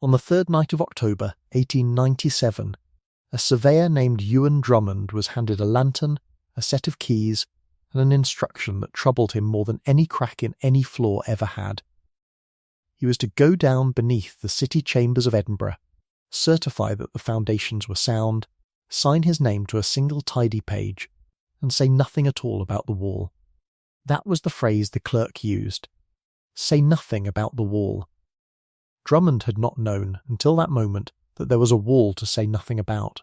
On the third night of October, 1897, a surveyor named Ewan Drummond was handed a lantern, a set of keys, and an instruction that troubled him more than any crack in any floor ever had. He was to go down beneath the city chambers of Edinburgh, certify that the foundations were sound, sign his name to a single tidy page, and say nothing at all about the wall. That was the phrase the clerk used. Say nothing about the wall. Drummond had not known, until that moment, that there was a wall to say nothing about.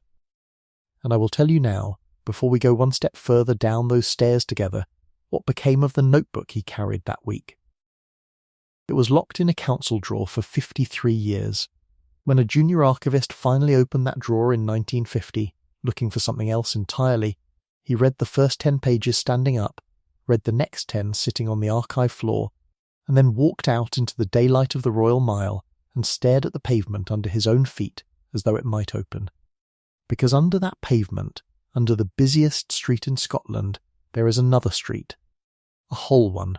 And I will tell you now, before we go one step further down those stairs together, what became of the notebook he carried that week. It was locked in a council drawer for 53 years. When a junior archivist finally opened that drawer in 1950, looking for something else entirely, he read the first 10 pages standing up, read the next 10 sitting on the archive floor, and then walked out into the daylight of the Royal Mile and stared at the pavement under his own feet as though it might open. Because under that pavement, under the busiest street in Scotland, there is another street, a whole one,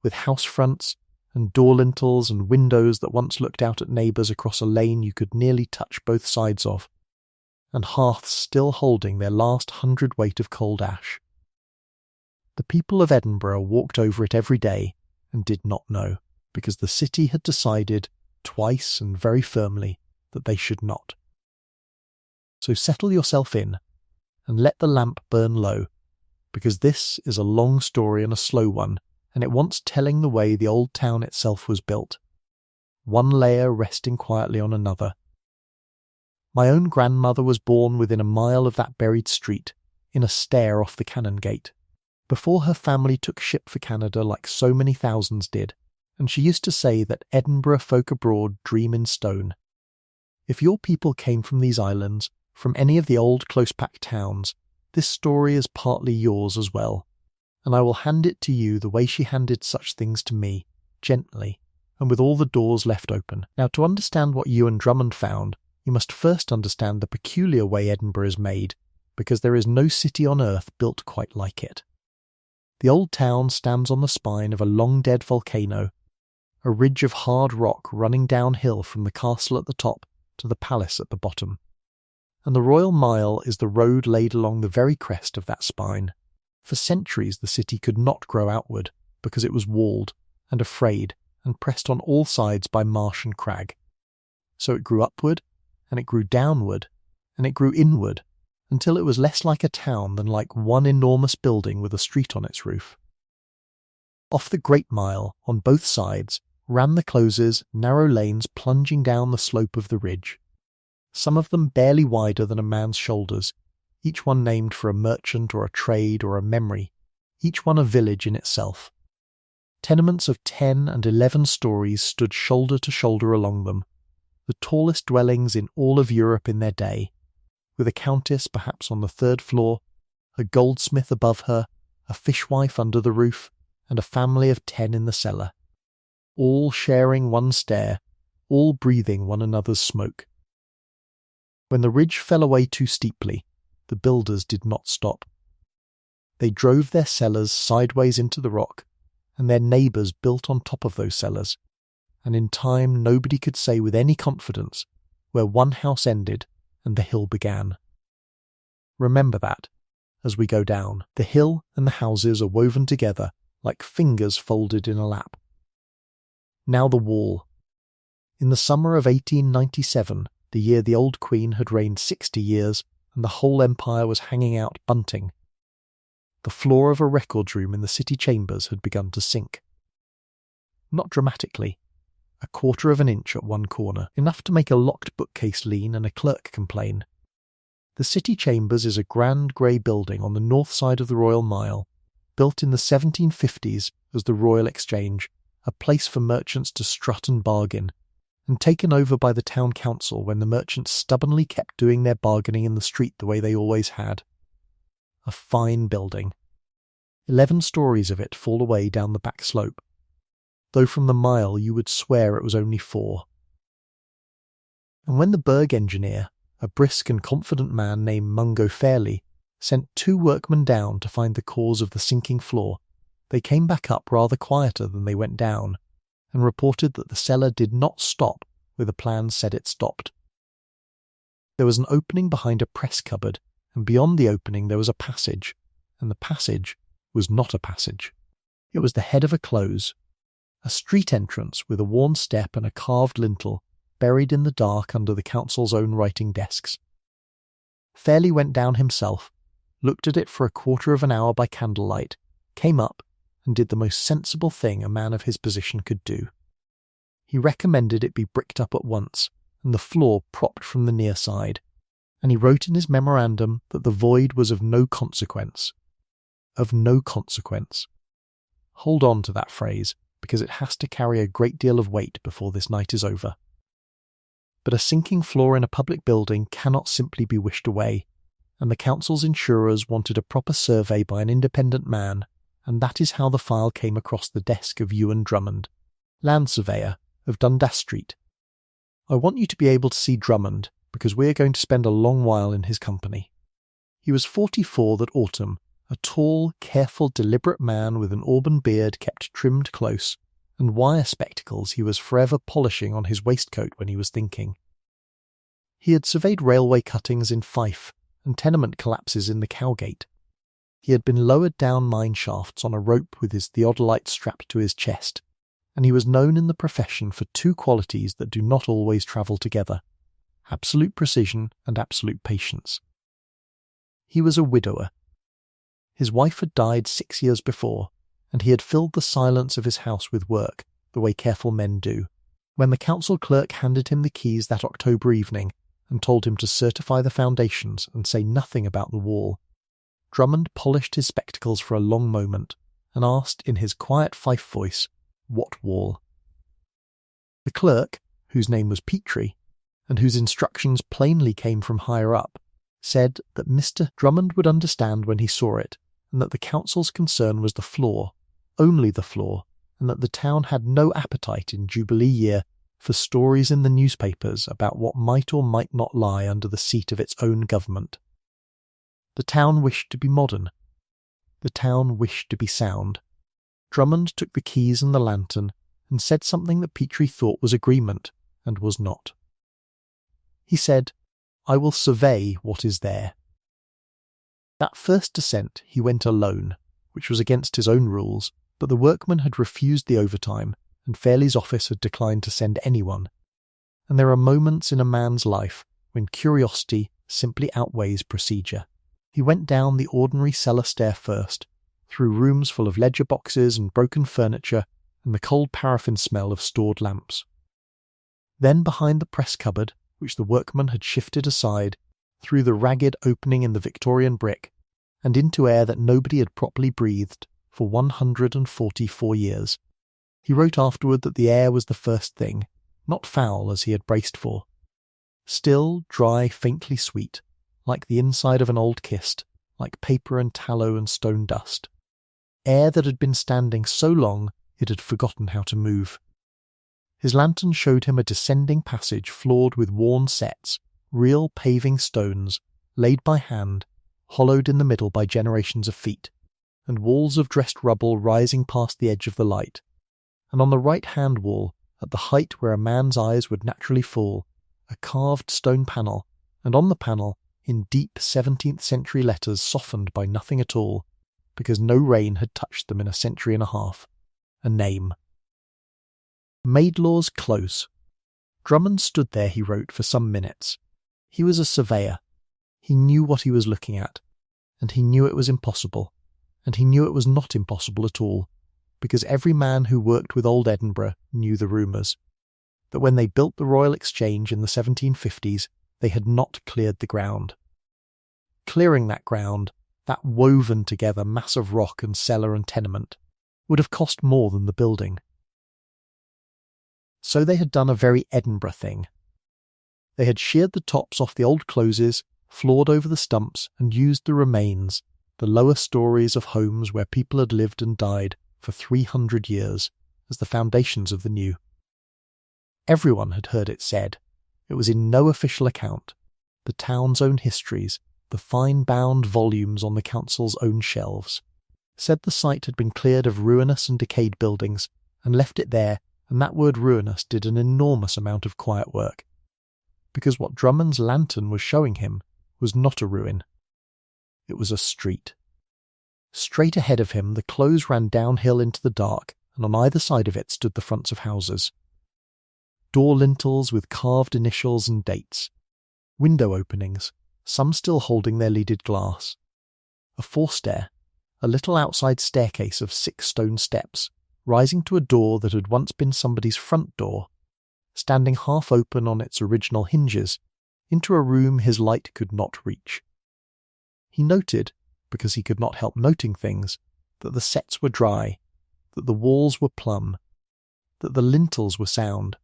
with house fronts and door lintels and windows that once looked out at neighbours across a lane you could nearly touch both sides of, and hearths still holding their last hundredweight of cold ash. The people of Edinburgh walked over it every day and did not know, because the city had decided, twice and very firmly, that they should not. So settle yourself in, and let the lamp burn low, because this is a long story and a slow one, and it wants telling the way the old town itself was built, one layer resting quietly on another. My own grandmother was born within a mile of that buried street, in a stair off the Canongate, before her family took ship for Canada like so many thousands did, and she used to say that Edinburgh folk abroad dream in stone. If your people came from these islands, from any of the old close-packed towns, this story is partly yours as well, and I will hand it to you the way she handed such things to me, gently, and with all the doors left open. Now, to understand what Ewan Drummond found, you must first understand the peculiar way Edinburgh is made, because there is no city on earth built quite like it. The old town stands on the spine of a long-dead volcano, a ridge of hard rock running downhill from the castle at the top to the palace at the bottom. And the Royal Mile is the road laid along the very crest of that spine. For centuries the city could not grow outward, because it was walled, and afraid, and pressed on all sides by marsh and crag. So it grew upward, and it grew downward, and it grew inward, until it was less like a town than like one enormous building with a street on its roof. Off the Great Mile, on both sides, ran the closes, narrow lanes plunging down the slope of the ridge, some of them barely wider than a man's shoulders, each one named for a merchant or a trade or a memory, each one a village in itself. Tenements of 10 and 11 stories stood shoulder to shoulder along them, the tallest dwellings in all of Europe in their day, with a countess perhaps on the 3rd floor, a goldsmith above her, a fishwife under the roof, and a family of 10 in the cellar, all sharing one stair, all breathing one another's smoke. When the ridge fell away too steeply, the builders did not stop. They drove their cellars sideways into the rock, and their neighbours built on top of those cellars, and in time nobody could say with any confidence where one house ended and the hill began. Remember that, as we go down, the hill and the houses are woven together like fingers folded in a lap. Now the wall. In the summer of 1897, the year the old Queen had reigned 60 years, and the whole empire was hanging out bunting, the floor of a records room in the city chambers had begun to sink. Not dramatically, a quarter of an inch at one corner, enough to make a locked bookcase lean and a clerk complain. The city chambers is a grand grey building on the north side of the Royal Mile, built in the 1750s as the Royal Exchange, a place for merchants to strut and bargain, and taken over by the town council when the merchants stubbornly kept doing their bargaining in the street the way they always had. A fine building. 11 stories of it fall away down the back slope, though from the Mile you would swear it was only 4. And when the Burgh engineer, a brisk and confident man named Mungo Fairley, sent 2 workmen down to find the cause of the sinking floor, they came back up rather quieter than they went down, and reported that the cellar did not stop where the plans said it stopped. There was an opening behind a press cupboard, and beyond the opening there was a passage, and the passage was not a passage. It was the head of a close, a street entrance with a worn step and a carved lintel, buried in the dark under the council's own writing desks. Fairley went down himself, looked at it for a quarter of an hour by candlelight, came up, and did the most sensible thing a man of his position could do. He recommended it be bricked up at once, and the floor propped from the near side, and he wrote in his memorandum that the void was of no consequence. Of no consequence. Hold on to that phrase, because it has to carry a great deal of weight before this night is over. But a sinking floor in a public building cannot simply be wished away, and the council's insurers wanted a proper survey by an independent man, and that is how the file came across the desk of Ewan Drummond, land surveyor of Dundas Street. I want you to be able to see Drummond, because we are going to spend a long while in his company. He was 44 that autumn, a tall, careful, deliberate man with an auburn beard kept trimmed close, and wire spectacles he was forever polishing on his waistcoat when he was thinking. He had surveyed railway cuttings in Fife and tenement collapses in the Cowgate. He had been lowered down mine shafts on a rope with his theodolite strapped to his chest, and he was known in the profession for two qualities that do not always travel together: absolute precision and absolute patience. He was a widower. His wife had died 6 years before, and he had filled the silence of his house with work, the way careful men do. When the council clerk handed him the keys that October evening and told him to certify the foundations and say nothing about the wall, Drummond polished his spectacles for a long moment and asked in his quiet Fife voice, "What wall?" The clerk, whose name was Petrie, and whose instructions plainly came from higher up, said that Mr. Drummond would understand when he saw it, and that the council's concern was the floor, only the floor, and that the town had no appetite in Jubilee year for stories in the newspapers about what might or might not lie under the seat of its own government. The town wished to be modern. The town wished to be sound. Drummond took the keys and the lantern and said something that Petrie thought was agreement, and was not. He said, "I will survey what is there." That first descent he went alone, which was against his own rules, but the workmen had refused the overtime, and Fairley's office had declined to send anyone. And there are moments in a man's life when curiosity simply outweighs procedure. He went down the ordinary cellar stair first, through rooms full of ledger boxes and broken furniture and the cold paraffin smell of stored lamps. Then behind the press cupboard, which the workmen had shifted aside, through the ragged opening in the Victorian brick, and into air that nobody had properly breathed for 144 years. He wrote afterward that the air was the first thing, not foul as he had braced for. Still, dry, faintly sweet, like the inside of an old kist, like paper and tallow and stone dust. Air that had been standing so long it had forgotten how to move. His lantern showed him a descending passage floored with worn sets, real paving stones, laid by hand, hollowed in the middle by generations of feet, and walls of dressed rubble rising past the edge of the light. And on the right-hand wall, at the height where a man's eyes would naturally fall, a carved stone panel, and on the panel, in deep 17th century letters softened by nothing at all, because no rain had touched them in a century and a half, a name. Maidlaw's Close. Drummond stood there, he wrote, for some minutes. He was a surveyor. He knew what he was looking at, and he knew it was impossible, and he knew it was not impossible at all, because every man who worked with old Edinburgh knew the rumours, that when they built the Royal Exchange in the 1750s, they had not cleared the ground. Clearing that ground, that woven together mass of rock and cellar and tenement, would have cost more than the building. So they had done a very Edinburgh thing. They had sheared the tops off the old closes, floored over the stumps, and used the remains, the lower stories of homes where people had lived and died for 300 years, as the foundations of the new. Everyone had heard it said. It was in no official account. The town's own histories, the fine-bound volumes on the council's own shelves, said the site had been cleared of ruinous and decayed buildings, and left it there and that word ruinous did an enormous amount of quiet work, because what Drummond's lantern was showing him was not a ruin. It was a street. Straight ahead of him the close ran downhill into the dark, and on either side of it stood the fronts of houses. Door lintels with carved initials and dates. Window openings, some still holding their leaded glass. A forestair, a little outside staircase of 6 stone steps, rising to a door that had once been somebody's front door, standing half open on its original hinges, into a room his light could not reach. He noted, because he could not help noting things, that the sets were dry, that the walls were plumb, that the lintels were sound,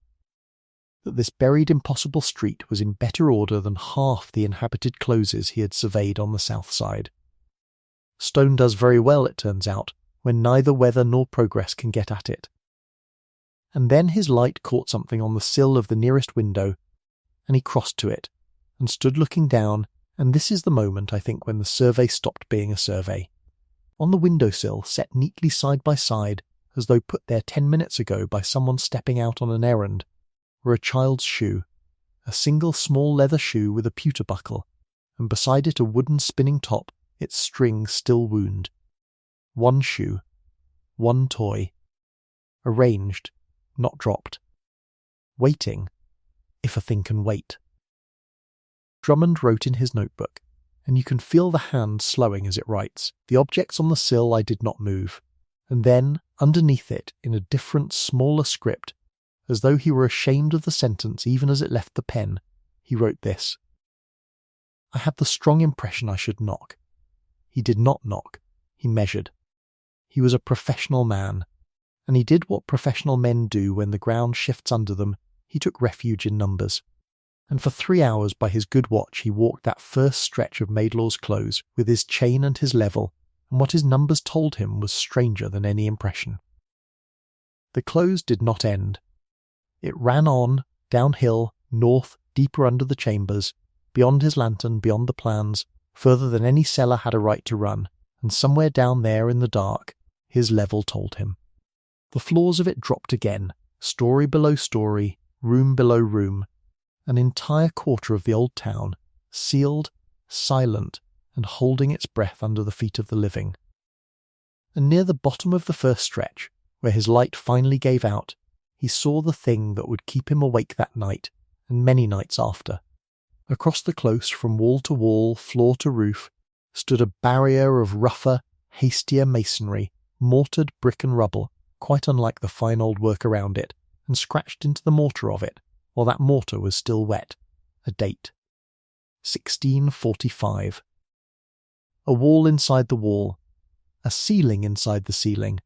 that this buried impossible street was in better order than half the inhabited closes he had surveyed on the south side. Stone does very well, it turns out, when neither weather nor progress can get at it. And then his light caught something on the sill of the nearest window, and he crossed to it, and stood looking down, and this is the moment, I think, when the survey stopped being a survey. On the windowsill, set neatly side by side, as though put there 10 minutes ago by someone stepping out on an errand, were a child's shoe, a single small leather shoe with a pewter buckle, and beside it a wooden spinning top, its string still wound. One shoe, one toy, arranged, not dropped, waiting, if a thing can wait. Drummond wrote in his notebook, and you can feel the hand slowing as it writes. The objects on the sill I did not move, and then, underneath it, in a different, smaller script, as though he were ashamed of the sentence even as it left the pen, he wrote this. I had the strong impression I should knock. He did not knock. He measured. He was a professional man, and he did what professional men do when the ground shifts under them. He took refuge in numbers. And for 3 hours by his good watch he walked that first stretch of Maidlaw's close with his chain and his level, and what his numbers told him was stranger than any impression. The close did not end. It ran on, downhill, north, deeper under the chambers, beyond his lantern, beyond the plans, further than any cellar had a right to run, and somewhere down there in the dark, his level told him. The floors of it dropped again, story below story, room below room, an entire quarter of the old town, sealed, silent, and holding its breath under the feet of the living. And near the bottom of the first stretch, where his light finally gave out, he saw the thing that would keep him awake that night, and many nights after. Across the close, from wall to wall, floor to roof, stood a barrier of rougher, hastier masonry, mortared brick and rubble, quite unlike the fine old work around it, and scratched into the mortar of it, while that mortar was still wet, a date. 1645. A wall inside the wall, a ceiling inside the ceiling.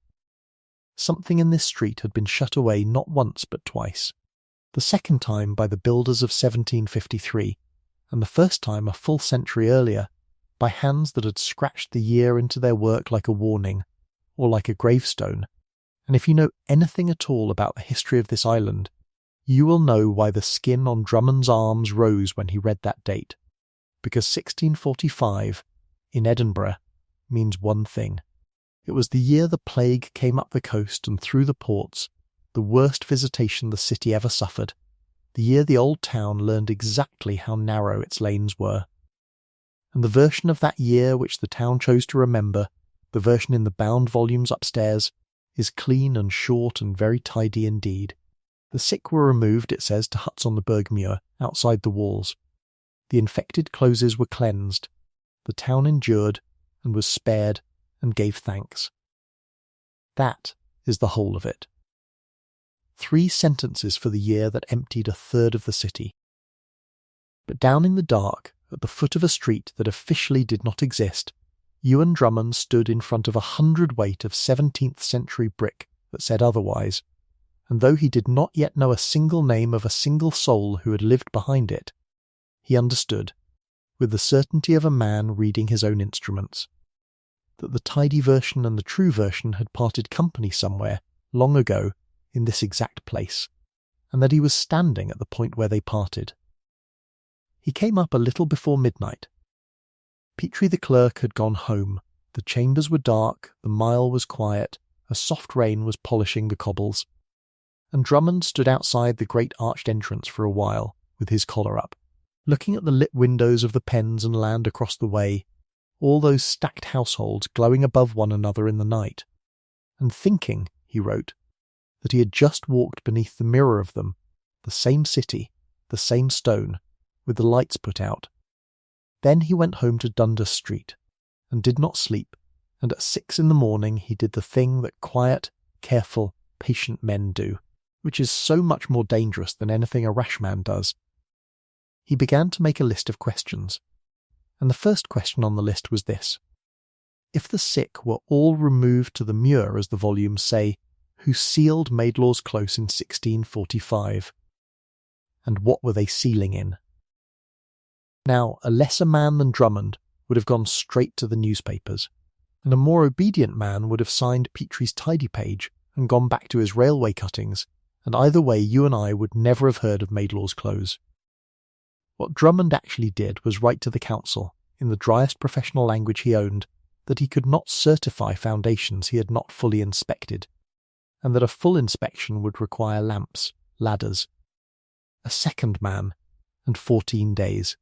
Something in this street had been shut away not once but twice. The second time by the builders of 1753, and the first time a full century earlier, by hands that had scratched the year into their work like a warning, or like a gravestone. And if you know anything at all about the history of this island, you will know why the skin on Drummond's arms rose when he read that date, because 1645, in Edinburgh, means one thing. It was the year the plague came up the coast and through the ports, the worst visitation the city ever suffered, the year the old town learned exactly how narrow its lanes were. And the version of that year which the town chose to remember, the version in the bound volumes upstairs, is clean and short and very tidy indeed. The sick were removed, it says, to huts on the Bergmuir, outside the walls. The infected closes were cleansed. The town endured, and was spared, and gave thanks. That is the whole of it. 3 sentences for the year that emptied a third of the city. But down in the dark, at the foot of a street that officially did not exist, Ewan Drummond stood in front of 100 weight of 17th century brick that said otherwise, and though he did not yet know a single name of a single soul who had lived behind it, he understood, with the certainty of a man reading his own instruments, that the tidy version and the true version had parted company somewhere, long ago, in this exact place, and that he was standing at the point where they parted. He came up a little before midnight. Petrie the clerk had gone home, the chambers were dark, the mile was quiet, a soft rain was polishing the cobbles, and Drummond stood outside the great arched entrance for a while, with his collar up, looking at the lit windows of the pens and land across the way, all those stacked households glowing above one another in the night, and thinking, he wrote, that he had just walked beneath the mirror of them, the same city, the same stone, with the lights put out. Then he went home to Dundas Street, and did not sleep, and at 6 in the morning he did the thing that quiet, careful, patient men do, which is so much more dangerous than anything a rash man does. He began to make a list of questions, and the first question on the list was this: if the sick were all removed to the muir, as the volumes say, who sealed Maidlaw's Close in 1645, and what were they sealing in? Now, a lesser man than Drummond would have gone straight to the newspapers, and a more obedient man would have signed Petrie's tidy page and gone back to his railway cuttings, and either way you and I would never have heard of Maidlaw's Close. What Drummond actually did was write to the council, in the driest professional language he owned, that he could not certify foundations he had not fully inspected, and that a full inspection would require lamps, ladders, a second man, and 14 days.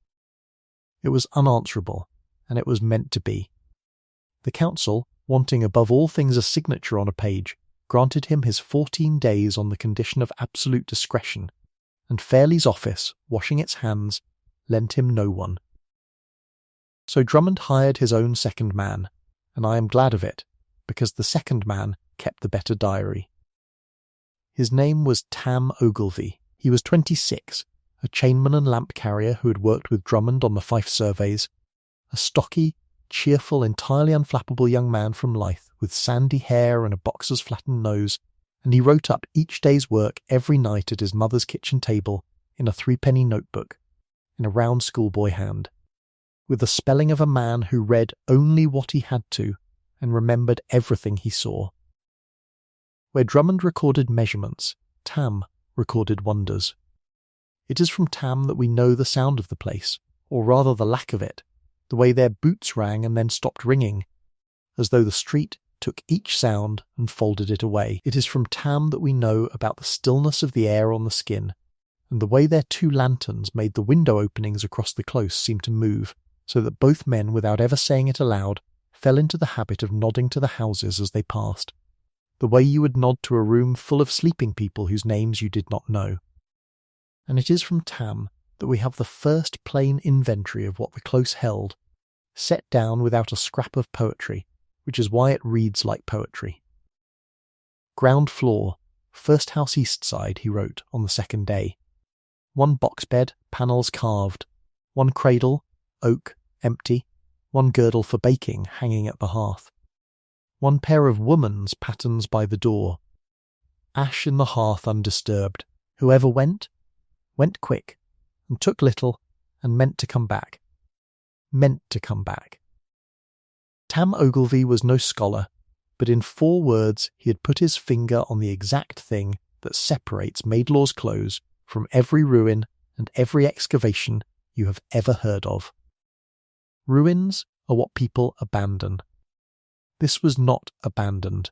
It was unanswerable, and it was meant to be. The council, wanting above all things a signature on a page, granted him his 14 days on the condition of absolute discretion, and Fairlie's office, washing its hands, lent him no one. So Drummond hired his own second man, and I am glad of it, because the second man kept the better diary. His name was Tam Ogilvy. He was 26, a chainman and lamp carrier who had worked with Drummond on the Fife surveys, a stocky, cheerful, entirely unflappable young man from Leith, with sandy hair and a boxer's flattened nose, and he wrote up each day's work every night at his mother's kitchen table in a 3-penny notebook, in a round schoolboy hand, with the spelling of a man who read only what he had to and remembered everything he saw. Where Drummond recorded measurements, Tam recorded wonders. It is from Tam that we know the sound of the place, or rather the lack of it, the way their boots rang and then stopped ringing, as though the street took each sound and folded it away. It is from Tam that we know about the stillness of the air on the skin, and the way their 2 lanterns made the window openings across the close seem to move, so that both men, without ever saying it aloud, fell into the habit of nodding to the houses as they passed, the way you would nod to a room full of sleeping people whose names you did not know. And it is from Tam that we have the first plain inventory of what the close held, set down without a scrap of poetry, which is why it reads like poetry. Ground floor, first house east side, he wrote on the second day. 1 box bed, panels carved. 1 cradle, oak, empty. 1 girdle for baking, hanging at the hearth. 1 pair of woman's patterns by the door. Ash in the hearth undisturbed. Whoever went quick, and took little, and meant to come back. Meant to come back. Tam Ogilvy was no scholar, but in 4 words he had put his finger on the exact thing that separates Maidlaw's Close from every ruin and every excavation you have ever heard of. Ruins are what people abandon. This was not abandoned.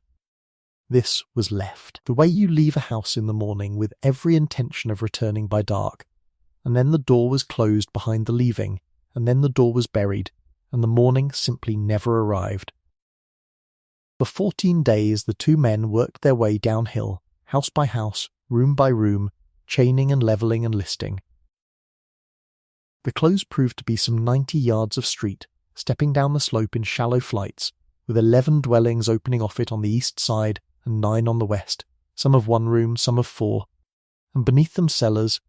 This was left. The way you leave a house in the morning with every intention of returning by dark, and then the door was closed behind the leaving, and then the door was buried, and the morning simply never arrived. For 14 days the 2 men worked their way downhill, house by house, room by room, chaining and levelling and listing. The close proved to be some 90 yards of street, stepping down the slope in shallow flights, with 11 dwellings opening off it on the east side and 9 on the west, some of 1 room, some of 4, and beneath them cellars,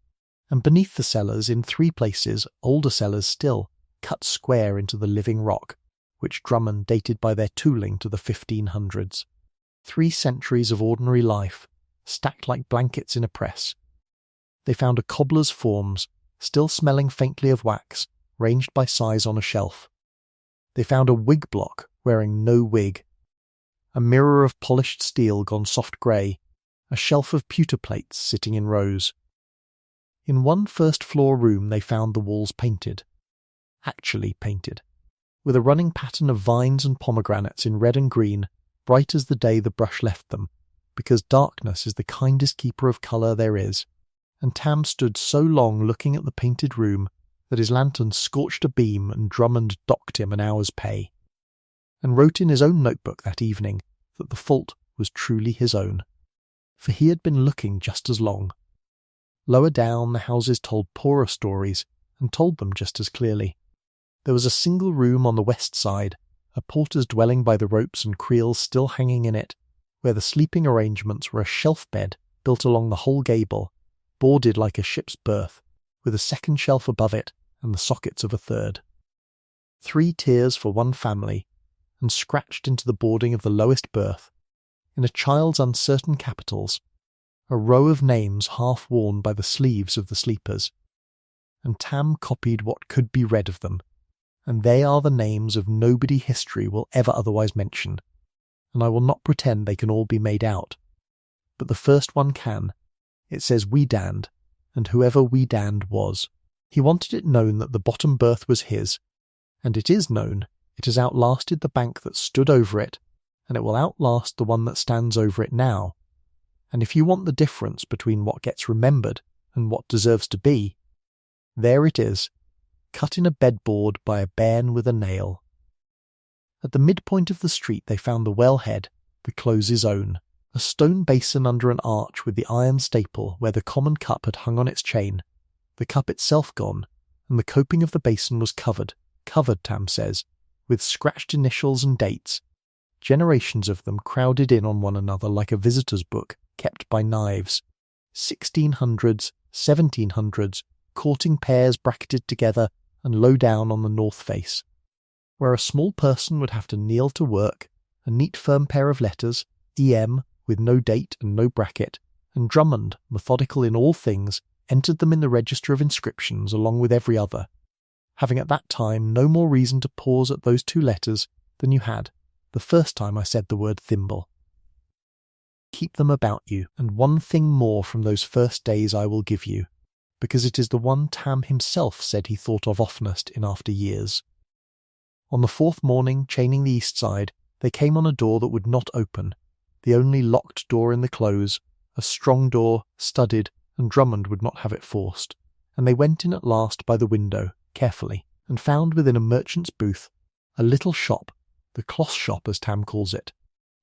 and beneath the cellars in 3 places older cellars still, cut square into the living rock, which Drummond dated by their tooling to the 1500s. 3 centuries of ordinary life, stacked like blankets in a press. They found a cobbler's forms, still smelling faintly of wax, ranged by size on a shelf. They found a wig block wearing no wig, a mirror of polished steel gone soft grey, a shelf of pewter plates sitting in rows. In 1 first-floor room they found the walls painted, actually painted, with a running pattern of vines and pomegranates in red and green, bright as the day the brush left them, because darkness is the kindest keeper of colour there is, and Tam stood so long looking at the painted room that his lantern scorched a beam and Drummond docked him an hour's pay, and wrote in his own notebook that evening that the fault was truly his own, for he had been looking just as long. Lower down, the houses told poorer stories, and told them just as clearly. There was a single room on the west side, a porter's dwelling by the ropes and creels still hanging in it, where the sleeping arrangements were a shelf bed built along the whole gable, boarded like a ship's berth, with a second shelf above it and the sockets of a third. 3 tiers for one family, and scratched into the boarding of the lowest berth, in a child's uncertain capitals, a row of names half worn by the sleeves of the sleepers, and Tam copied what could be read of them, and they are the names of nobody history will ever otherwise mention, and I will not pretend they can all be made out, but the first one can. It says Wedand, and whoever Wedand was. He wanted it known that the bottom berth was his, and it is known. It has outlasted the bank that stood over it, and it will outlast the one that stands over it now. And if you want the difference between what gets remembered and what deserves to be, there it is, cut in a bedboard by a bairn with a nail. At the midpoint of the street they found the wellhead, the close's own, a stone basin under an arch with the iron staple where the common cup had hung on its chain, the cup itself gone, and the coping of the basin was covered, Tam says, with scratched initials and dates, generations of them crowded in on one another like a visitor's book kept by knives, 1600s, 1700s, courting pairs bracketed together and low down on the north face, where a small person would have to kneel to work, a neat firm pair of letters, EM, with no date and no bracket, and Drummond, methodical in all things, entered them in the register of inscriptions along with every other, having at that time no more reason to pause at those 2 letters than you had the first time I said the word thimble. Keep them about you, and one thing more from those first days I will give you, because it is the one Tam himself said he thought of oftenest in after years. On the 4th morning, chaining the east side, they came on a door that would not open, the only locked door in the close, a strong door, studded, and Drummond would not have it forced, and they went in at last by the window, carefully, and found within a merchant's booth a little shop, the cloth shop as Tam calls it,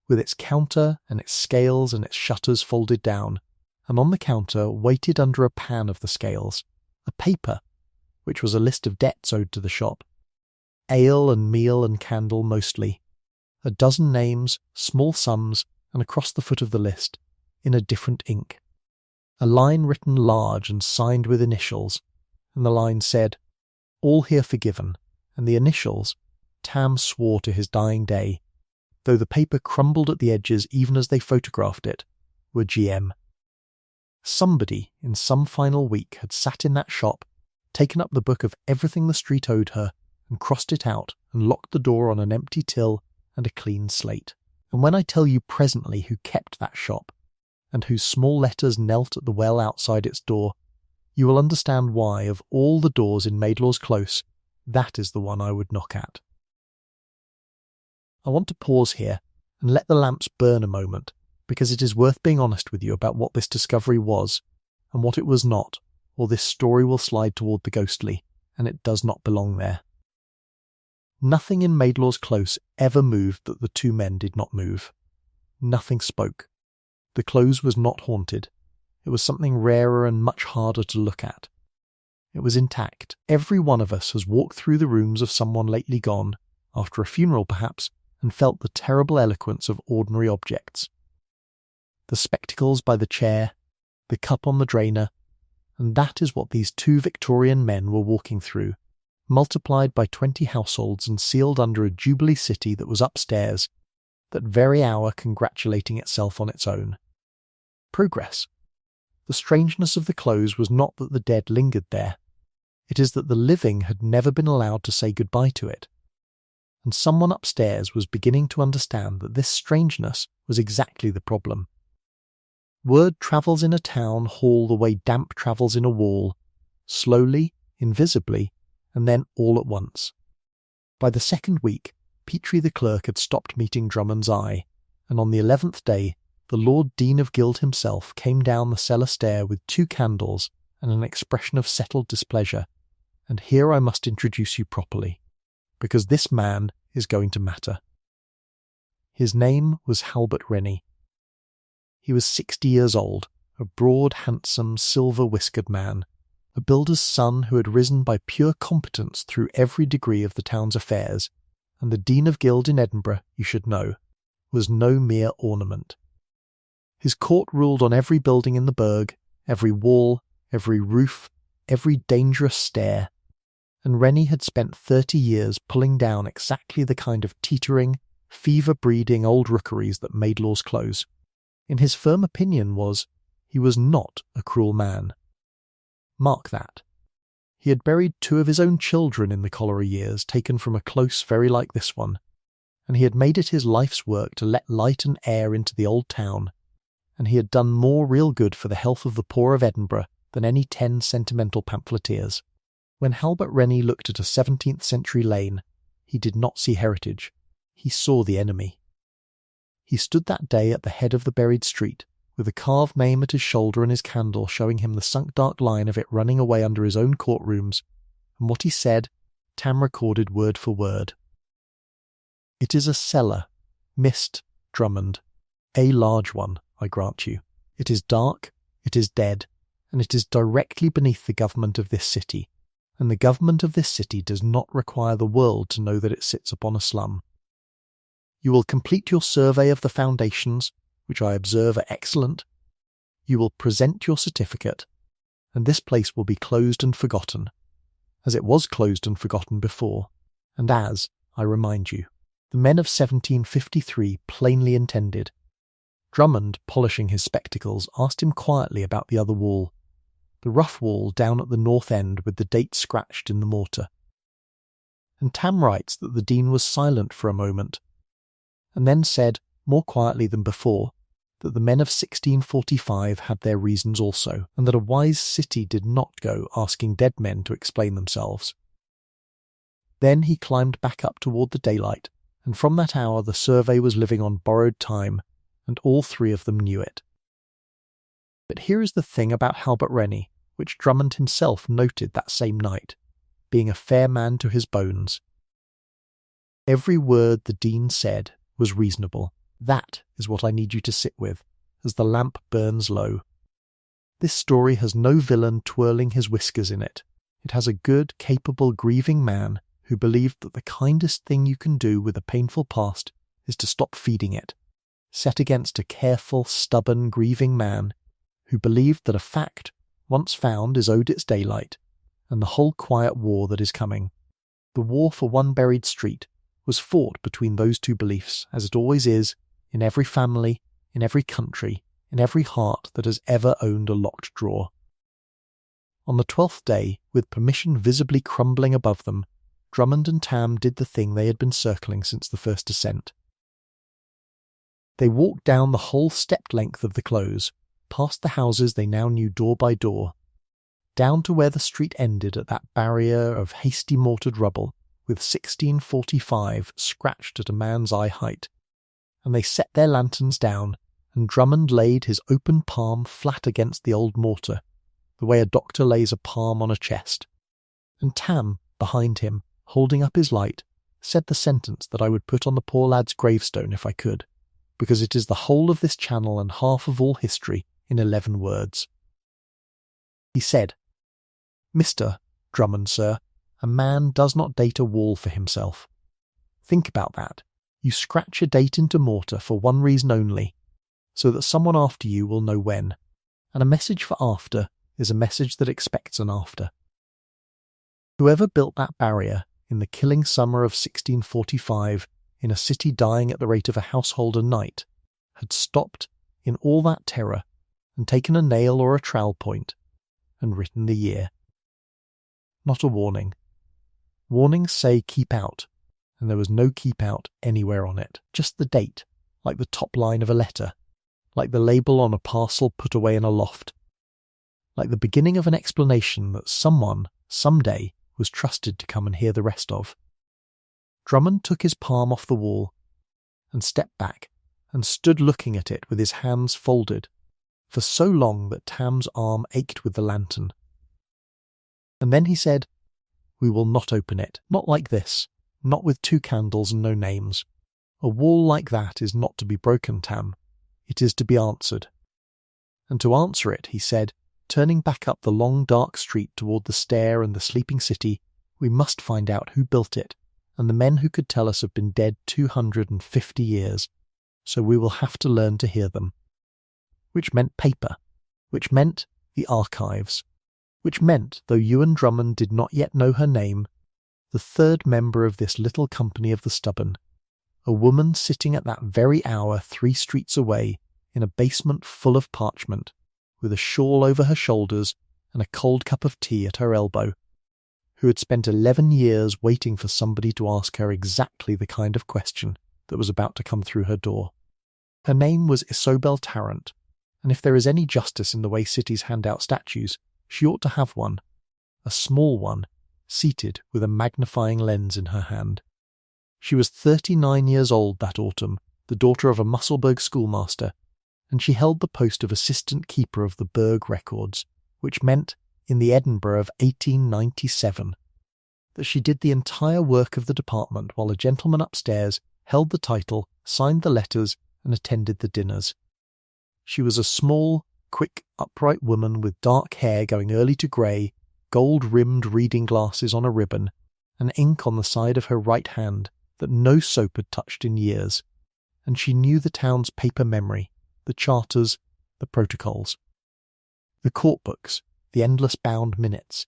with its counter and its scales and its shutters folded down, and on the counter, weighted under a pan of the scales, a paper, which was a list of debts owed to the shop, ale and meal and candle mostly, a dozen names, small sums, and across the foot of the list, in a different ink, a line written large and signed with initials, and the line said, "All here forgiven," and the initials, Tam swore to his dying day, though the paper crumbled at the edges even as they photographed it, were GM. Somebody, in some final week, had sat in that shop, taken up the book of everything the street owed her, and crossed it out, and locked the door on an empty till and a clean slate. And when I tell you presently who kept that shop, and whose small letters knelt at the well outside its door, you will understand why, of all the doors in Maidlaw's Close, that is the one I would knock at. I want to pause here and let the lamps burn a moment, because it is worth being honest with you about what this discovery was, and what it was not, or this story will slide toward the ghostly, and it does not belong there. Nothing in Maidlaw's Close ever moved that the 2 men did not move. Nothing spoke. The close was not haunted. It was something rarer and much harder to look at. It was intact. Every one of us has walked through the rooms of someone lately gone, after a funeral perhaps, and felt the terrible eloquence of ordinary objects. The spectacles by the chair, the cup on the drainer, and that is what these 2 Victorian men were walking through, multiplied by 20 households and sealed under a Jubilee city that was upstairs, that very hour congratulating itself on its own. Progress. The strangeness of the close was not that the dead lingered there. It is that the living had never been allowed to say goodbye to it. And someone upstairs was beginning to understand that this strangeness was exactly the problem. Word travels in a town hall the way damp travels in a wall, slowly, invisibly, and then all at once. By the 2nd week, Petrie the clerk had stopped meeting Drummond's eye, and on the 11th day, the Lord Dean of Guild himself came down the cellar stair with 2 candles and an expression of settled displeasure. And here I must introduce you properly, because this man is going to matter. His name was Halbert Rennie. He was 60 years old, a broad, handsome, silver-whiskered man, a builder's son who had risen by pure competence through every degree of the town's affairs, and the Dean of Guild in Edinburgh, you should know, was no mere ornament. His court ruled on every building in the burgh, every wall, every roof, every dangerous stair, and Rennie had spent 30 years pulling down exactly the kind of teetering, fever-breeding old rookeries that made laws close. In his firm opinion he was not a cruel man. Mark that. He had buried 2 of his own children in the cholera years, taken from a close very like this one, and he had made it his life's work to let light and air into the old town, and he had done more real good for the health of the poor of Edinburgh than any 10 sentimental pamphleteers. When Halbert Rennie looked at a 17th century lane, he did not see heritage. He saw the enemy. He stood that day at the head of the buried street, with a carved name at his shoulder and his candle showing him the sunk dark line of it running away under his own courtrooms, and what he said, Tam recorded word for word. "It is a cellar, missed, Drummond, a large one, I grant you. It is dark, it is dead, and it is directly beneath the government of this city, and the government of this city does not require the world to know that it sits upon a slum. You will complete your survey of the foundations, which I observe are excellent. You will present your certificate, and this place will be closed and forgotten, as it was closed and forgotten before, and as, I remind you, the men of 1753 plainly intended." Drummond, polishing his spectacles, asked him quietly about the other wall, the rough wall down at the north end with the date scratched in the mortar. And Tam writes that the Dean was silent for a moment, and then said, more quietly than before, that the men of 1645 had their reasons also, and that a wise city did not go asking dead men to explain themselves. Then he climbed back up toward the daylight, and from that hour the survey was living on borrowed time, and all 3 of them knew it. But here is the thing about Halbert Rennie, which Drummond himself noted that same night, being a fair man to his bones. Every word the Dean said was reasonable. That is what I need you to sit with, as the lamp burns low. This story has no villain twirling his whiskers in it. It has a good, capable, grieving man who believed that the kindest thing you can do with a painful past is to stop feeding it, set against a careful, stubborn, grieving man who believed that a fact, once found, is owed its daylight, and the whole quiet war that is coming, the war for one buried street, was fought between those 2 beliefs, as it always is, in every family, in every country, in every heart that has ever owned a locked drawer. On the 12th day, with permission visibly crumbling above them, Drummond and Tam did the thing they had been circling since the first ascent. They walked down the whole stepped length of the close, past the houses they now knew door by door, down to where the street ended at that barrier of hasty mortared rubble, with 1645 scratched at a man's eye height, and they set their lanterns down, and Drummond laid his open palm flat against the old mortar, the way a doctor lays a palm on a chest, and Tam, behind him, holding up his light, said the sentence that I would put on the poor lad's gravestone if I could, because it is the whole of this channel and half of all history in 11 words. He said, "Mr. Drummond, sir, a man does not date a wall for himself. Think about that. You scratch a date into mortar for one reason only, so that someone after you will know when, and a message for after is a message that expects an after. Whoever built that barrier in the killing summer of 1645 in a city dying at the rate of a household a night had stopped in all that terror and taken a nail or a trowel point and written the year. Not a warning. Warnings say keep out, and there was no keep out anywhere on it, just the date, like the top line of a letter, like the label on a parcel put away in a loft, like the beginning of an explanation that someone, someday, was trusted to come and hear the rest of. Drummond took his palm off the wall and stepped back and stood looking at it with his hands folded, for so long that Tam's arm ached with the lantern. And then he said, "We will not open it, not like this, not with 2 candles and no names. A wall like that is not to be broken, Tam. It is to be answered." And to answer it, he said, turning back up the long dark street toward the stair and the sleeping city, "We must find out who built it, and the men who could tell us have been dead 250 years, so we will have to learn to hear them." Which meant paper, which meant the archives, which meant, though Ewan Drummond did not yet know her name, the 3rd member of this little company of the stubborn, a woman sitting at that very hour 3 streets away in a basement full of parchment, with a shawl over her shoulders and a cold cup of tea at her elbow, who had spent 11 years waiting for somebody to ask her exactly the kind of question that was about to come through her door. Her name was Isobel Tarrant, and if there is any justice in the way cities hand out statues, she ought to have one, a small one, seated with a magnifying lens in her hand. She was 39 years old that autumn, the daughter of a Musselburgh schoolmaster, and she held the post of assistant keeper of the Burgh records, which meant, in the Edinburgh of 1897, that she did the entire work of the department while a gentleman upstairs held the title, signed the letters, and attended the dinners. She was a small, quick, upright woman with dark hair going early to grey, gold-rimmed reading glasses on a ribbon, and ink on the side of her right hand that no soap had touched in years, and she knew the town's paper memory, the charters, the protocols, the court books, the endless bound minutes,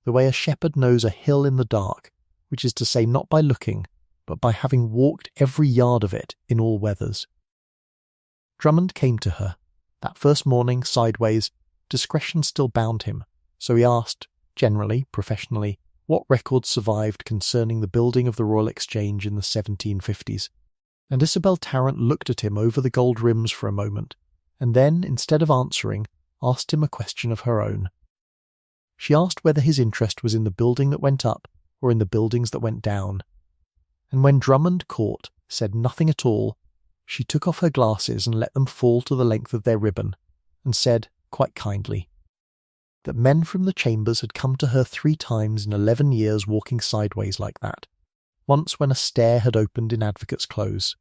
the way a shepherd knows a hill in the dark, which is to say not by looking, but by having walked every yard of it in all weathers. Drummond came to her, that first morning, sideways. Discretion still bound him, so he asked, generally, professionally, what records survived concerning the building of the Royal Exchange in the 1750s. And Isobel Tarrant looked at him over the gold rims for a moment, and then, instead of answering, asked him a question of her own. She asked whether his interest was in the building that went up or in the buildings that went down. And when Drummond Court said nothing at all, she took off her glasses and let them fall to the length of their ribbon, and said, quite kindly, that men from the chambers had come to her 3 times in 11 years walking sideways like that, once when a stair had opened in Advocate's Close,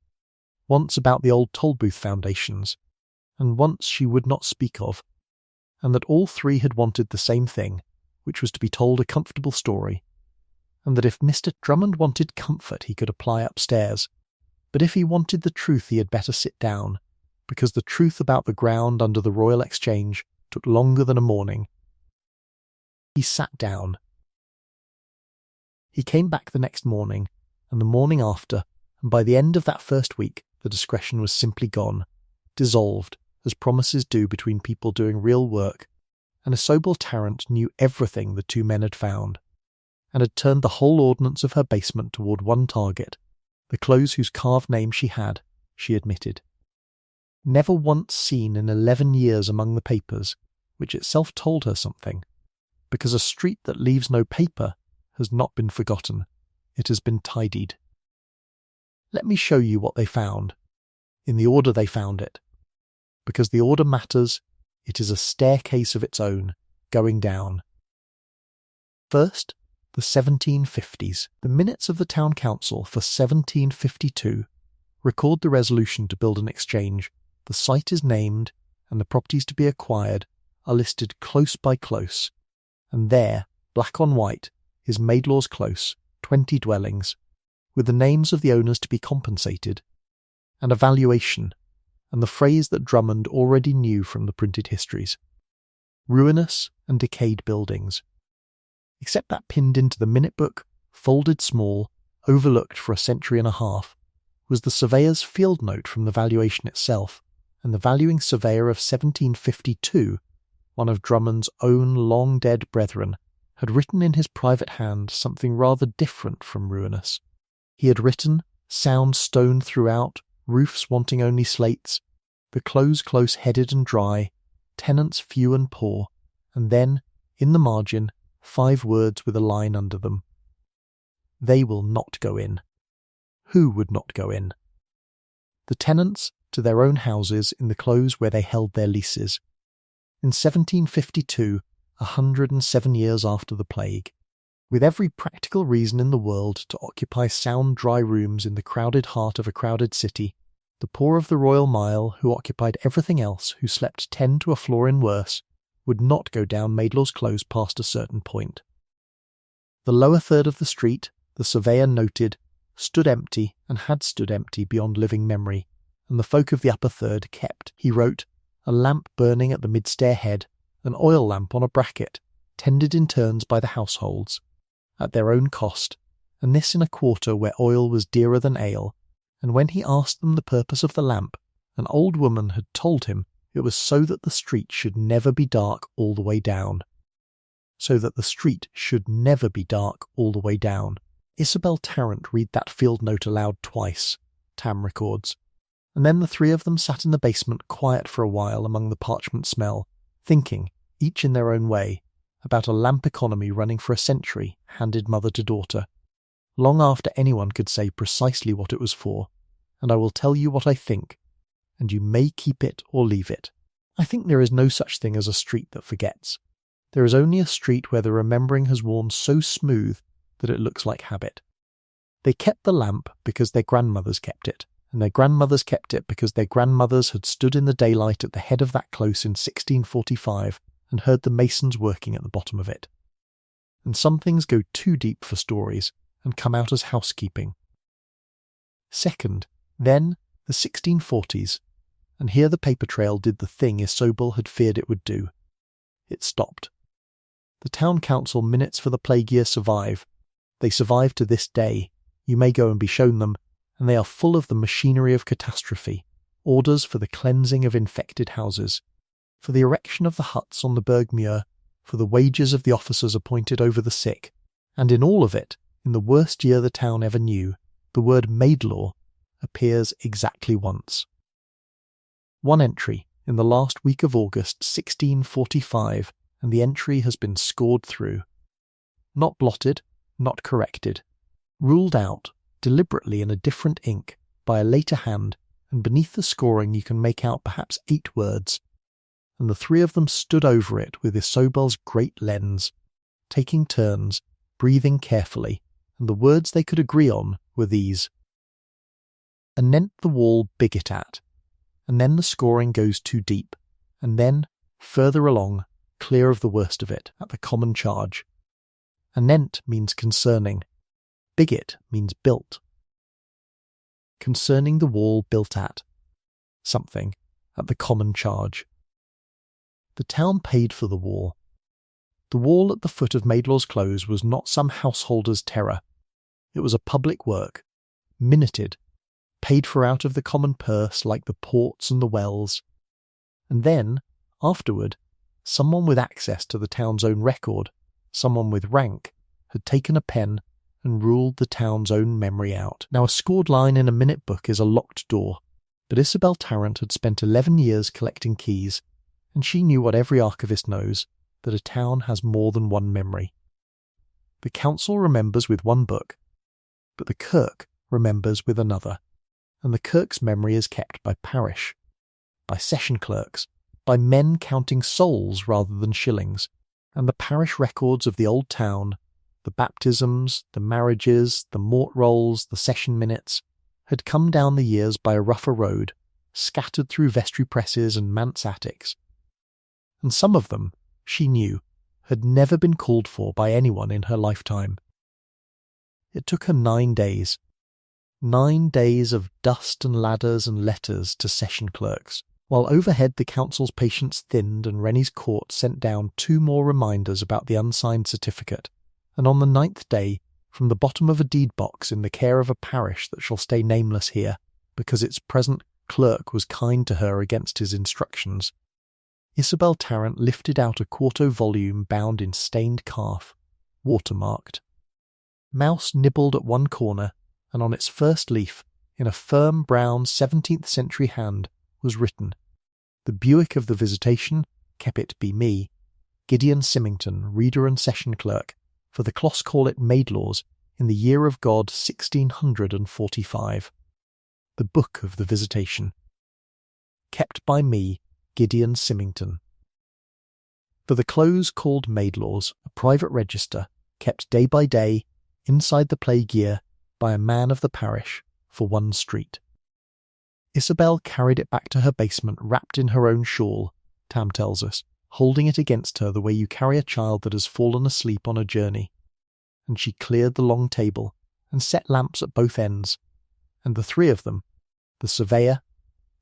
once about the old Tolbooth foundations, and once she would not speak of, and that all 3 had wanted the same thing, which was to be told a comfortable story, and that if Mr. Drummond wanted comfort he could apply upstairs, but if he wanted the truth he had better sit down, because the truth about the ground under the Royal Exchange took longer than a morning. He sat down. He came back the next morning, and the morning after, and by the end of that first week the discretion was simply gone, dissolved, as promises do between people doing real work, and Isobel Tarrant knew everything the 2 men had found, and had turned the whole ordnance of her basement toward one target, the clothes whose carved name she had, she admitted. Never once seen in 11 years among the papers, which itself told her something, because a street that leaves no paper has not been forgotten, it has been tidied. Let me show you what they found, in the order they found it. Because the order matters, it is a staircase of its own, going down. First, the 1750s. The minutes of the Town Council for 1752 record the resolution to build an exchange. The site is named, and the properties to be acquired are listed close by close, and there, black on white, is Maidlaw's Close, 20 dwellings, with the names of the owners to be compensated, and a valuation, and the phrase that Drummond already knew from the printed histories: ruinous and decayed buildings. Except that pinned into the minute book, folded small, overlooked for a century and a half, was the surveyor's field note from the valuation itself, and the valuing surveyor of 1752, one of Drummond's own long-dead brethren, had written in his private hand something rather different from ruinous. He had written, sound stone throughout, roofs wanting only slates, the close close-headed and dry, tenants few and poor, and then, in the margin, 5 words with a line under them. They will not go in. Who would not go in? The tenants, to their own houses in the close where they held their leases. In 1752, 107 years after the plague, with every practical reason in the world to occupy sound dry rooms in the crowded heart of a crowded city, the poor of the Royal Mile, who occupied everything else, who slept 10 to a floor in worse, would not go down Maidlaw's Close past a certain point. The lower third of the street, the surveyor noted, stood empty and had stood empty beyond living memory, and the folk of the upper third kept, he wrote, a lamp burning at the mid-stair head, an oil lamp on a bracket, tended in turns by the households, at their own cost, and this in a quarter where oil was dearer than ale, and when he asked them the purpose of the lamp, an old woman had told him it was so that the street should never be dark all the way down. So that the street should never be dark all the way down. Isabel Tarrant read that field note aloud twice, Tam records, and then the three of them sat in the basement quiet for a while among the parchment smell, thinking, each in their own way, about a lamp economy running for a century, handed mother to daughter, long after anyone could say precisely what it was for, and I will tell you what I think, and you may keep it or leave it. I think there is no such thing as a street that forgets. There is only a street where the remembering has worn so smooth that it looks like habit. They kept the lamp because their grandmothers kept it, and their grandmothers kept it because their grandmothers had stood in the daylight at the head of that close in 1645 and heard the masons working at the bottom of it. And some things go too deep for stories and come out as housekeeping. Second, then, the 1640s, and here the paper trail did the thing Isobel had feared it would do. It stopped. The town council minutes for the plague year survive. They survive to this day. You may go and be shown them, and they are full of the machinery of catastrophe, orders for the cleansing of infected houses, for the erection of the huts on the Bergmuir, for the wages of the officers appointed over the sick, and in all of it, in the worst year the town ever knew, the word Maidlaw appears exactly once. One entry, in the last week of August 1645, and the entry has been scored through. Not blotted, not corrected. Ruled out, deliberately in a different ink, by a later hand, and beneath the scoring you can make out perhaps 8 words. And the three of them stood over it with Isobel's great lens, taking turns, breathing carefully, and the words they could agree on were these. Anent the wall bigot at, and then the scoring goes too deep, and then, further along, clear of the worst of it, at the common charge. Anent means concerning. Bigot means built. Concerning the wall built at. Something, at the common charge. The town paid for the wall. The wall at the foot of Maidlaw's Close was not some householder's terror. It was a public work, minuted, paid for out of the common purse like the ports and the wells. And then, afterward, someone with access to the town's own record, someone with rank, had taken a pen and ruled the town's own memory out. Now a scored line in a minute book is a locked door, but Isabel Tarrant had spent 11 years collecting keys, and she knew what every archivist knows, that a town has more than one memory. The council remembers with one book, but the kirk remembers with another, and the kirk's memory is kept by parish, by session clerks, by men counting souls rather than shillings, and the parish records of the old town, the baptisms, the marriages, the mort rolls, the session minutes, had come down the years by a rougher road, scattered through vestry presses and manse attics. And some of them, she knew, had never been called for by anyone in her lifetime. It took her 9 days. 9 days of dust and ladders and letters to session clerks, while overhead the council's patience thinned and Rennie's court sent down 2 more reminders about the unsigned certificate, and on the 9th day, from the bottom of a deed box in the care of a parish that shall stay nameless here, because its present clerk was kind to her against his instructions, Isabel Tarrant lifted out a 4to volume bound in stained calf, watermarked. Mouse nibbled at one corner, and on its first leaf, in a firm brown 17th century hand, was written, "The Buick of the Visitation, Keppit be me, Gideon Symington, reader and session clerk, for the Closs call it Maidlaws, in the year of God 1645. The Book of the Visitation." kept by me, Gideon Symington. For the close called Maidlaws, a private register, kept day by day, inside the plague year, by a man of the parish, for one street. Isabel carried it back to her basement wrapped in her own shawl, Tam tells us, holding it against her the way you carry a child that has fallen asleep on a journey. And she cleared the long table, and set lamps at both ends, and the three of them, the surveyor,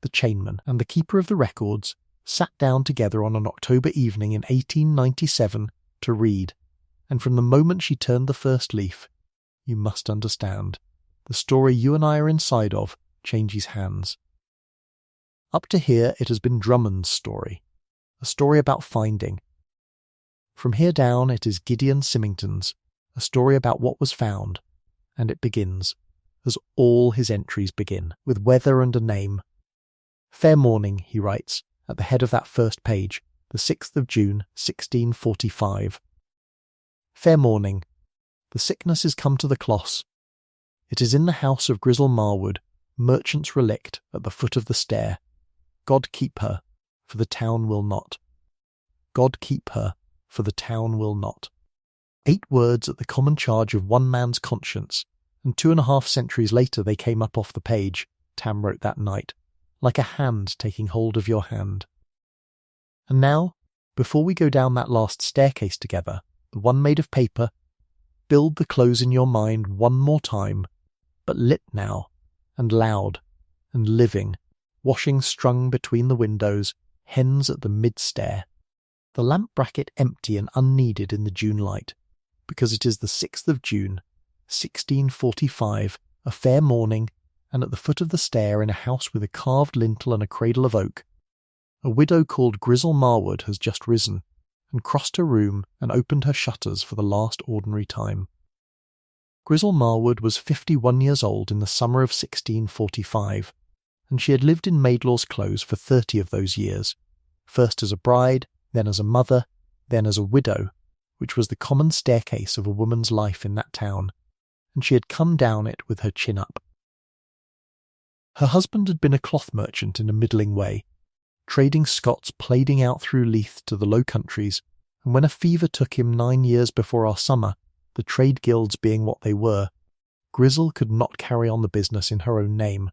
the chainman, and the keeper of the records, sat down together on an October evening in 1897 to read, and from the moment she turned the first leaf, you must understand, the story you and I are inside of changes hands. Up to here it has been Drummond's story, a story about finding. From here down it is Gideon Symington's, a story about what was found, and it begins, as all his entries begin, with weather and a name. Fair morning, he writes, at the head of that first page, the 6th of June, 1645. Fair morning. The sickness is come to the Closs. It is in the house of Grizzle Marwood, merchant's relict, at the foot of the stair. God keep her, for the town will not. God keep her, for the town will not. 8 words at the common charge of one man's conscience, and 2.5 centuries later they came up off the page, Tam wrote that night, like a hand taking hold of your hand. And now, before we go down that last staircase together, the one made of paper, build the close in your mind one more time, but lit now, and loud, and living, washing strung between the windows, hens at the mid-stair. The lamp bracket empty and unneeded in the June light, because it is the 6th of June, 1645, a fair morning, and at the foot of the stair in a house with a carved lintel and a cradle of oak, a widow called Grizzle Marwood has just risen, and crossed her room and opened her shutters for the last ordinary time. Grizzle Marwood was 51 years old in the summer of 1645, and she had lived in Maidlaw's Close for 30 of those years, first as a bride, then as a mother, then as a widow, which was the common staircase of a woman's life in that town, and she had come down it with her chin up. Her husband had been a cloth merchant in a middling way, trading Scots plading out through Leith to the Low Countries, and when a fever took him 9 years before our summer, the trade guilds being what they were, Grizzle could not carry on the business in her own name,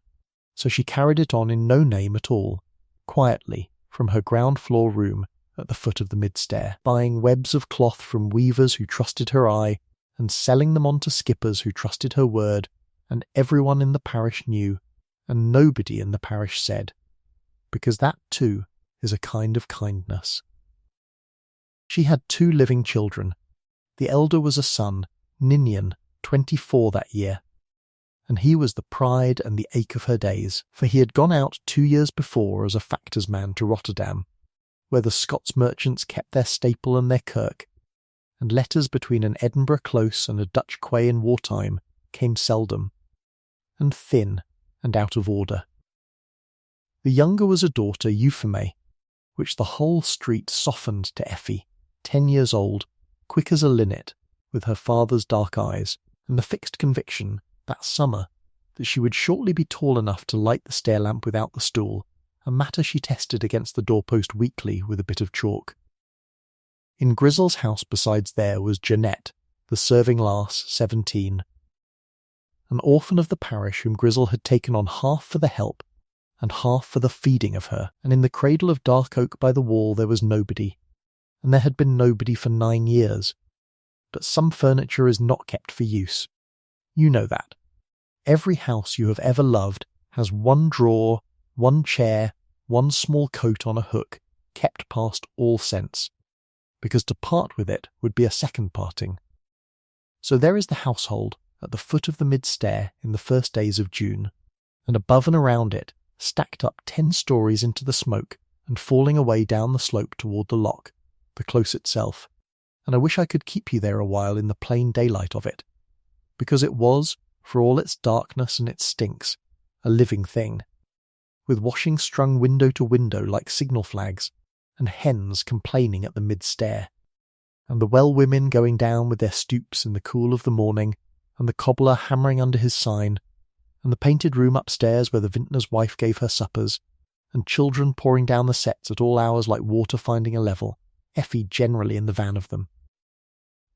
so she carried it on in no name at all, quietly, from her ground-floor room at the foot of the mid-stair, buying webs of cloth from weavers who trusted her eye, and selling them on to skippers who trusted her word, and everyone in the parish knew, and nobody in the parish said, because that, too, is a kind of kindness. She had 2 living children. The elder was a son, Ninian, 24 that year, and he was the pride and the ache of her days, for he had gone out 2 years before as a factor's man to Rotterdam, where the Scots merchants kept their staple and their kirk, and letters between an Edinburgh close and a Dutch quay in wartime came seldom, and thin and out of order. The younger was a daughter, Euphemie, which the whole street softened to Effie, 10 years old, quick as a linnet, with her father's dark eyes, and the fixed conviction, that summer, that she would shortly be tall enough to light the stair lamp without the stool, a matter she tested against the doorpost weekly with a bit of chalk. In Grizzle's house besides there was Jeanette, the serving lass, 17, an orphan of the parish whom Grizzle had taken on half for the help and half for the feeding of her, and in the cradle of dark oak by the wall there was nobody, and there had been nobody for 9 years. But some furniture is not kept for use. You know that. Every house you have ever loved has one drawer, one chair, one small coat on a hook, kept past all sense, because to part with it would be a second parting. So there is the household at the foot of the mid-stair in the first days of June, and above and around it, stacked up 10 stories into the smoke and falling away down the slope toward the loch, the close itself, and I wish I could keep you there a while in the plain daylight of it, because it was, for all its darkness and its stinks, a living thing, with washing strung window to window like signal flags, and hens complaining at the mid-stair, and the well-women going down with their stoops in the cool of the morning, and the cobbler hammering under his sign, and the painted room upstairs where the vintner's wife gave her suppers, and children pouring down the sets at all hours like water finding a level, Effie generally in the van of them.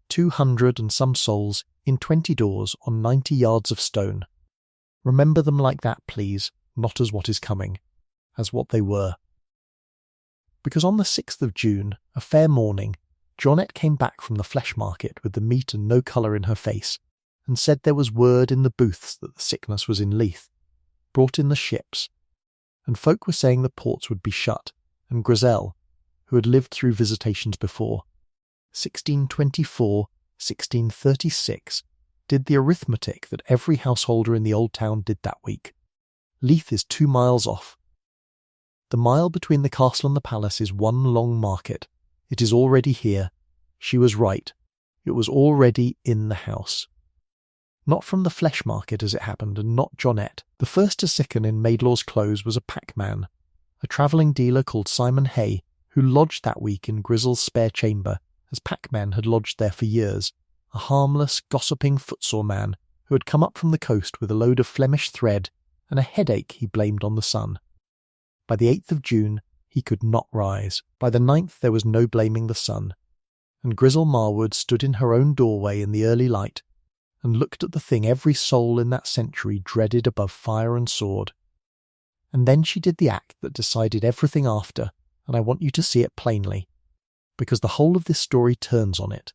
200 and some souls in 20 doors on 90 yards of stone. Remember them like that, please, not as what is coming, as what they were. Because on the 6th of June, a fair morning, Johnette came back from the flesh market with the meat and no colour in her face, and said there was word in the booths that the sickness was in Leith, brought in the ships, and folk were saying the ports would be shut, and Grizel, who had lived through visitations before, 1624, 1636, did the arithmetic that every householder in the old town did that week. Leith is 2 miles off. The mile between the castle and the palace is one long market. It is already here. She was right. It was already in the house. Not from the flesh market, as it happened, and not Johnette. The first to sicken in Maidlaw's close was a packman, a travelling dealer called Simon Hay, who lodged that week in Grizel's spare chamber, as packmen had lodged there for years, a harmless, gossiping footsore man who had come up from the coast with a load of Flemish thread and a headache he blamed on the sun. By the 8th of June, he could not rise. By the 9th there was no blaming the sun, and Grizel Marwood stood in her own doorway in the early light, and looked at the thing every soul in that century dreaded above fire and sword. And then she did the act that decided everything after, and I want you to see it plainly, because the whole of this story turns on it,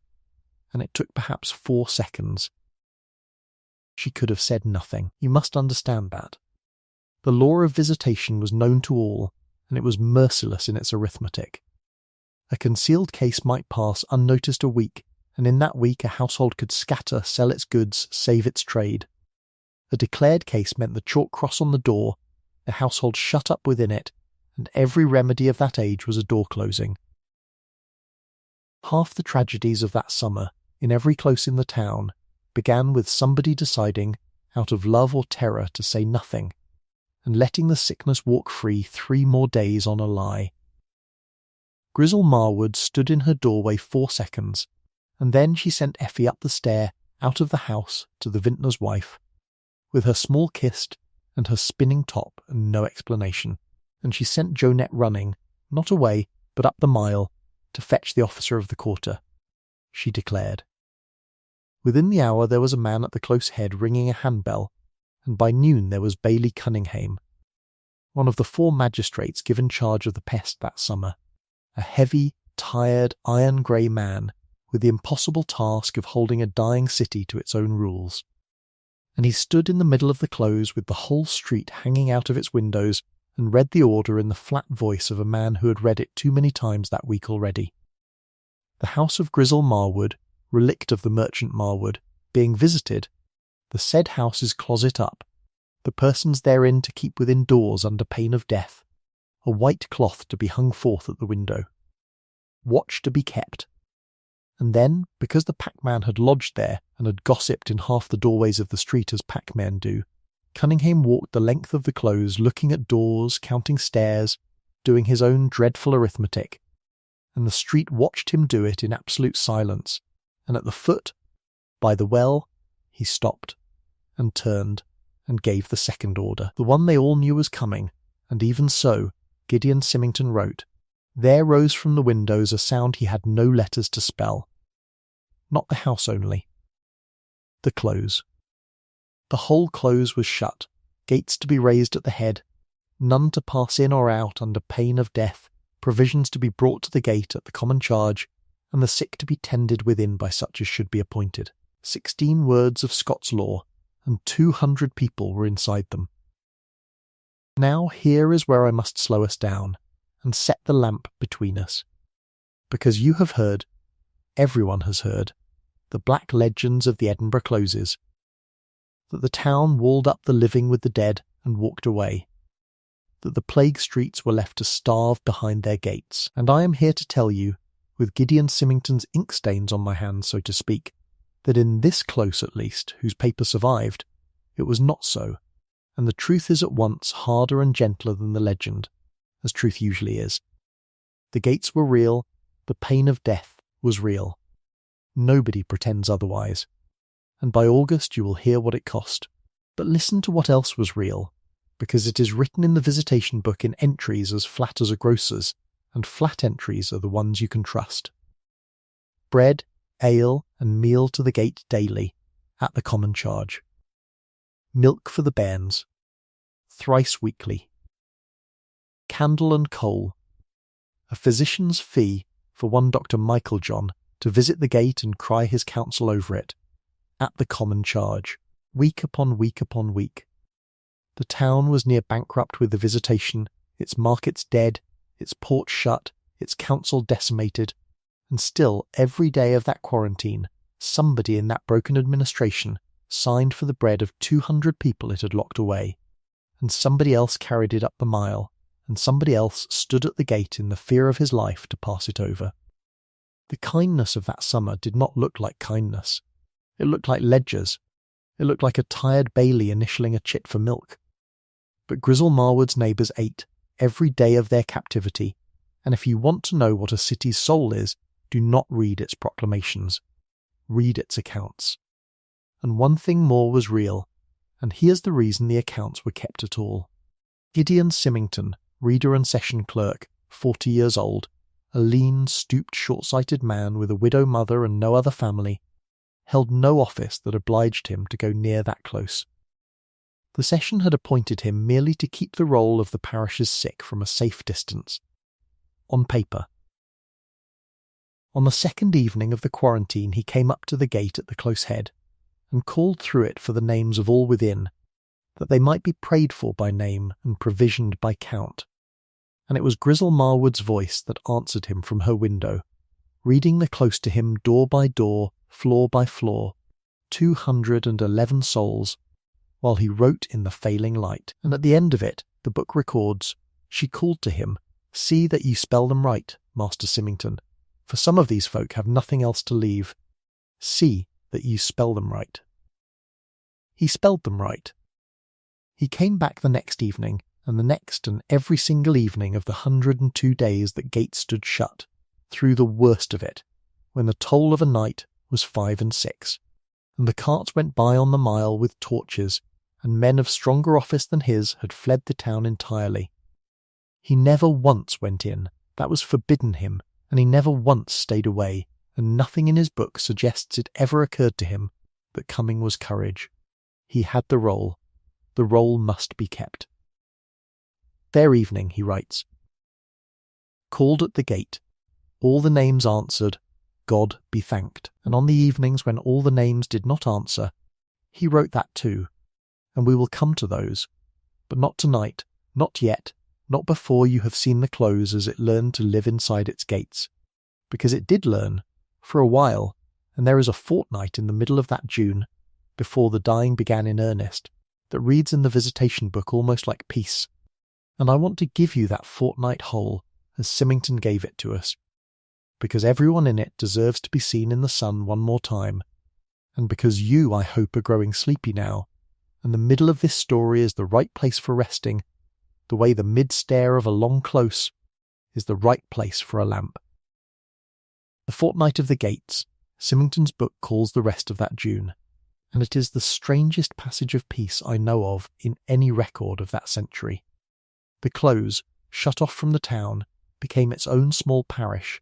and it took perhaps 4 seconds. She could have said nothing. You must understand that. The law of visitation was known to all, and it was merciless in its arithmetic. A concealed case might pass unnoticed a week, and in that week a household could scatter, sell its goods, save its trade. A declared case meant the chalk cross on the door, the household shut up within it, and every remedy of that age was a door closing. Half the tragedies of that summer, in every close in the town, began with somebody deciding, out of love or terror, to say nothing, and letting the sickness walk free 3 more days on a lie. Grizel Marwood stood in her doorway 4 seconds, and then she sent Effie up the stair, out of the house, to the vintner's wife, with her small kist and her spinning top and no explanation, and she sent Johnette running, not away, but up the mile, to fetch the officer of the quarter. She declared. Within the hour there was a man at the close head ringing a handbell, and by noon there was Bailey Cunningham, one of the 4 magistrates given charge of the pest that summer, a heavy, tired, iron-grey man, with the impossible task of holding a dying city to its own rules. And he stood in the middle of the close with the whole street hanging out of its windows, and read the order in the flat voice of a man who had read it too many times that week already. The house of Grizel Marwood, relict of the merchant Marwood, being visited, the said house is closet up, the persons therein to keep within doors under pain of death, a white cloth to be hung forth at the window, watch to be kept. And then, because the packman had lodged there and had gossiped in half the doorways of the street as packmen do, Cunningham walked the length of the close looking at doors, counting stairs, doing his own dreadful arithmetic, and the street watched him do it in absolute silence, and at the foot, by the well, he stopped, and turned, and gave the second order, the one they all knew was coming, and even so, Gideon Symington wrote, there rose from the windows a sound he had no letters to spell. Not the house only. The close. The whole close was shut, gates to be raised at the head, none to pass in or out under pain of death, provisions to be brought to the gate at the common charge, and the sick to be tended within by such as should be appointed. 16 words of Scots law, and 200 people were inside them. Now here is where I must slow us down, and set the lamp between us. Because you have heard, everyone has heard, the black legends of the Edinburgh closes, that the town walled up the living with the dead and walked away, that the plague streets were left to starve behind their gates, and I am here to tell you, with Gideon Symington's ink stains on my hands, so to speak, that in this close at least, whose paper survived, it was not so, and the truth is at once harder and gentler than the legend, as truth usually is. The gates were real, the pain of death was real. Nobody pretends otherwise, and by August you will hear what it cost. But listen to what else was real, because it is written in the visitation book in entries as flat as a grocer's, and flat entries are the ones you can trust. Bread, ale, and meal to the gate daily, at the common charge. Milk for the bairns, thrice weekly. Candle and coal, a physician's fee for one Dr. Michael John to visit the gate and cry his counsel over it, at the common charge, week upon week upon week. The town was near bankrupt with the visitation, its markets dead, its ports shut, its council decimated, and still every day of that quarantine, somebody in that broken administration signed for the bread of 200 people it had locked away, and somebody else carried it up the mile, and somebody else stood at the gate in the fear of his life to pass it over. The kindness of that summer did not look like kindness. It looked like ledgers. It looked like a tired Bailey initialing a chit for milk. But Grizzle Marwood's neighbours ate every day of their captivity, and if you want to know what a city's soul is, do not read its proclamations. Read its accounts. And one thing more was real, and here's the reason the accounts were kept at all. Gideon Symington, reader and session clerk, 40 years old, a lean, stooped, short-sighted man with a widow mother and no other family, held no office that obliged him to go near that close. The session had appointed him merely to keep the roll of the parish's sick from a safe distance. On paper. On the second evening of the quarantine he came up to the gate at the close head, and called through it for the names of all within, that they might be prayed for by name and provisioned by count. And it was Grizzle Marwood's voice that answered him from her window, reading the close to him door by door, floor by floor, 211 souls, while he wrote in the failing light. And at the end of it, the book records, she called to him, "See that ye spell them right, Master Symington, for some of these folk have nothing else to leave. See that ye spell them right." He spelled them right. He came back the next evening, and the next and every single evening of the 102 days that gates stood shut, through the worst of it, when the toll of a night was 5 and 6, and the carts went by on the mile with torches, and men of stronger office than his had fled the town entirely. He never once went in, that was forbidden him, and he never once stayed away, and nothing in his book suggests it ever occurred to him that coming was courage. He had the roll. The roll must be kept. Fair evening, he writes. Called at the gate. All the names answered, God be thanked. And on the evenings when all the names did not answer, he wrote that too. And we will come to those. But not tonight, not yet, not before you have seen the close as it learned to live inside its gates. Because it did learn, for a while, and there is a fortnight in the middle of that June, before the dying began in earnest, that reads in the visitation book almost like peace. And I want to give you that fortnight whole, as Symington gave it to us, because everyone in it deserves to be seen in the sun one more time, and because you, I hope, are growing sleepy now, and the middle of this story is the right place for resting, the way the mid-stair of a long close is the right place for a lamp. The Fortnight of the Gates, Symington's book calls the rest of that June, and it is the strangest passage of peace I know of in any record of that century. The close, shut off from the town, became its own small parish,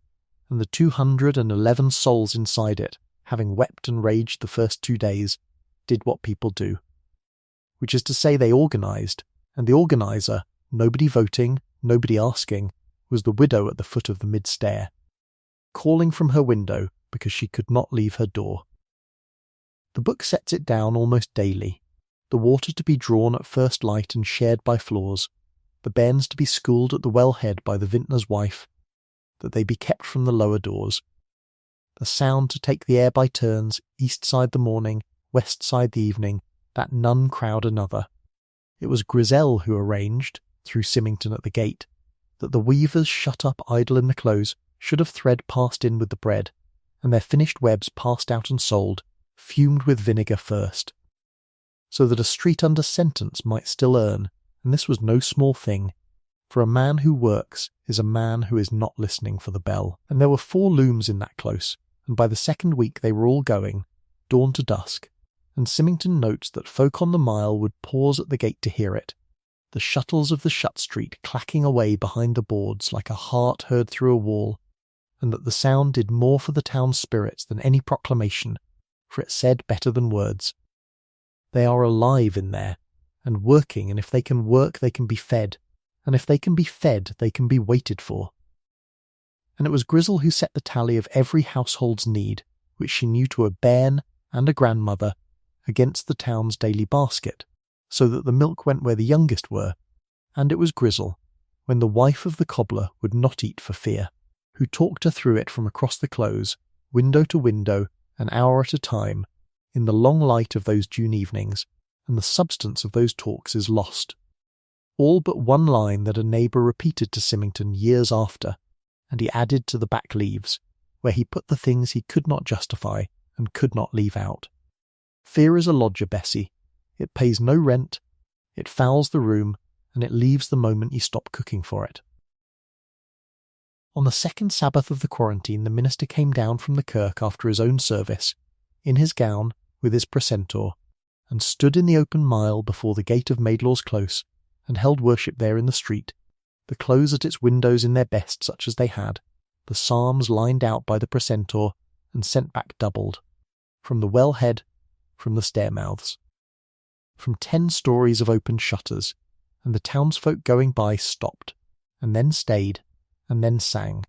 and the 211 souls inside it, having wept and raged the first 2 days, did what people do. Which is to say they organised, and the organiser, nobody voting, nobody asking, was the widow at the foot of the mid-stair, calling from her window because she could not leave her door. The book sets it down almost daily, the water to be drawn at first light and shared by floors, the bairns to be schooled at the wellhead by the vintner's wife, that they be kept from the lower doors, the sound to take the air by turns, east side the morning, west side the evening, that none crowd another. It was Grisel who arranged, through Symington at the gate, that the weavers shut up idle in the close should have thread passed in with the bread, and their finished webs passed out and sold, fumed with vinegar first, so that a street under sentence might still earn, and this was no small thing, for a man who works is a man who is not listening for the bell. And there were 4 looms in that close, and by the second week they were all going, dawn to dusk, and Symington notes that folk on the mile would pause at the gate to hear it. the shuttles of the shut street clacking away behind the boards like a heart heard through a wall, and that the sound did more for the town's spirits than any proclamation, for it said better than words. They are alive in there, and working, and if they can work they can be fed, and if they can be fed they can be waited for. And it was Grizzle who set the tally of every household's need, which she knew to a bairn and a grandmother, against the town's daily basket, so that the milk went where the youngest were, and it was Grizzle, when the wife of the cobbler would not eat for fear, who talked her through it from across the close, window to window, an hour at a time, in the long light of those June evenings, and the substance of those talks is lost. All but one line that a neighbour repeated to Symington years after, and he added to the back leaves, where he put the things he could not justify and could not leave out. Fear is a lodger, Bessie. It pays no rent, it fouls the room, and it leaves the moment you stop cooking for it. On the second Sabbath of the quarantine, the minister came down from the kirk after his own service, in his gown, with his precentor, and stood in the open mile before the gate of Maidlaw's Close, and held worship there in the street, the close at its windows in their best such as they had, the psalms lined out by the precentor and sent back doubled, from the well-head, from the stair-mouths, from 10 stories of open shutters, and the townsfolk going by stopped, and then stayed, and then sang,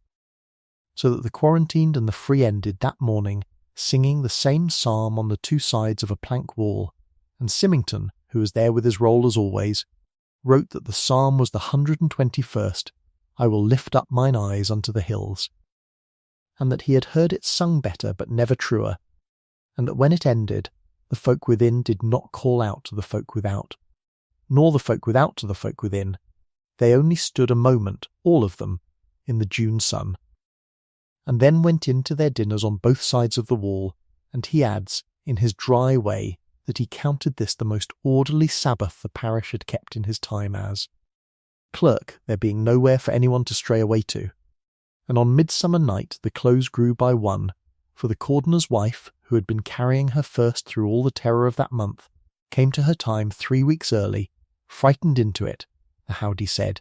so that the quarantined and the free ended that morning singing the same psalm on the 2 sides of a plank wall, and Symington, who was there with his roll as always, wrote that the psalm was the 121st, I will lift up mine eyes unto the hills, and that he had heard it sung better but never truer, and that when it ended, the folk within did not call out to the folk without, nor the folk without to the folk within. They only stood a moment, all of them, in the June sun, and then went in to their dinners on both sides of the wall, and he adds, in his dry way, that he counted this the most orderly Sabbath the parish had kept in his time as clerk, there being nowhere for anyone to stray away to. And on midsummer night the close grew by one, for the cordoner's wife, who had been carrying her first through all the terror of that month, came to her time 3 weeks early, frightened into it, the howdy said,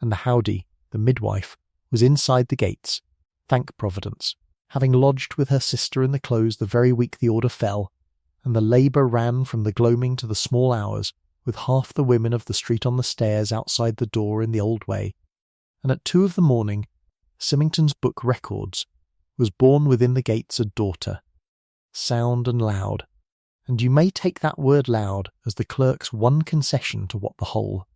and the howdy, the midwife, was inside the gates, thank Providence, having lodged with her sister in the close the very week the order fell, and the labour ran from the gloaming to the small hours, with half the women of the street on the stairs outside the door in the old way, and at 2 of the morning, Symington's book records, was born within the gates a daughter, sound and loud, and you may take that word loud as the clerk's one concession to what the whole.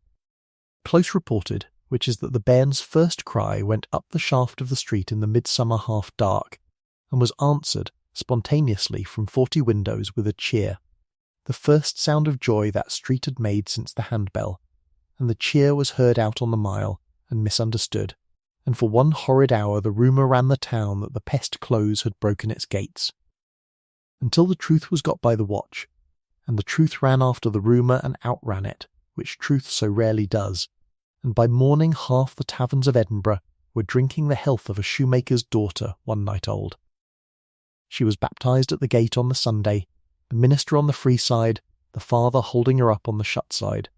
Close reported, which is that the bairn's first cry went up the shaft of the street in the midsummer half dark, and was answered spontaneously from 40 windows with a cheer, the first sound of joy that street had made since the handbell, and the cheer was heard out on the mile, and misunderstood, and for one horrid hour the rumour ran the town that the pest close had broken its gates, until the truth was got by the watch, and the truth ran after the rumour and outran it, which truth so rarely does, and by morning half the taverns of Edinburgh were drinking the health of a shoemaker's daughter 1 night old. She was baptized at the gate on the Sunday, the minister on the free side, the father holding her up on the shut side.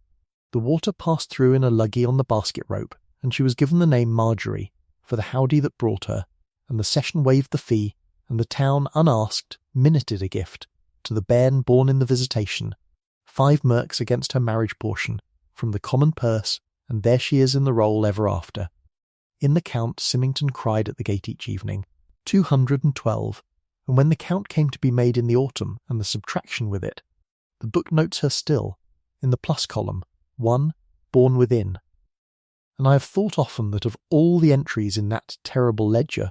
The water passed through in a luggy on the basket rope, and she was given the name Marjorie, for the howdy that brought her, and the session waived the fee, and the town, unasked, minuted a gift, to the bairn born in the visitation, 5 merks against her marriage portion, from the common purse, and there she is in the roll ever after. In the count Symington cried at the gate each evening, 212, and when the count came to be made in the autumn, and the subtraction with it, the book notes her still, in the plus column, 1, born within. And I have thought often that of all the entries in that terrible ledger,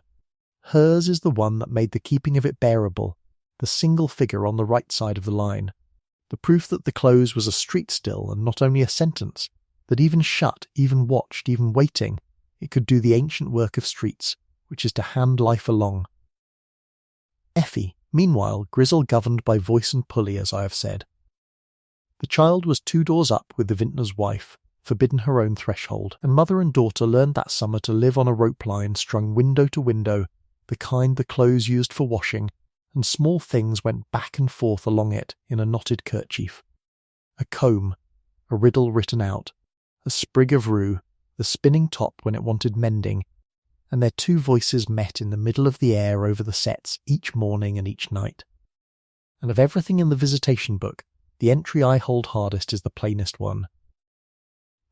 hers is the one that made the keeping of it bearable, the single figure on the right side of the line, the proof that the close was a street still, and not only a sentence, that even shut, even watched, even waiting, it could do the ancient work of streets, which is to hand life along. Effie, meanwhile, Grizzle governed by voice and pulley, as I have said. The child was 2 doors up with the vintner's wife, forbidden her own threshold, and mother and daughter learned that summer to live on a rope line strung window to window, the kind the clothes used for washing, and small things went back and forth along it in a knotted kerchief. A comb, a riddle written out, a sprig of rue, the spinning top when it wanted mending, and their two voices met in the middle of the air over the sets each morning and each night. And of everything in the visitation book, the entry I hold hardest is the plainest one.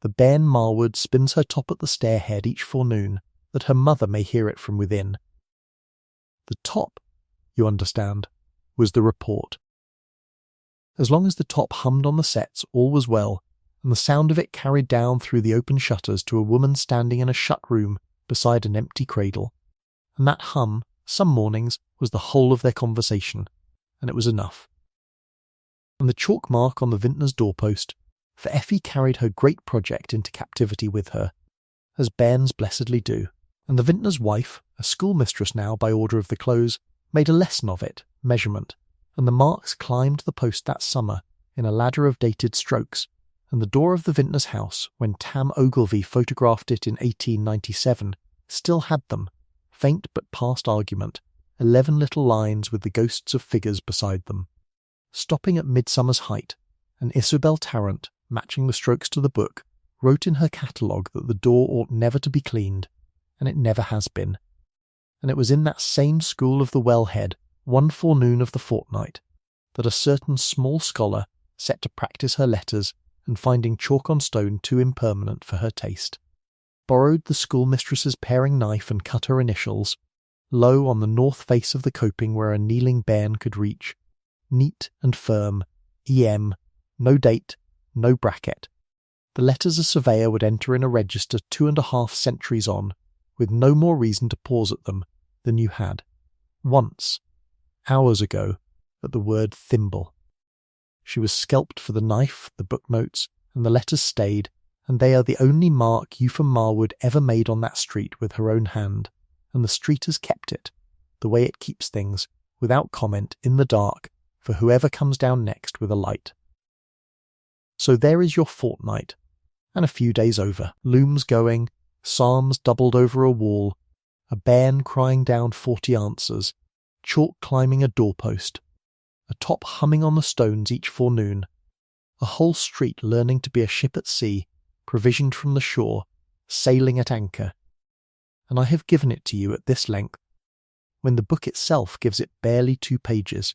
The bairn Marwood spins her top at the stairhead each forenoon, that her mother may hear it from within. The top, you understand, was the report. As long as the top hummed on the sets, all was well, and the sound of it carried down through the open shutters to a woman standing in a shut room beside an empty cradle, and that hum, some mornings, was the whole of their conversation, and it was enough. And the chalk mark on the vintner's doorpost, for Effie carried her great project into captivity with her, as bairns blessedly do, and the vintner's wife, a schoolmistress now by order of the close, made a lesson of it, measurement, and the marks climbed the post that summer in a ladder of dated strokes, and the door of the vintner's house, when Tam Ogilvy photographed it in 1897, still had them, faint but past argument, 11 little lines with the ghosts of figures beside them. Stopping at Midsummer's Height, and Isabel Tarrant, matching the strokes to the book, wrote in her catalogue that the door ought never to be cleaned, and it never has been. And it was in that same school of the Wellhead, one forenoon of the fortnight, that a certain small scholar set to practise her letters, and finding chalk on stone too impermanent for her taste, borrowed the schoolmistress's paring knife and cut her initials, low on the north face of the coping where a kneeling bairn could reach, neat and firm, E.M., no date, no bracket. The letters a surveyor would enter in a register 2.5 centuries on, with no more reason to pause at them than you had, once, hours ago, at the word thimble. She was scalped for the knife, the book notes, and the letters stayed, and they are the only mark Eupham Marwood ever made on that street with her own hand, and the street has kept it, the way it keeps things, without comment, in the dark, for whoever comes down next with a light. So there is your fortnight, and a few days over, looms going, psalms doubled over a wall, a bairn crying down 40 answers, chalk climbing a doorpost, a top humming on the stones each forenoon, a whole street learning to be a ship at sea, provisioned from the shore, sailing at anchor. And I have given it to you at this length, when the book itself gives it barely 2 pages,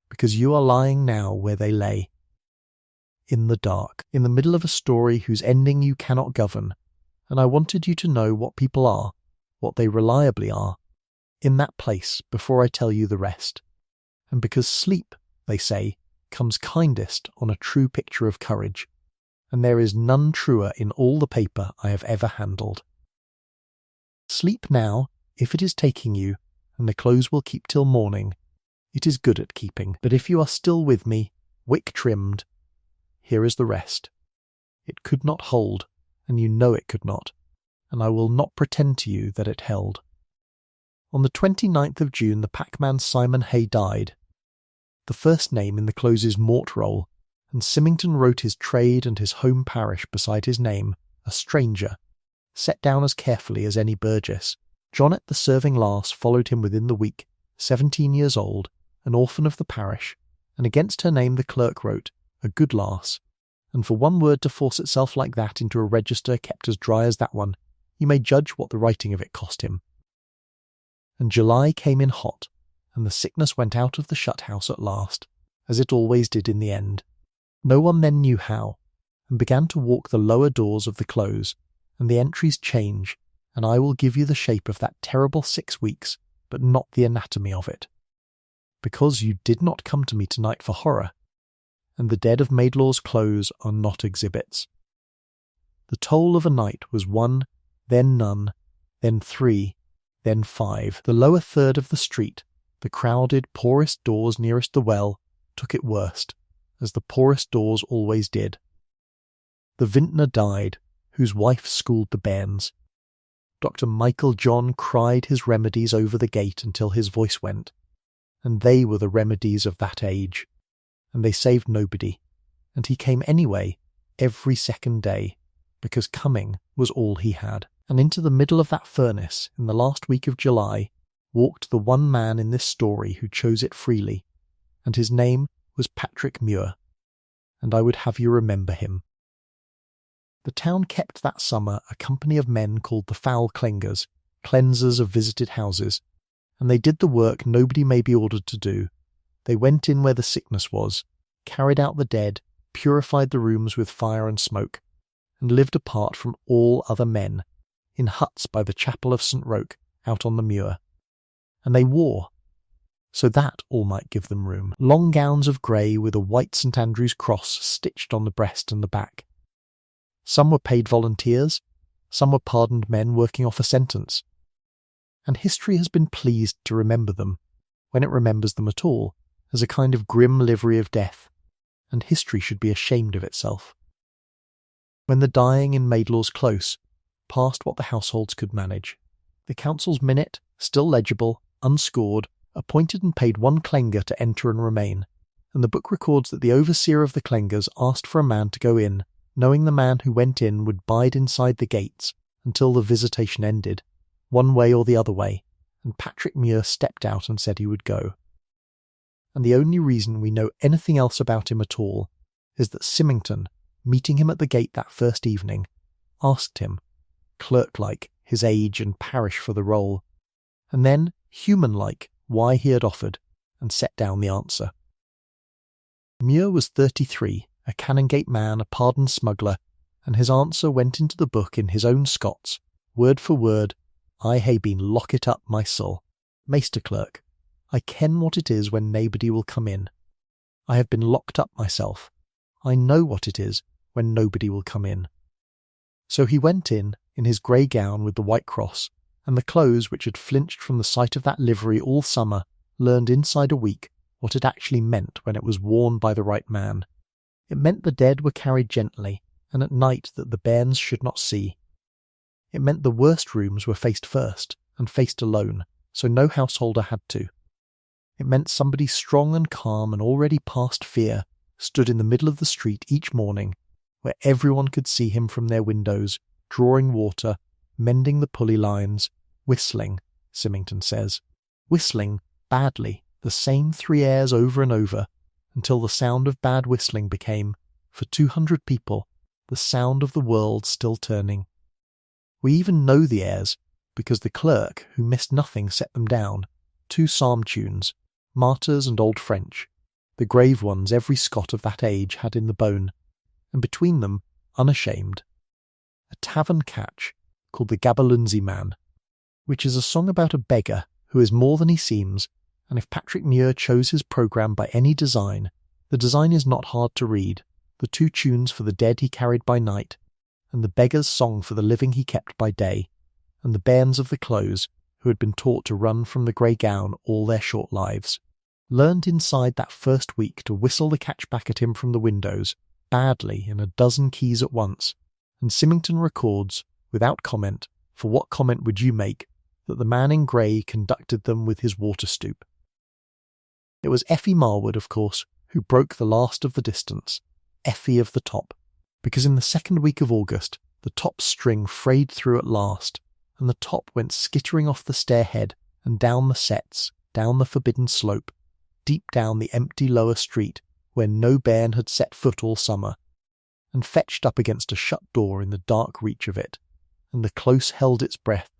because you are lying now where they lay, in the dark, in the middle of a story whose ending you cannot govern, and I wanted you to know what people are, what they reliably are, in that place before I tell you the rest. And because sleep, they say, comes kindest on a true picture of courage, and there is none truer in all the paper I have ever handled. Sleep now, if it is taking you, and the clothes will keep till morning. It is good at keeping, but if you are still with me, wick trimmed, here is the rest. It could not hold, and you know it could not, and I will not pretend to you that it held. On the 29th of June the packman Simon Hay died. The first name in the close's mort roll, and Symington wrote his trade and his home parish beside his name, a stranger, set down as carefully as any burgess. Jonet the serving lass followed him within the week, 17 years old, an orphan of the parish, and against her name the clerk wrote, a good lass, and for one word to force itself like that into a register kept as dry as that one, you may judge what the writing of it cost him. And July came in hot, and the sickness went out of the shut-house at last, as it always did in the end. No one then knew how, and began to walk the lower doors of the close, and the entries change, and I will give you the shape of that terrible 6 weeks, but not the anatomy of it. Because you did not come to me tonight for horror, and the dead of Maidlaw's close are not exhibits. The toll of a night was 1, then none, then 3, then 5. The lower third of the street, the crowded, poorest doors nearest the well, took it worst, as the poorest doors always did. The vintner died, whose wife schooled the bairns. Dr. Michael John cried his remedies over the gate until his voice went, and they were the remedies of that age, and they saved nobody, and he came anyway, every second day, because coming was all he had. And into the middle of that furnace, in the last week of July, walked the one man in this story who chose it freely, and his name was Patrick Muir, and I would have you remember him. The town kept that summer a company of men called the foul cleangers, cleansers of visited houses, and they did the work nobody may be ordered to do. They went in where the sickness was, carried out the dead, purified the rooms with fire and smoke, and lived apart from all other men, in huts by the chapel of St. Roch out on the Muir. And they wore, so that all might give them room, long gowns of grey with a white St. Andrew's cross stitched on the breast and the back. Some were paid volunteers, some were pardoned men working off a sentence. And history has been pleased to remember them, when it remembers them at all, as a kind of grim livery of death, and history should be ashamed of itself. When the dying in Maidlaw's Close passed what the households could manage, the council's minute, still legible, unscored, appointed and paid one clenger to enter and remain, and the book records that the overseer of the clengers asked for a man to go in, knowing the man who went in would bide inside the gates until the visitation ended, one way or the other way, and Patrick Muir stepped out and said he would go. And the only reason we know anything else about him at all is that Symington, meeting him at the gate that first evening, asked him, clerk-like, his age and parish for the role, and then, human-like, why he had offered, and set down the answer. Muir was 33, a Canongate man, a pardoned smuggler, and his answer went into the book in his own Scots, word for word, I hae been lockit up my soul. Maester clerk, I ken what it is when naebody will come in. I have been locked up myself. I know what it is when nobody will come in. So he went in his grey gown with the white cross, and the clothes which had flinched from the sight of that livery all summer learned inside a week what it actually meant when it was worn by the right man. It meant the dead were carried gently, and at night that the bairns should not see. It meant the worst rooms were faced first, and faced alone, so no householder had to. It meant somebody strong and calm and already past fear stood in the middle of the street each morning, where everyone could see him from their windows, drawing water, mending the pulley lines, whistling, Symington says, whistling badly, the same 3 airs over and over, until the sound of bad whistling became, for 200 people, the sound of the world still turning. We even know the airs, because the clerk, who missed nothing, set them down, 2 psalm tunes, Martyrs and Old French, the grave ones every Scot of that age had in the bone, and between them, unashamed, a tavern catch called the Gaberlunzie Man, which is a song about a beggar who is more than he seems, and if Patrick Muir chose his programme by any design, the design is not hard to read, the 2 tunes for the dead he carried by night, and the beggar's song for the living he kept by day, and the bairns of the close, who had been taught to run from the grey gown all their short lives, learned inside that first week to whistle the catch back at him from the windows, badly in a dozen keys at once, and Symington records, without comment, for what comment would you make, that the man in grey conducted them with his water stoop. It was Effie Marwood, of course, who broke the last of the distance, Effie of the top, because in the second week of August the top string frayed through at last, and the top went skittering off the stairhead and down the setts, down the forbidden slope, deep down the empty lower street where no bairn had set foot all summer, and fetched up against a shut door in the dark reach of it, and the close held its breath,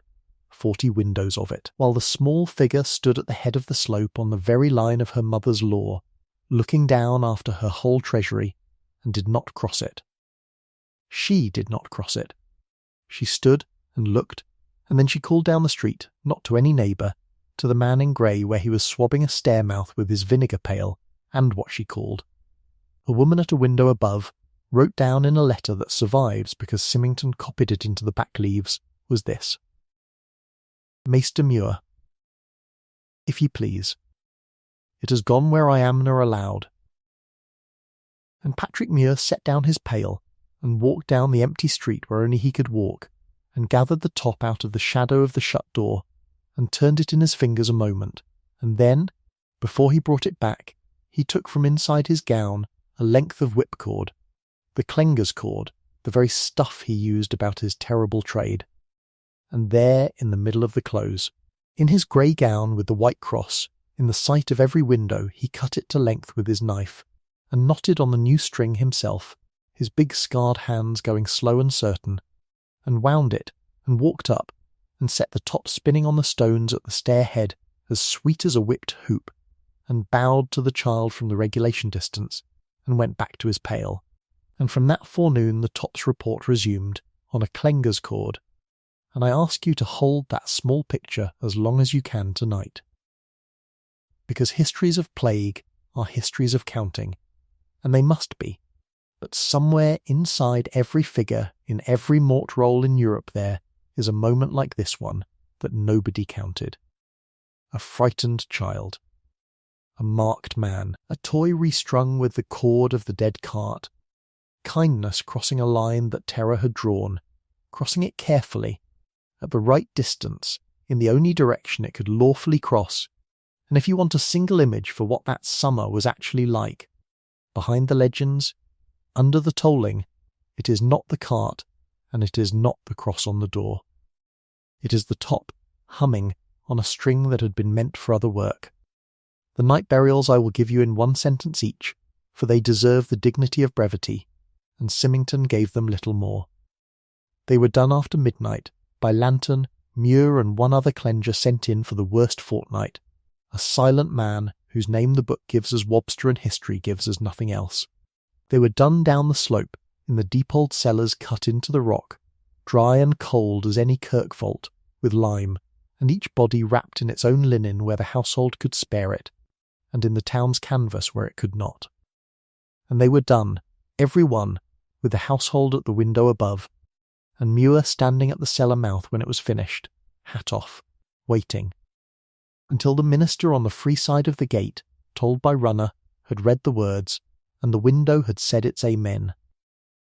40 windows of it, while the small figure stood at the head of the slope on the very line of her mother's law, looking down after her whole treasury, and did not cross it. She did not cross it. She stood and looked, and then she called down the street, not to any neighbour, to the man in grey where he was swabbing a stair-mouth with his vinegar pail, and what she called. A woman at a window above wrote down in a letter that survives because Symington copied it into the back leaves, was this: Maester Muir, if ye please, it has gone where I amna allowed. And Patrick Muir set down his pail and walked down the empty street where only he could walk, and gathered the top out of the shadow of the shut door, and turned it in his fingers a moment, and then, before he brought it back, he took from inside his gown a length of whipcord, the clenger's cord, the very stuff he used about his terrible trade, and there in the middle of the close, in his grey gown with the white cross, in the sight of every window, he cut it to length with his knife, and knotted on the new string himself his big scarred hands going slow and certain, and wound it, and walked up, and set the top spinning on the stones at the stair head as sweet as a whipped hoop, and bowed to the child from the regulation distance, and went back to his pail. And from that forenoon the top's report resumed, on a Klenger's cord, and I ask you to hold that small picture as long as you can tonight. Because histories of plague are histories of counting, and they must be, but somewhere inside every figure in every mort roll in Europe there is a moment like this one that nobody counted. A frightened child, a marked man, a toy restrung with the cord of the dead cart, kindness crossing a line that terror had drawn, crossing it carefully, at the right distance, in the only direction it could lawfully cross. And if you want a single image for what that summer was actually like, behind the legends, under the tolling, it is not the cart, and it is not the cross on the door. It is the top, humming, on a string that had been meant for other work. The night burials I will give you in one sentence each, for they deserve the dignity of brevity, and Symington gave them little more. They were done after midnight, by lantern, Muir and one other Clenger sent in for the worst fortnight, a silent man whose name the book gives as Webster and history gives as nothing else. They were done down the slope, in the deep old cellars cut into the rock, dry and cold as any kirk vault, with lime, and each body wrapped in its own linen where the household could spare it, and in the town's canvas where it could not. And they were done, every one, with the household at the window above, and Muir standing at the cellar mouth when it was finished, hat off, waiting, until the minister on the free side of the gate, told by Runner, had read the words, and the window had said its amen.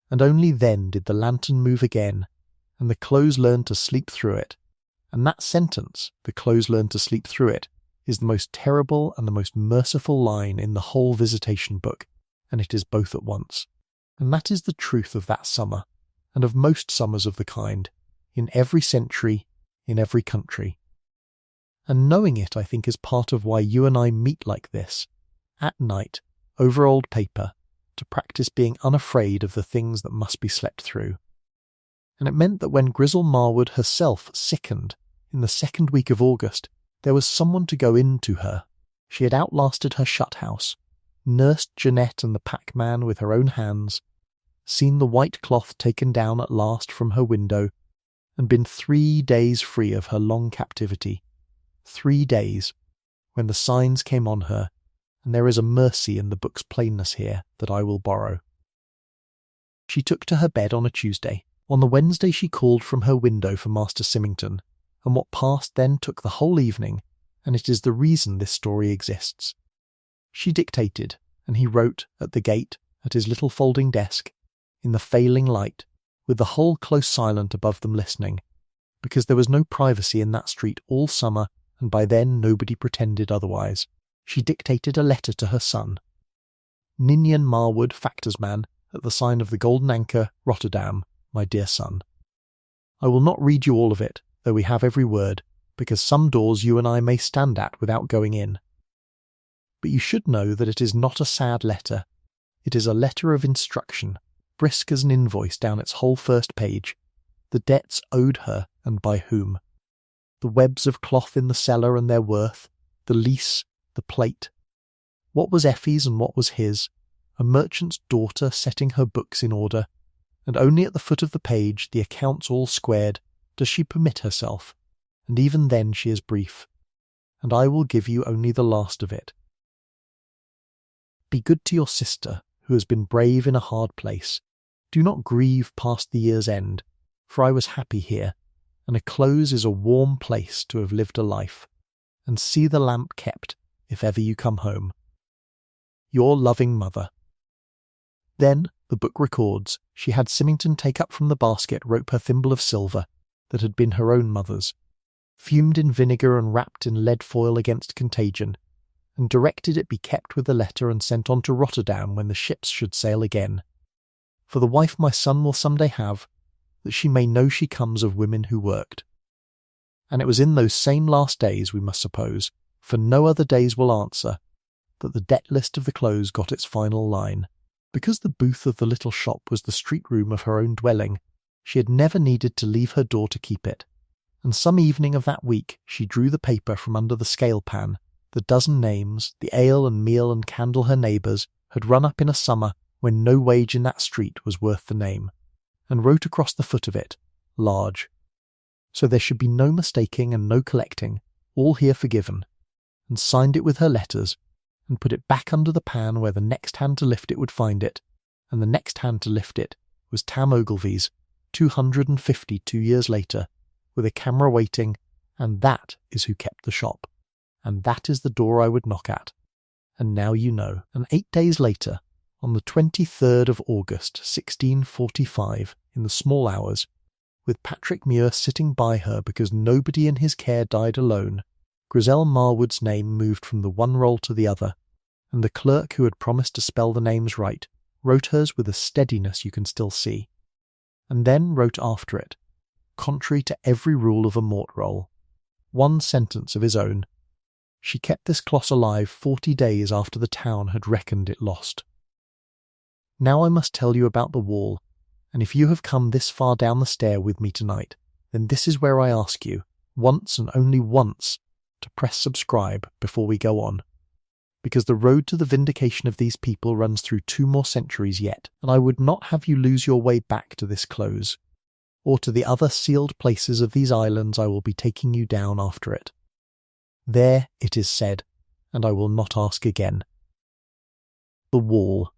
And only then did the lantern move again, and the clothes learn to sleep through it. And that sentence, the clothes learn to sleep through it, is the most terrible and the most merciful line in the whole Visitation book, and it is both at once. And that is the truth of that summer, and of most summers of the kind, in every century, in every country. And knowing it, I think, is part of why you and I meet like this, at night, over old paper, to practice being unafraid of the things that must be slept through. And it meant that when Grizzle Marwood herself sickened, in the second week of August, there was someone to go in to her. She had outlasted her shut-house, nursed Jeanette and the packman with her own hands, seen the white cloth taken down at last from her window, and been 3 days free of her long captivity. 3 days, when the signs came on her, and there is a mercy in the book's plainness here that I will borrow. She took to her bed on a Tuesday. On the Wednesday she called from her window for Master Symington, and what passed then took the whole evening, and it is the reason this story exists. She dictated, and he wrote, at the gate, at his little folding desk, in the failing light, with the whole close silent above them listening, because there was no privacy in that street all summer, and by then nobody pretended otherwise. She dictated a letter to her son. Ninian Marwood, factor's man, at the sign of the Golden Anchor, Rotterdam, my dear son. I will not read you all of it, though we have every word, because some doors you and I may stand at without going in. But you should know that it is not a sad letter. It is a letter of instruction, brisk as an invoice down its whole first page, the debts owed her and by whom, the webs of cloth in the cellar and their worth, the lease, the plate. What was Effie's and what was his? A merchant's daughter setting her books in order, and only at the foot of the page, the accounts all squared, does she permit herself, and even then she is brief, and I will give you only the last of it. Be good to your sister, who has been brave in a hard place. Do not grieve past the year's end, for I was happy here, and a close is a warm place to have lived a life, and see the lamp kept, if ever you come home. Your loving mother. Then, the book records, she had Symington take up from the basket rope her thimble of silver, that had been her own mother's, fumed in vinegar and wrapped in lead foil against contagion, and directed it be kept with the letter and sent on to Rotterdam when the ships should sail again. For the wife my son will some day have, that she may know she comes of women who worked. And it was in those same last days, we must suppose, for no other days will answer, that the debt list of the close got its final line. Because the booth of the little shop was the street room of her own dwelling, she had never needed to leave her door to keep it, and some evening of that week she drew the paper from under the scale pan, the dozen names, the ale and meal and candle her neighbours had run up in a summer when no wage in that street was worth the name, and wrote across the foot of it, large. So there should be no mistaking and no collecting, all here forgiven, and signed it with her letters, and put it back under the pan where the next hand to lift it would find it, and the next hand to lift it was Tam Ogilvy's, 252 years later, with a camera waiting, and that is who kept the shop, and that is the door I would knock at. And now you know. And 8 days later, on the 23rd of August, 1645, in the small hours, with Patrick Muir sitting by her because nobody in his care died alone, Grisel Marwood's name moved from the one roll to the other, and the clerk who had promised to spell the names right wrote hers with a steadiness you can still see, and then wrote after it, contrary to every rule of a mort roll, one sentence of his own: she kept this closs alive 40 days after the town had reckoned it lost. Now I must tell you about the wall, and if you have come this far down the stair with me tonight, then this is where I ask you, once and only once, to press subscribe before we go on, because the road to the vindication of these people runs through 2 more centuries yet, and I would not have you lose your way back to this close, or to the other sealed places of these islands I will be taking you down after it. There it is said, and I will not ask again. The wall.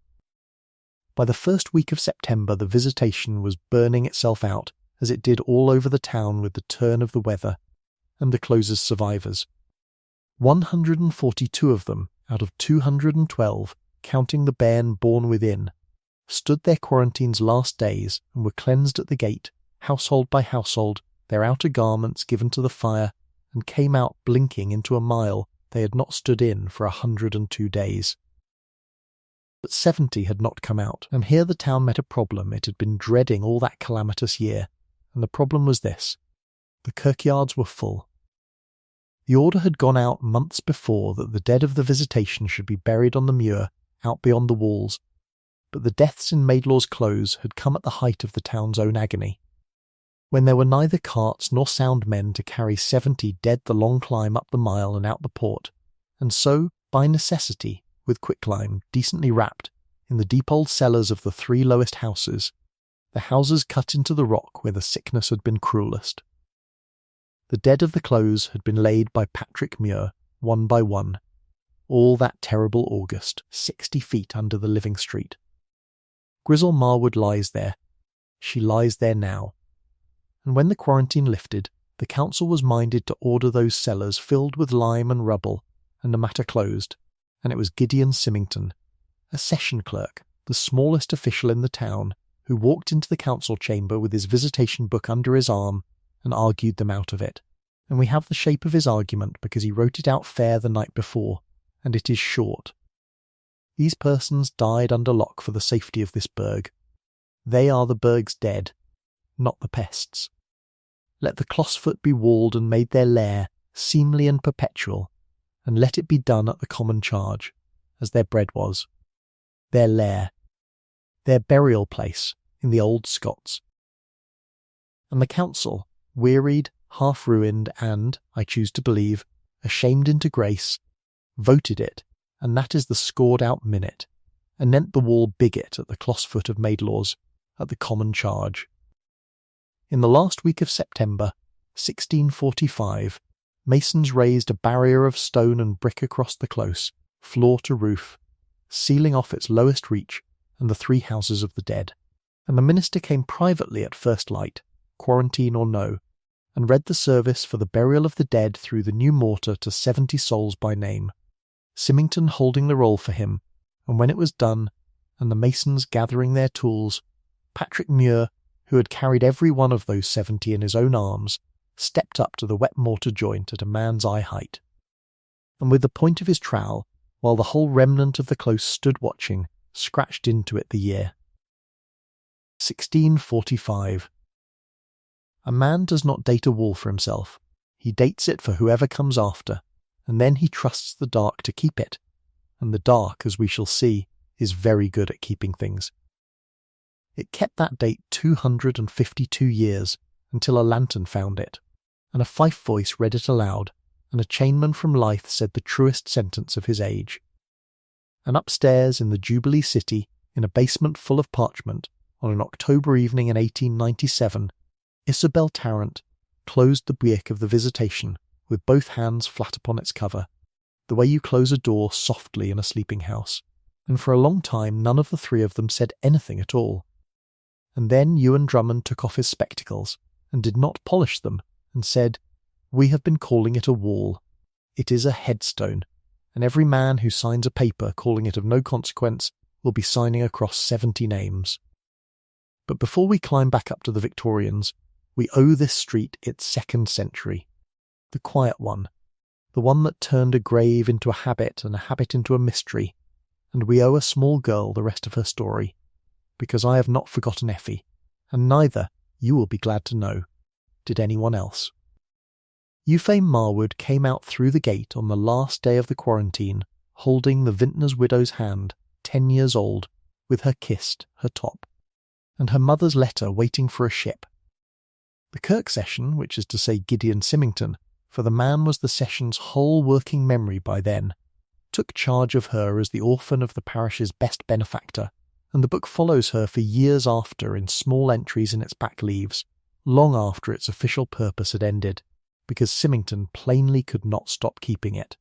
By the first week of September the visitation was burning itself out, as it did all over the town with the turn of the weather, and the close's survivors. 142 of them, out of 212, counting the bairn born within, stood their quarantine's last days and were cleansed at the gate, household by household, their outer garments given to the fire, and came out blinking into a mile they had not stood in for 102 days. But 70 had not come out, and here the town met a problem it had been dreading all that calamitous year, and the problem was this: the kirkyards were full. The order had gone out months before that the dead of the visitation should be buried on the muir out beyond the walls, but the deaths in Maidlaw's Close had come at the height of the town's own agony, when there were neither carts nor sound men to carry 70 dead the long climb up the mile and out the port, and so, by necessity, with quicklime decently wrapped, in the deep old cellars of the 3 lowest houses, the houses cut into the rock where the sickness had been cruellest. The dead of the Close had been laid by Patrick Muir, one by one, all that terrible August, 60 feet under the living street. Grisel Marwood lies there. She lies there now. And when the quarantine lifted, the council was minded to order those cellars filled with lime and rubble, and the matter closed, and it was Gideon Symington, a session clerk, the smallest official in the town, who walked into the council chamber with his visitation book under his arm and argued them out of it. And we have the shape of his argument because he wrote it out fair the night before, and it is short. These persons died under lock for the safety of this burg. They are the burg's dead, not the pests. Let the Clossfoot be walled and made their lair, seemly and perpetual, and let it be done at the common charge, as their bread was, their lair, their burial place in the old Scots. And the council, wearied, half-ruined, and, I choose to believe, ashamed into grace, voted it, and that is the scored-out minute, anent the wall bigot at the Clossfoot of Maidlaw's, at the common charge. In the last week of September, 1645, masons raised a barrier of stone and brick across the close, floor to roof, sealing off its lowest reach and the 3 houses of the dead. And the minister came privately at first light, quarantine or no, and read the service for the burial of the dead through the new mortar to 70 souls by name, Symington holding the roll for him, and when it was done, and the masons gathering their tools, Patrick Muir, who had carried every one of those 70 in his own arms, stepped up to the wet mortar joint at a man's eye height, and with the point of his trowel, while the whole remnant of the close stood watching, scratched into it the year. 1645. A man does not date a wall for himself. He dates it for whoever comes after, and then he trusts the dark to keep it. And the dark, as we shall see, is very good at keeping things. It kept that date 252 years until a lantern found it, and a fife voice read it aloud, and a chainman from Leith said the truest sentence of his age. And upstairs in the Jubilee City, in a basement full of parchment, on an October evening in 1897, Isabel Tarrant closed the Buick of the Visitation with both hands flat upon its cover, the way you close a door softly in a sleeping house, and for a long time none of the three of them said anything at all. And then Ewan Drummond took off his spectacles, and did not polish them, and said, "We have been calling it a wall. It is a headstone, and every man who signs a paper calling it of no consequence will be signing across 70 names. But before we climb back up to the Victorians, we owe this street its second century, the quiet one, the one that turned a grave into a habit and a habit into a mystery, and we owe a small girl the rest of her story, because I have not forgotten Effie, and neither, you will be glad to know, did anyone else." Euphane Marwood came out through the gate on the last day of the quarantine, holding the vintner's widow's hand, 10 years old, with her kissed, her top, and her mother's letter waiting for a ship. The Kirk session, which is to say Gideon Symington, for the man was the session's whole working memory by then, took charge of her as the orphan of the parish's best benefactor, and the book follows her for years after in small entries in its back leaves, long after its official purpose had ended, because Symington plainly could not stop keeping it.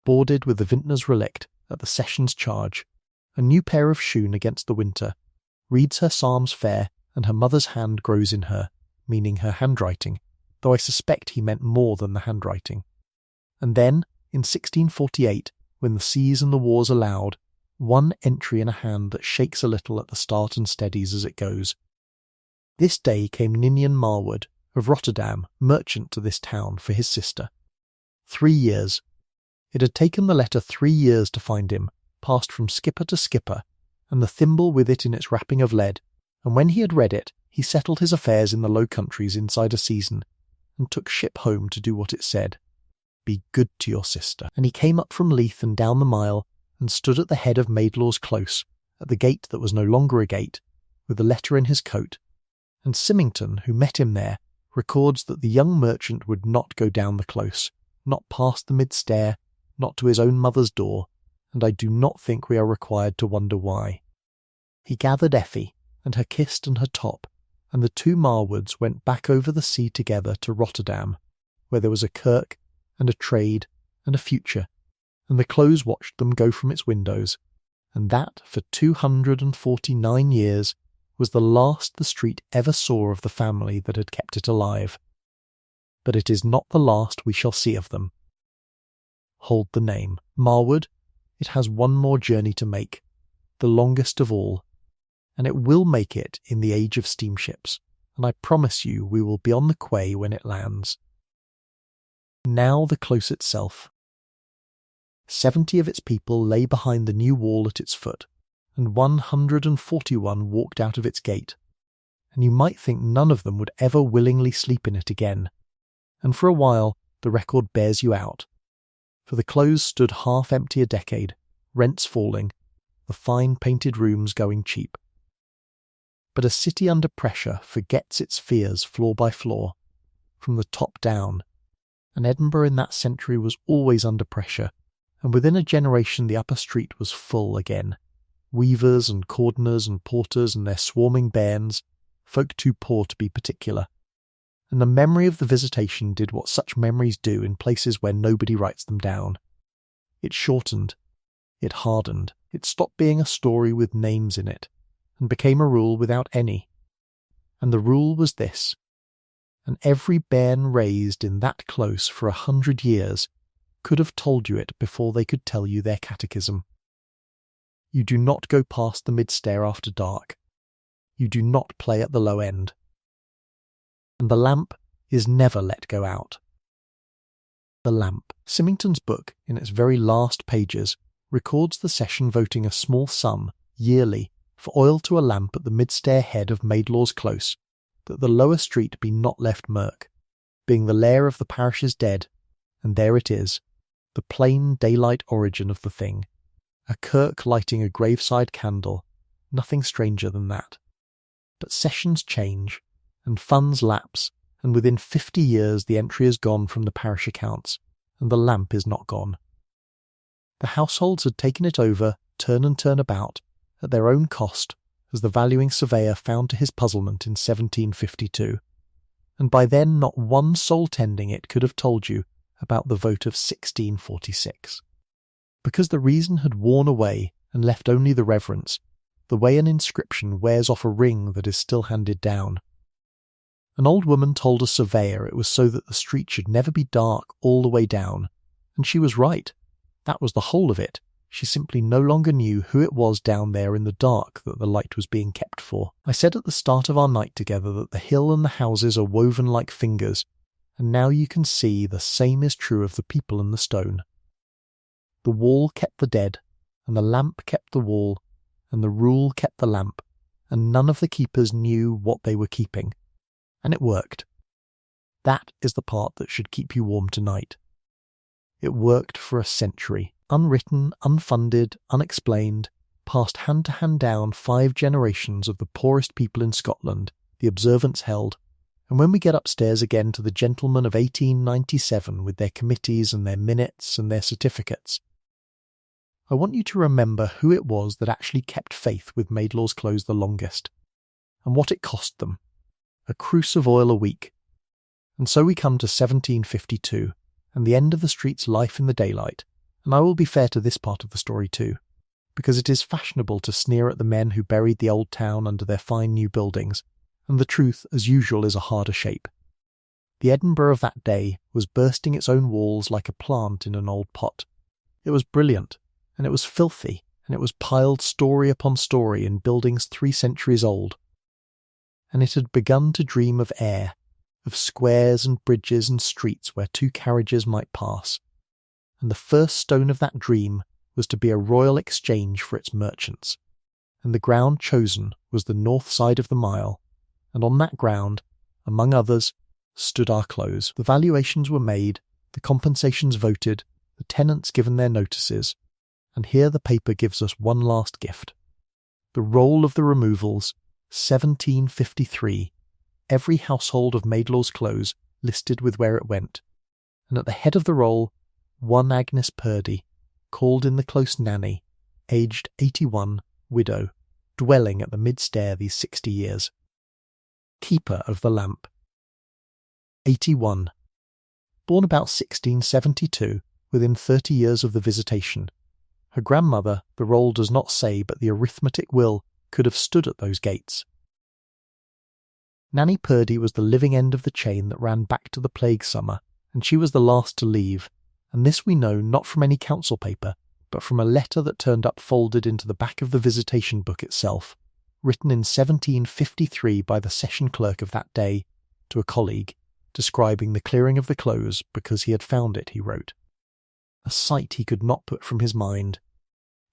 Boarded with the vintner's relict at the session's charge, a new pair of shoon against the winter, reads her psalms fair, and her mother's hand grows in her, meaning her handwriting, though I suspect he meant more than the handwriting. And then, in 1648, when the seas and the wars allowed, one entry in a hand that shakes a little at the start and steadies as it goes. This day came Ninian Marwood, of Rotterdam, merchant to this town, for his sister. 3 years. It had taken the letter 3 years to find him, passed from skipper to skipper, and the thimble with it in its wrapping of lead, and when he had read it, he settled his affairs in the Low Countries inside a season, and took ship home to do what it said. Be good to your sister. And he came up from Leith and down the mile, and stood at the head of Maidlaw's Close, at the gate that was no longer a gate, with the letter in his coat, and Symington, who met him there, records that the young merchant would not go down the close, not past the mid-stair, not to his own mother's door, and I do not think we are required to wonder why. He gathered Effie, and her kissed and her top, and the two Marwoods went back over the sea together to Rotterdam, where there was a kirk, and a trade, and a future, and the Close watched them go from its windows, and that, for 249 years, was the last the street ever saw of the family that had kept it alive. But it is not the last we shall see of them. Hold the name. Marwood, it has one more journey to make, the longest of all, and it will make it in the age of steamships, and I promise you we will be on the quay when it lands. Now the Close itself. 70 of its people lay behind the new wall at its foot, and 141 walked out of its gate, and you might think none of them would ever willingly sleep in it again, and for a while the record bears you out, for the Close stood half empty a decade, rents falling, the fine painted rooms going cheap. But a city under pressure forgets its fears floor by floor, from the top down, and Edinburgh in that century was always under pressure, and within a generation the upper street was full again. Weavers and cordoners and porters and their swarming bairns, folk too poor to be particular. And the memory of the Visitation did what such memories do in places where nobody writes them down. It shortened, it hardened, it stopped being a story with names in it, and became a rule without any. And the rule was this: and every bairn raised in that Close for 100 years could have told you it before they could tell you their catechism. You do not go past the mid-stair after dark. You do not play at the low end. And the lamp is never let go out. The lamp. Symington's book, in its very last pages, records the session voting a small sum, yearly, for oil to a lamp at the mid-stair head of Maidlaw's Close, that the lower street be not left murk, being the lair of the parish's dead, and there it is, the plain daylight origin of the thing, A Kirk lighting a graveside candle, nothing stranger than that. But sessions change, and funds lapse, and within 50 years the entry is gone from the parish accounts, and the lamp is not gone. The households had taken it over, turn and turn about, at their own cost, as the valuing surveyor found to his puzzlement in 1752, and by then not one soul tending it could have told you about the vote of 1646. Because the reason had worn away and left only the reverence, the way an inscription wears off a ring that is still handed down. An old woman told a surveyor it was so that the street should never be dark all the way down, and she was right. That was the whole of it. She simply no longer knew who it was down there in the dark that the light was being kept for. I said at the start of our night together that the hill and the houses are woven like fingers, and now you can see the same is true of the people and the stone. The wall kept the dead, and the lamp kept the wall, and the rule kept the lamp, and none of the keepers knew what they were keeping. And it worked. That is the part that should keep you warm tonight. It worked for a century, unwritten, unfunded, unexplained, passed hand to hand down 5 generations of the poorest people in Scotland, the observance held, and when we get upstairs again to the gentlemen of 1897 with their committees and their minutes and their certificates, I want you to remember who it was that actually kept faith with Maidlaw's Close the longest, and what it cost them. A cruse of oil a week. And so we come to 1752, and the end of the street's life in the daylight, and I will be fair to this part of the story too, because it is fashionable to sneer at the men who buried the old town under their fine new buildings, and the truth, as usual, is a harder shape. The Edinburgh of that day was bursting its own walls like a plant in an old pot. It was brilliant, and it was filthy, and it was piled story upon story in buildings 3 centuries old. And it had begun to dream of air, of squares and bridges and streets where 2 carriages might pass. And the first stone of that dream was to be a royal exchange for its merchants. And the ground chosen was the north side of the mile, and on that ground, among others, stood our close. The valuations were made, the compensations voted, the tenants given their notices, and here the paper gives us one last gift. The roll of the removals, 1753, every household of Maidlaw's Close listed with where it went, and at the head of the roll, one Agnes Purdy, called in the Close Nanny, aged 81, widow, dwelling at the mid-stair these 60 years. Keeper of the lamp. 81. Born about 1672, within 30 years of the visitation. Her grandmother, the roll does not say, but the arithmetic will, could have stood at those gates. Nanny Purdy was the living end of the chain that ran back to the plague summer, and she was the last to leave, and this we know not from any council paper, but from a letter that turned up folded into the back of the visitation book itself, written in 1753 by the session clerk of that day, to a colleague, describing the clearing of the close because he had found it, he wrote. A sight he could not put from his mind.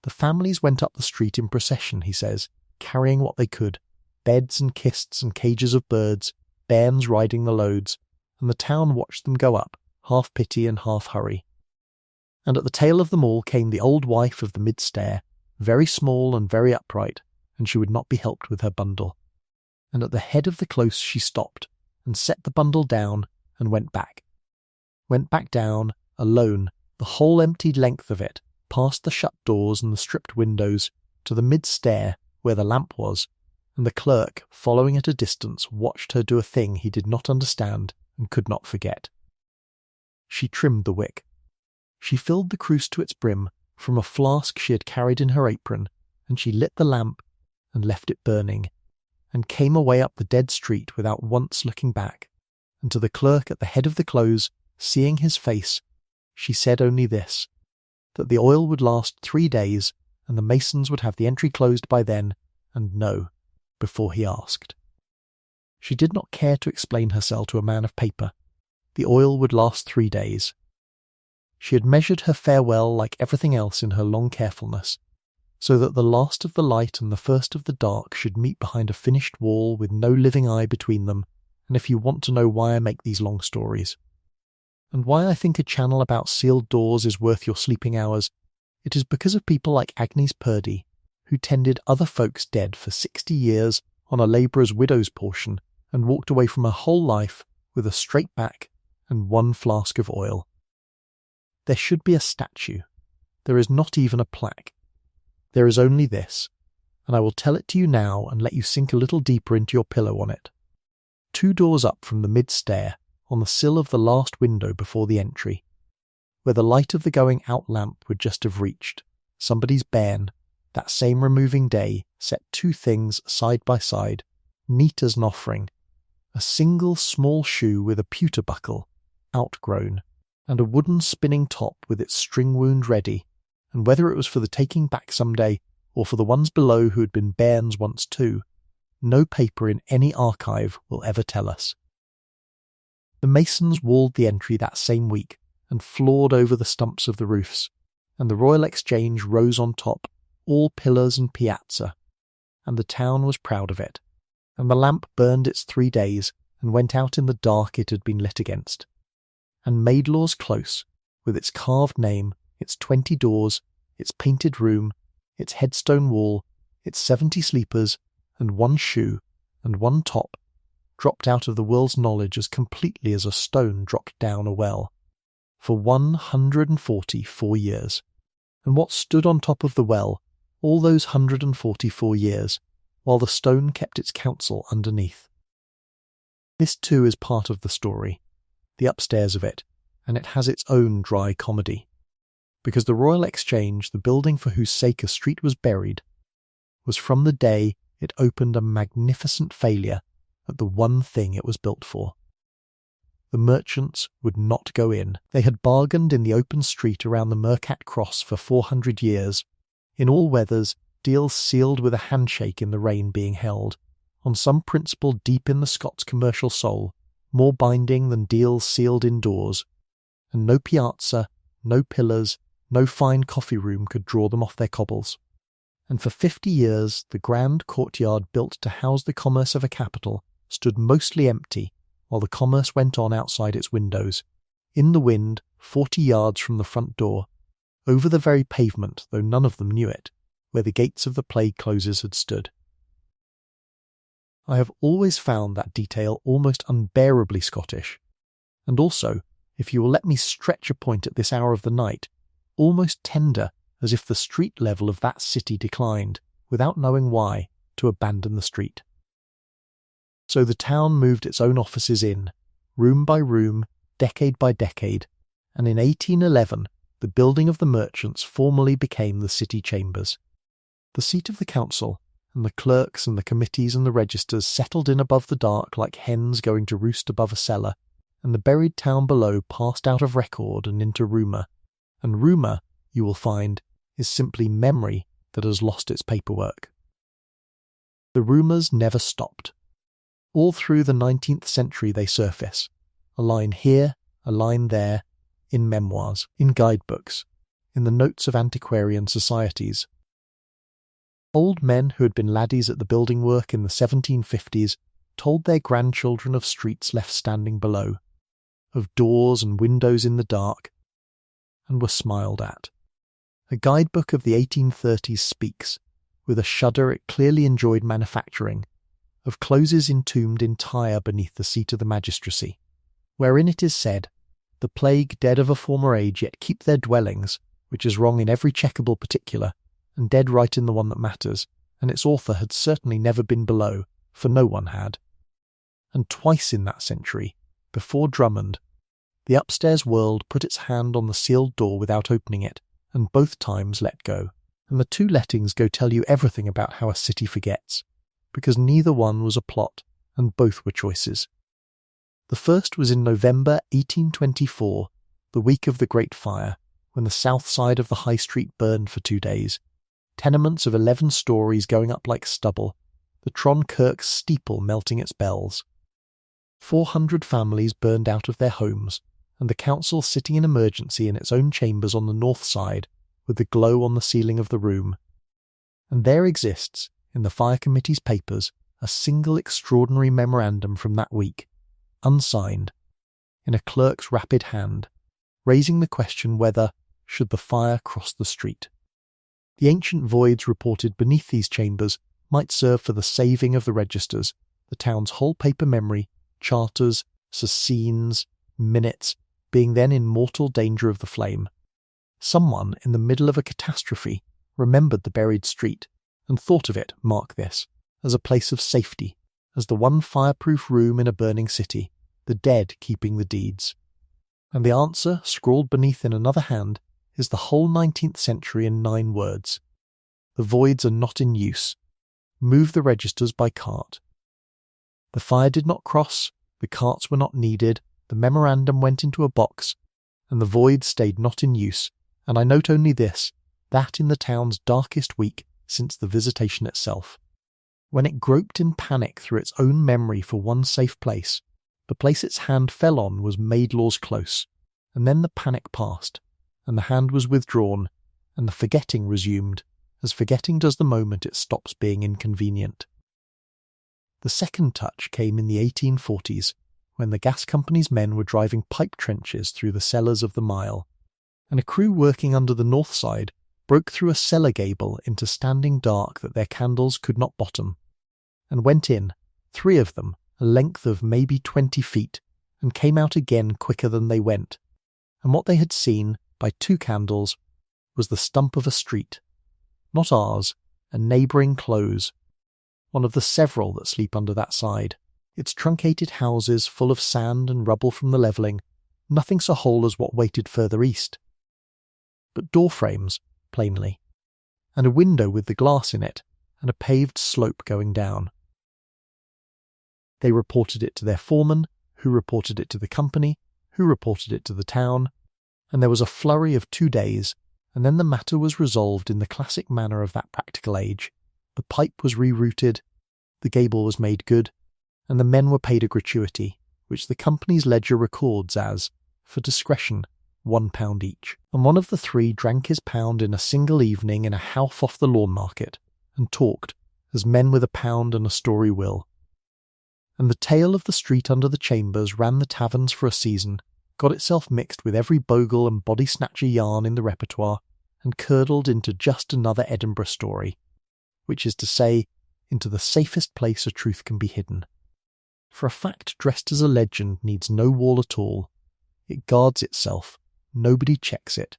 The families went up the street in procession, he says, carrying what they could, beds and kists and cages of birds, bairns riding the loads, and the town watched them go up, half pity and half hurry. And at the tail of them all came the old wife of the mid-stair, very small and very upright, and she would not be helped with her bundle. And at the head of the close she stopped, and set the bundle down, and went back. Went back down, alone, the whole emptied length of it, past the shut doors and the stripped windows, to the mid-stair, where the lamp was, and the clerk, following at a distance, watched her do a thing he did not understand and could not forget. She trimmed the wick. She filled the cruse to its brim from a flask she had carried in her apron, and she lit the lamp and left it burning, and came away up the dead street without once looking back, and to the clerk at the head of the close, seeing his face, she said only this, that the oil would last 3 days, and the masons would have the entry closed by then, and no, before he asked. She did not care to explain herself to a man of paper. The oil would last 3 days. She had measured her farewell like everything else in her long carefulness, so that the last of the light and the first of the dark should meet behind a finished wall with no living eye between them, and if you want to know why I make these long stories, and why I think a channel about sealed doors is worth your sleeping hours, It is because of people like Agnes Purdy, who tended other folks dead for 60 years on a labourer's widow's portion and walked away from her whole life with a straight back and one flask of oil. There should be a statue. There is not even a plaque. There is only this, and I will tell it to you now and let you sink a little deeper into your pillow on it. 2 doors up from the mid-stair, on the sill of the last window before the entry, where the light of the going-out lamp would just have reached, somebody's bairn, that same removing day, set 2 things side by side, neat as an offering: a single small shoe with a pewter buckle, outgrown, and a wooden spinning top with its string wound ready, and whether it was for the taking back some day, or for the ones below who had been bairns once too, no paper in any archive will ever tell us. The masons walled the entry that same week and floored over the stumps of the roofs, and the Royal Exchange rose on top, all pillars and piazza, and the town was proud of it, and the lamp burned its 3 days and went out in the dark it had been lit against. And Maidlaw's Close, with its carved name, its 20 doors, its painted room, its headstone wall, its 70 sleepers, and 1 shoe, and 1 top, dropped out of the world's knowledge as completely as a stone dropped down a well, for 144 years. And what stood on top of the well all those 144 years, while the stone kept its counsel underneath? This too is part of the story, the upstairs of it, and it has its own dry comedy. Because the Royal Exchange, the building for whose sake a street was buried, was from the day it opened a magnificent failure at the one thing it was built for. The merchants would not go in. They had bargained in the open street around the Mercat Cross for 400 years, in all weathers, deals sealed with a handshake in the rain being held, on some principle deep in the Scots' commercial soul, more binding than deals sealed indoors, and no piazza, no pillars, no fine coffee room could draw them off their cobbles. And for 50 years the grand courtyard built to house the commerce of a capital stood mostly empty, while the commerce went on outside its windows, in the wind 40 yards from the front door, over the very pavement, though none of them knew it, where the gates of the plague closes had stood. I have always found that detail almost unbearably Scottish, and also, if you will let me stretch a point at this hour of the night, almost tender, as if the street level of that city declined, without knowing why, to abandon the street. So the town moved its own offices in, room by room, decade by decade, and in 1811 the building of the merchants formally became the city chambers. The seat of the council, and the clerks and the committees and the registers settled in above the dark like hens going to roost above a cellar, and the buried town below passed out of record and into rumour, and rumour, you will find, is simply memory that has lost its paperwork. The rumours never stopped. All through the 19th century they surface, a line here, a line there, in memoirs, in guidebooks, in the notes of antiquarian societies. Old men who had been laddies at the building work in the 1750s told their grandchildren of streets left standing below, of doors and windows in the dark, and were smiled at. A guidebook of the 1830s speaks, with a shudder it clearly enjoyed manufacturing, of closes entombed entire beneath the seat of the magistracy, wherein it is said, the plague dead of a former age yet keep their dwellings, which is wrong in every checkable particular, and dead right in the one that matters, and its author had certainly never been below, for no one had. And twice in that century, before Drummond, the upstairs world put its hand on the sealed door without opening it, and both times let go. And the 2 lettings go tell you everything about how a city forgets, because neither one was a plot, and both were choices. The first was in November 1824, the week of the Great Fire, when the south side of the High Street burned for 2 days, tenements of 11 stories going up like stubble, the Tron Kirk steeple melting its bells. 400 families burned out of their homes, and the council sitting in emergency in its own chambers on the north side, with the glow on the ceiling of the room. And there exists, in the fire committee's papers, a single extraordinary memorandum from that week, unsigned, in a clerk's rapid hand, raising the question whether, should the fire cross the street. The ancient voids reported beneath these chambers might serve for the saving of the registers, the town's whole paper memory, charters, scenes, minutes, being then in mortal danger of the flame. Someone in the middle of a catastrophe remembered the buried street and thought of it, mark this, as a place of safety, as the one fireproof room in a burning city, the dead keeping the deeds. And the answer, scrawled beneath in another hand, is the whole 19th century in 9 words. The voids are not in use. Move the registers by cart. The fire did not cross, the carts were not needed, the memorandum went into a box, and the void stayed not in use, and I note only this, that in the town's darkest week since the visitation itself. When it groped in panic through its own memory for one safe place, the place its hand fell on was Maidlaw's Close, and then the panic passed, and the hand was withdrawn, and the forgetting resumed, as forgetting does the moment it stops being inconvenient. The second touch came in the 1840s, when the gas company's men were driving pipe trenches through the cellars of the mile, and a crew working under the north side broke through a cellar gable into standing dark that their candles could not bottom, and went in, 3 of them, a length of maybe 20 feet, and came out again quicker than they went, and what they had seen, by 2 candles, was the stump of a street, not ours, a neighbouring close, one of the several that sleep under that side, its truncated houses full of sand and rubble from the levelling, nothing so whole as what waited further east. But door frames, plainly, and a window with the glass in it, and a paved slope going down. They reported it to their foreman, who reported it to the company, who reported it to the town, and there was a flurry of 2 days, and then the matter was resolved in the classic manner of that practical age. The pipe was rerouted, the gable was made good, and the men were paid a gratuity, which the company's ledger records as, for discretion, £1 each. And one of the 3 drank his pound in a single evening in a howff off the Lawn Market, and talked, as men with a pound and a story will. And the tale of the street under the chambers ran the taverns for a season, got itself mixed with every bogle and body-snatcher yarn in the repertoire, and curdled into just another Edinburgh story, which is to say, into the safest place a truth can be hidden. For a fact dressed as a legend needs no wall at all. It guards itself, nobody checks it.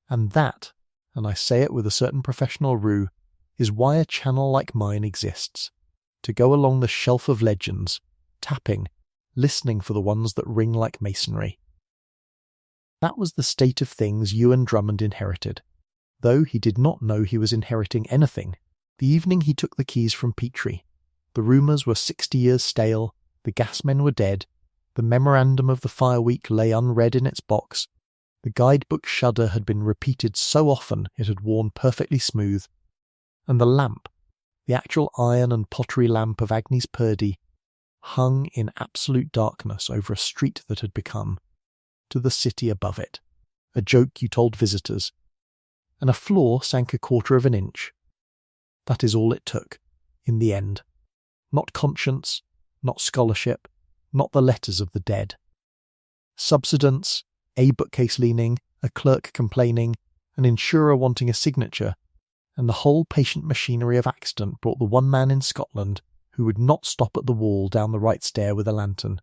And that, and I say it with a certain professional roux, is why a channel like mine exists. To go along the shelf of legends, tapping, listening for the ones that ring like masonry. That was the state of things Ewan Drummond inherited, though he did not know he was inheriting anything. The evening he took the keys from Petrie, the rumours were 60 years stale, the gasmen were dead, the memorandum of the fire week lay unread in its box, the guidebook shudder had been repeated so often it had worn perfectly smooth, and the lamp, the actual iron and pottery lamp of Agnes Purdy, hung in absolute darkness over a street that had become, to the city above it, a joke you told visitors, and a floor sank 1/4 of an inch. That is all it took, in the end. Not conscience, not scholarship, not the letters of the dead. Subsidence, a bookcase leaning, a clerk complaining, an insurer wanting a signature, and the whole patient machinery of accident brought the one man in Scotland who would not stop at the wall down the right stair with a lantern.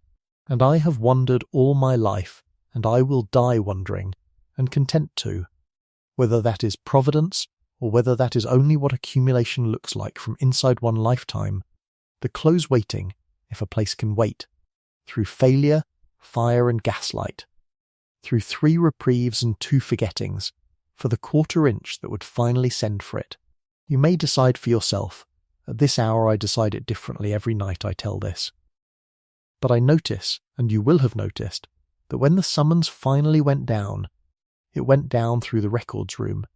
And I have wondered all my life, and I will die wondering, and content to, whether that is providence, or whether that is only what accumulation looks like from inside one lifetime, the close waiting, if a place can wait, through failure, fire and gaslight, through 3 reprieves and 2 forgettings, for the 1/4 inch that would finally send for it. You may decide for yourself. At this hour I decide it differently every night I tell this. But I notice, and you will have noticed, that when the summons finally went down, it went down through the records room.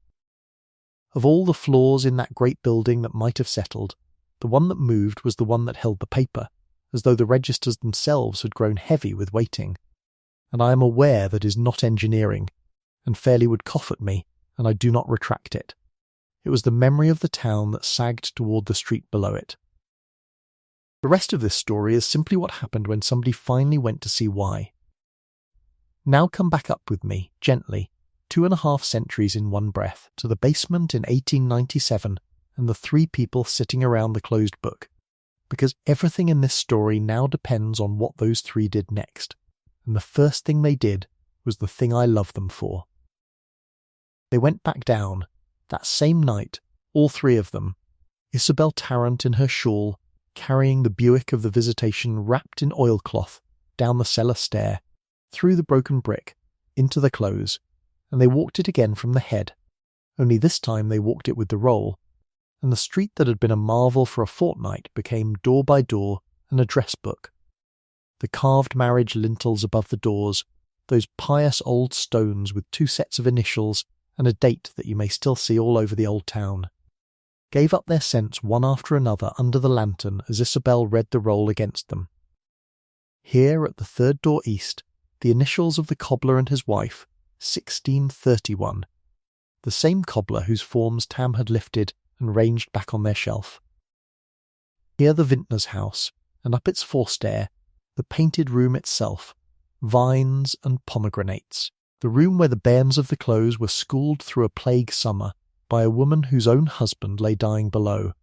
Of all the floors in that great building that might have settled, the one that moved was the one that held the paper, as though the registers themselves had grown heavy with waiting. And I am aware that is not engineering, and fairly would cough at me, and I do not retract it. It was the memory of the town that sagged toward the street below it. The rest of this story is simply what happened when somebody finally went to see why. Now come back up with me, gently, 2.5 centuries in one breath, to the basement in 1897 and the 3 people sitting around the closed book, because everything in this story now depends on what those 3 did next, and the first thing they did was the thing I love them for. They went back down, that same night, all 3 of them, Isabel Tarrant in her shawl, carrying the Buick of the Visitation wrapped in oilcloth, down the cellar stair, through the broken brick, into the close, and they walked it again from the head, only this time they walked it with the roll, and the street that had been a marvel for a fortnight became door by door an address book. The carved marriage lintels above the doors, those pious old stones with 2 sets of initials and a date that you may still see all over the old town, gave up their scents one after another under the lantern as Isabel read the roll against them. Here at the 3rd door east, the initials of the cobbler and his wife, 1631, the same cobbler whose forms Tam had lifted and ranged back on their shelf. Here the vintner's house, and up its forestair, the painted room itself, vines and pomegranates, the room where the bairns of the close were schooled through a plague summer by a woman whose own husband lay dying below,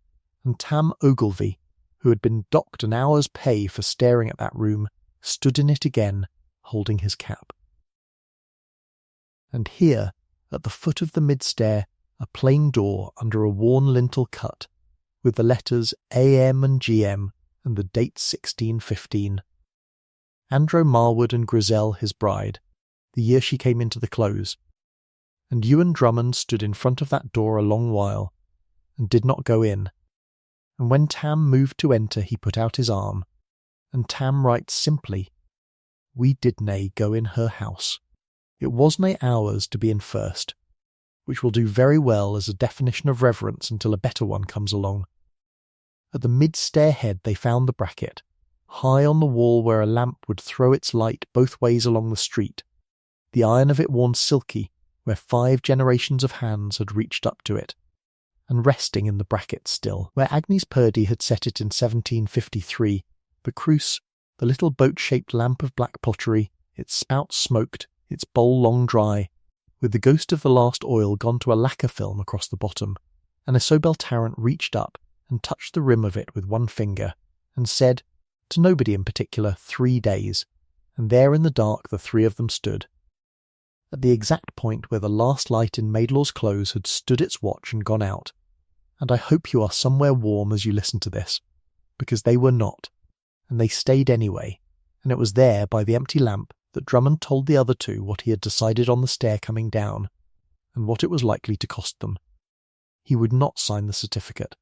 and Tam Ogilvy, who had been docked an hour's pay for staring at that room, stood in it again, holding his cap. And here, at the foot of the mid-stair, a plain door under a worn lintel cut, with the letters AM and GM and the date 1615. Andro Marwood and Griselle his bride, the year she came into the close, and Ewan Drummond stood in front of that door a long while, and did not go in, and when Tam moved to enter he put out his arm, and Tam writes simply, "We did nae go in her house. It was nae ours to be in first," which will do very well as a definition of reverence until a better one comes along. At the mid-stair head they found the bracket, high on the wall where a lamp would throw its light both ways along the street, the iron of it worn silky where 5 generations of hands had reached up to it, and resting in the bracket still, where Agnes Purdy had set it in 1753, the cruce, the little boat-shaped lamp of black pottery, its spout smoked, its bowl long dry, with the ghost of the last oil gone to a lacquer film across the bottom, and Isobel Tarrant reached up and touched the rim of it with one finger, and said, to nobody in particular, 3 days, and there in the dark the 3 of them stood. At the exact point where the last light in Maidlaw's close had stood its watch and gone out, and I hope you are somewhere warm as you listen to this, because they were not, and they stayed anyway, and it was there by the empty lamp that Drummond told the other 2 what he had decided on the stair coming down, and what it was likely to cost them. He would not sign the certificate.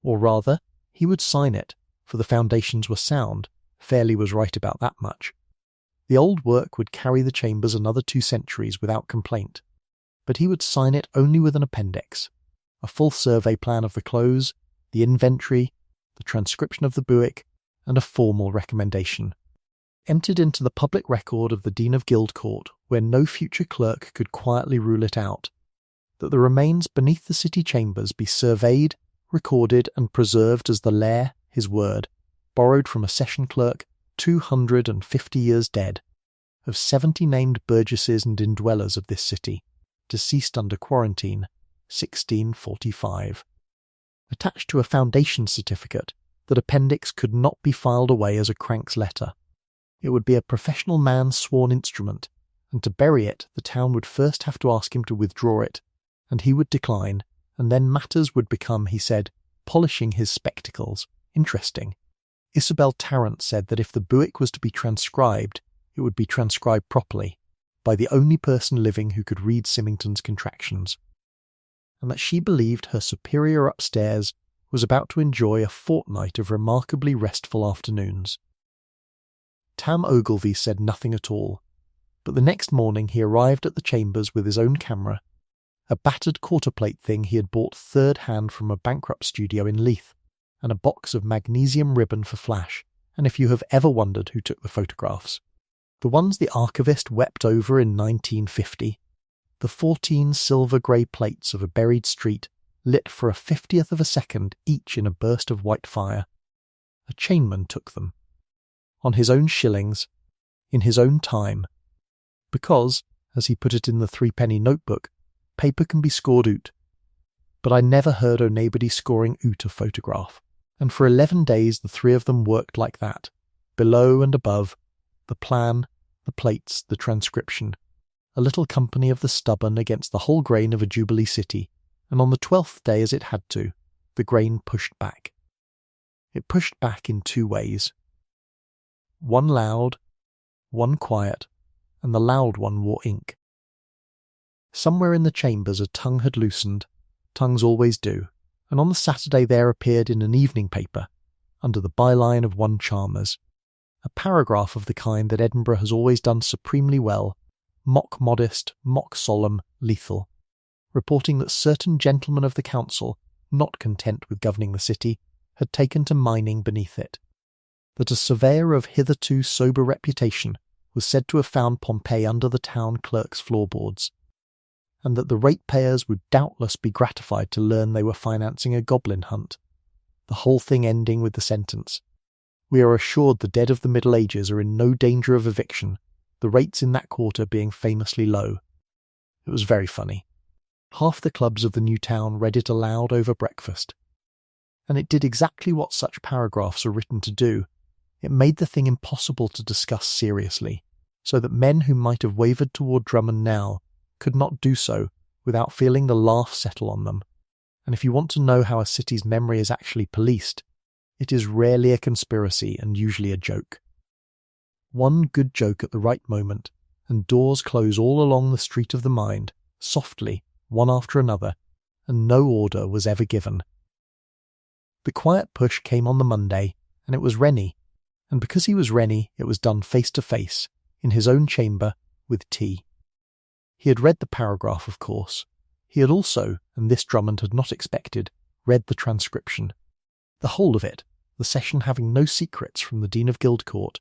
Or rather, he would sign it, for the foundations were sound. Fairley was right about that much. The old work would carry the chambers another 2 centuries without complaint, but he would sign it only with an appendix, a full survey plan of the close, the inventory, the transcription of the Buick, and a formal recommendation, emptied into the public record of the Dean of Guild Court, where no future clerk could quietly rule it out, that the remains beneath the city chambers be surveyed, recorded, and preserved as the lair, his word, borrowed from a session clerk 250 years dead, of 70 named burgesses and indwellers of this city, deceased under quarantine, 1645. Attached to a foundation certificate, that appendix could not be filed away as a crank's letter. It would be a professional man's sworn instrument, and to bury it the town would first have to ask him to withdraw it, and he would decline, and then matters would become, he said, polishing his spectacles, interesting. Isabel Tarrant said that if the Buick was to be transcribed, it would be transcribed properly, by the only person living who could read Symington's contractions, and that she believed her superior upstairs was about to enjoy a fortnight of remarkably restful afternoons. Tam Ogilvy said nothing at all, but the next morning he arrived at the chambers with his own camera, a battered quarter-plate thing he had bought third-hand from a bankrupt studio in Leith, and a box of magnesium ribbon for flash, and if you have ever wondered who took the photographs, the ones the archivist wept over in 1950, the 14 silver-grey plates of a buried street lit for a 50th of a second each in a burst of white fire. A chainman took them, on his own shillings, in his own time, because, as he put it in the threepenny notebook, paper can be scored oot. But I never heard o' naebody scoring oot a photograph, and for 11 days the three of them worked like that, below and above, the plan, the plates, the transcription, a little company of the stubborn against the whole grain of a Jubilee city, and on the 12th day, as it had to, the grain pushed back. It pushed back in 2 ways. One loud, one quiet, and the loud one wore ink. Somewhere in the chambers a tongue had loosened, tongues always do, and on the Saturday there appeared in an evening paper, under the byline of one Chalmers, a paragraph of the kind that Edinburgh has always done supremely well, mock modest, mock solemn, lethal, reporting that certain gentlemen of the council, not content with governing the city, had taken to mining beneath it, that a surveyor of hitherto sober reputation was said to have found Pompeii under the town clerk's floorboards, and that the ratepayers would doubtless be gratified to learn they were financing a goblin hunt, the whole thing ending with the sentence, "We are assured the dead of the Middle Ages are in no danger of eviction, the rates in that quarter being famously low." It was very funny. Half the clubs of the new town read it aloud over breakfast. And it did exactly what such paragraphs are written to do. It made the thing impossible to discuss seriously, so that men who might have wavered toward Drummond now could not do so without feeling the laugh settle on them. And if you want to know how a city's memory is actually policed, it is rarely a conspiracy and usually a joke. One good joke at the right moment, and doors close all along the street of the mind, softly, one after another, and no order was ever given. The quiet push came on the Monday, and it was Rennie, and because he was Rennie, it was done face to face, in his own chamber, with tea. He had read the paragraph, of course. He had also, and this Drummond had not expected, read the transcription. The whole of it, the session having no secrets from the Dean of Guildcourt,